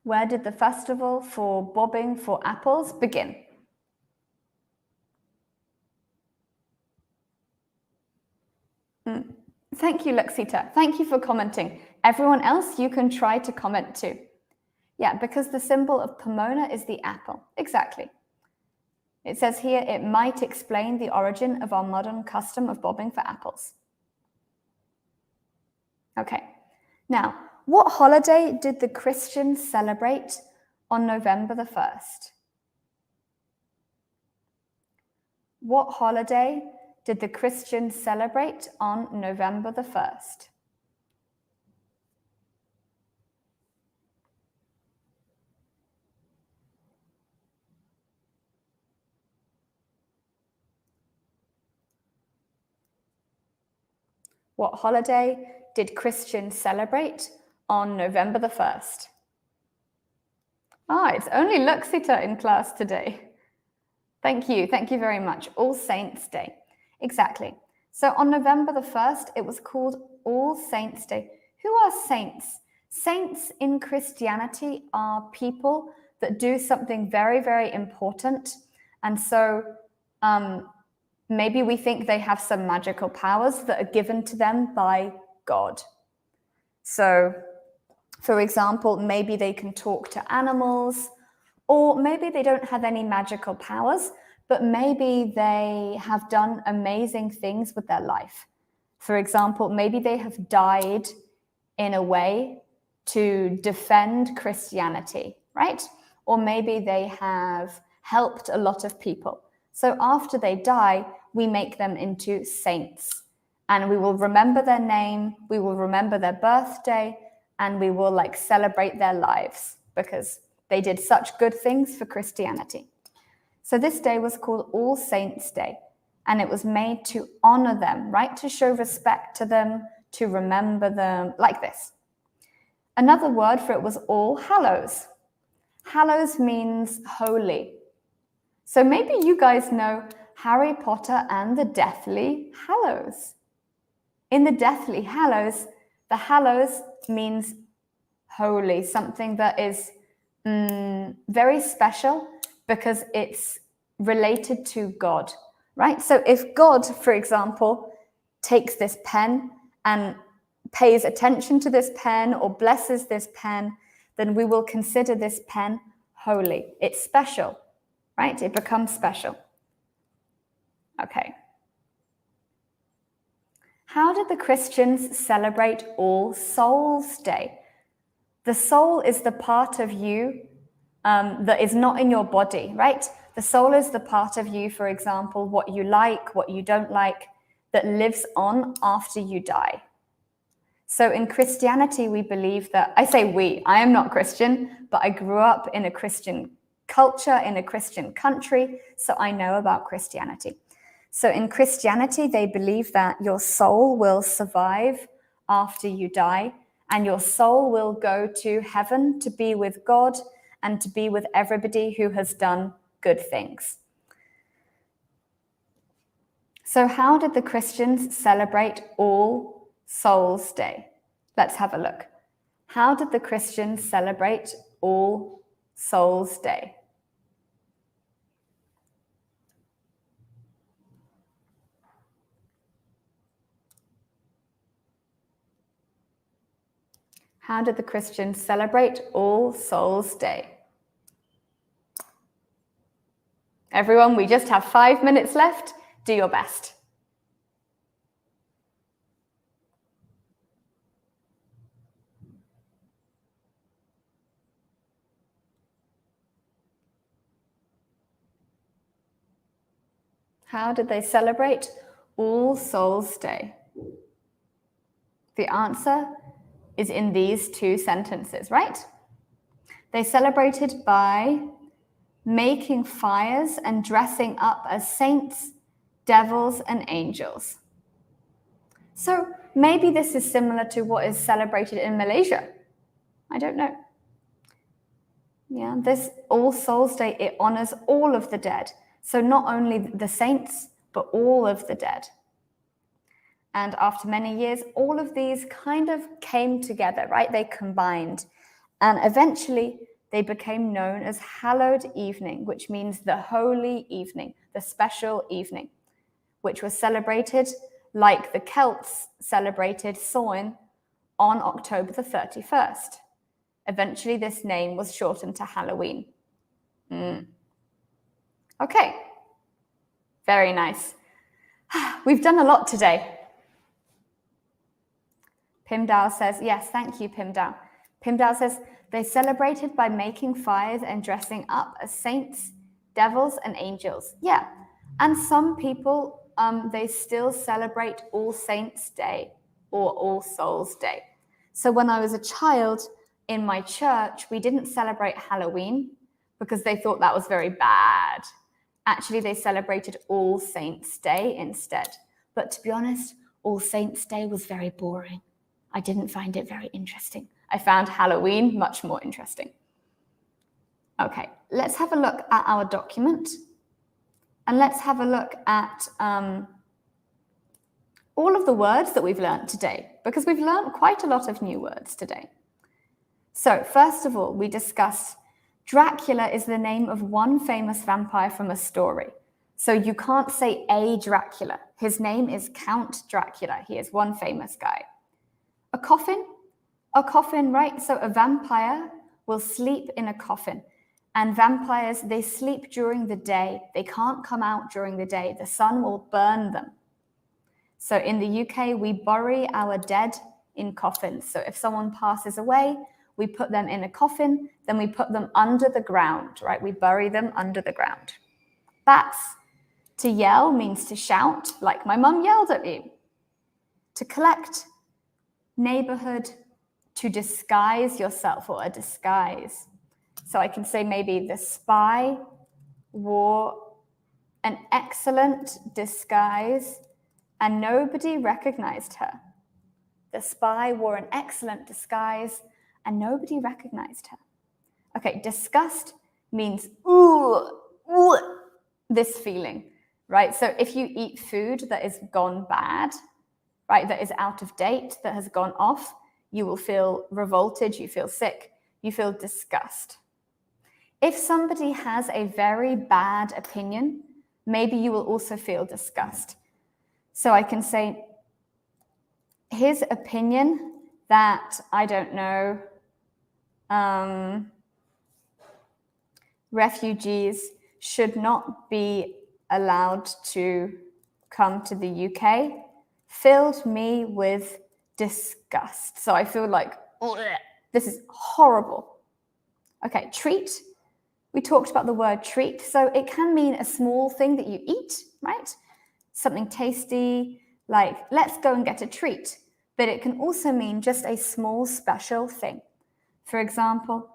Where did the festival for bobbing for apples begin? Thank you, Luxita. Thank you for commenting. Everyone else, you can try to comment too. Yeah, because the symbol of Pomona is the apple. Exactly. It says here, it might explain the origin of our modern custom of bobbing for apples. Okay. Now, what holiday did the Christians celebrate on November the 1st? What holiday did the Christians celebrate on November the 1st? What holiday did Christians celebrate on November the 1st? It's only Luxita in class today. Thank you very much. All Saints Day. Exactly. So on November the 1st, it was called All Saints Day. Who are saints? Saints in Christianity are people that do something very, very important. And so maybe we think they have some magical powers that are given to them by God. So, for example, maybe they can talk to animals, or maybe they don't have any magical powers, but maybe they have done amazing things with their life. For example, maybe they have died in a way to defend Christianity, right? Or maybe they have helped a lot of people. So after they die, we make them into saints. And we will remember their name, we will remember their birthday, and we will celebrate their lives because they did such good things for Christianity. So this day was called All Saints Day, and it was made to honor them, right? To show respect to them, to remember them, like this. Another word for it was All Hallows. Hallows means holy. So maybe you guys know Harry Potter and the Deathly Hallows. In the Deathly Hallows, the Hallows means holy, something that is very special because it's related to God, right? So if God, for example, takes this pen and pays attention to this pen or blesses this pen, then we will consider this pen holy. It's special, right? It becomes special. Okay. How did the Christians celebrate All Souls Day? The soul is the part of you that is not in your body, right? The soul is the part of you, for example, what you like, what you don't like, that lives on after you die. So in Christianity, we believe that, I say we, I am not Christian, but I grew up in a Christian culture, in a Christian country, so I know about Christianity. So in Christianity, they believe that your soul will survive after you die, and your soul will go to heaven to be with God and to be with everybody who has done good things. So how did the Christians celebrate All Souls Day? Let's have a look. How did the Christians celebrate All Souls Day? How did the Christians celebrate All Souls Day? Everyone, we just have 5 minutes left. Do your best. How did they celebrate All Souls Day? The answer is in these two sentences, right? They celebrated by making fires and dressing up as saints, devils, and angels. So maybe this is similar to what is celebrated in Malaysia. I don't know. Yeah, this All Souls Day, it honors all of the dead. So not only the saints, but all of the dead. And after many years, all of these kind of came together, right? They combined. And eventually, they became known as Hallowed Evening, which means the holy evening, the special evening, which was celebrated like the Celts celebrated Samhain on October the 31st. Eventually, this name was shortened to Halloween. Okay, very nice. We've done a lot today. Pim Dao says, yes, thank you, Pim Dao. Pim Dao says, they celebrated by making fires and dressing up as saints, devils, and angels. Yeah, and some people, they still celebrate All Saints Day or All Souls Day. So when I was a child in my church, we didn't celebrate Halloween because they thought that was very bad. Actually, they celebrated All Saints Day instead. But to be honest, All Saints Day was very boring. I didn't find it very interesting. I found Halloween much more interesting. Okay, let's have a look at our document. And let's have a look at all of the words that we've learned today, because we've learned quite a lot of new words today. So first of all, we discussed Dracula is the name of one famous vampire from a story. So you can't say a Dracula. His name is Count Dracula. He is one famous guy. A coffin, right? So a vampire will sleep in a coffin. And vampires, they sleep during the day. They can't come out during the day. The sun will burn them. So in the UK, we bury our dead in coffins. So if someone passes away, we put them in a coffin, then we put them under the ground, right? We bury them under the ground. Bats, to yell means to shout, like my mum yelled at me. To collect, neighborhood, to disguise yourself, or a disguise. So I can say maybe the spy wore an excellent disguise and nobody recognized her. The spy wore an excellent disguise and nobody recognized her. Okay, disgust means this feeling, right? So if you eat food that is gone bad, right, that is out of date, that has gone off, you will feel revolted, you feel sick, you feel disgust. If somebody has a very bad opinion, maybe you will also feel disgust. So I can say, his opinion that, I don't know, refugees should not be allowed to come to the UK filled me with disgust. So I feel like, this is horrible. Okay, treat. We talked about the word treat. So it can mean a small thing that you eat, right? Something tasty, like let's go and get a treat. But it can also mean just a small special thing. For example,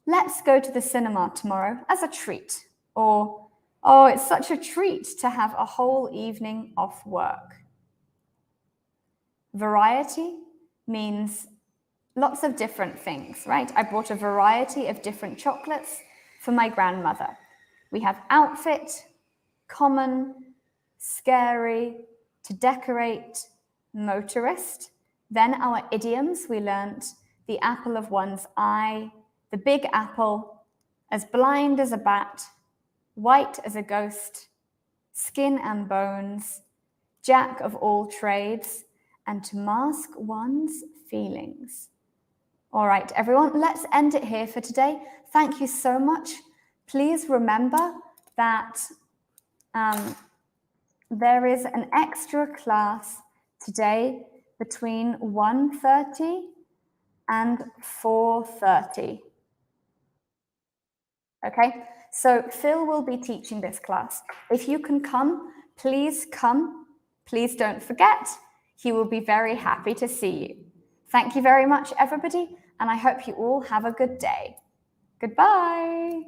let's go to the cinema tomorrow as a treat. Or, oh, it's such a treat to have a whole evening off work. Variety means lots of different things, right? I brought a variety of different chocolates for my grandmother. We have outfit, common, scary, to decorate, motorist. Then our idioms, we learnt the apple of one's eye, the big apple, as blind as a bat, white as a ghost, skin and bones, jack of all trades, and to mask one's feelings. All right, everyone, let's end it here for today. Thank you so much. Please remember that there is an extra class today between 1:30 and 4:30. Okay, so Phil will be teaching this class. If you can come Please come. Please don't forget. He will be very happy to see you. Thank you very much, everybody, and I hope you all have a good day. Goodbye.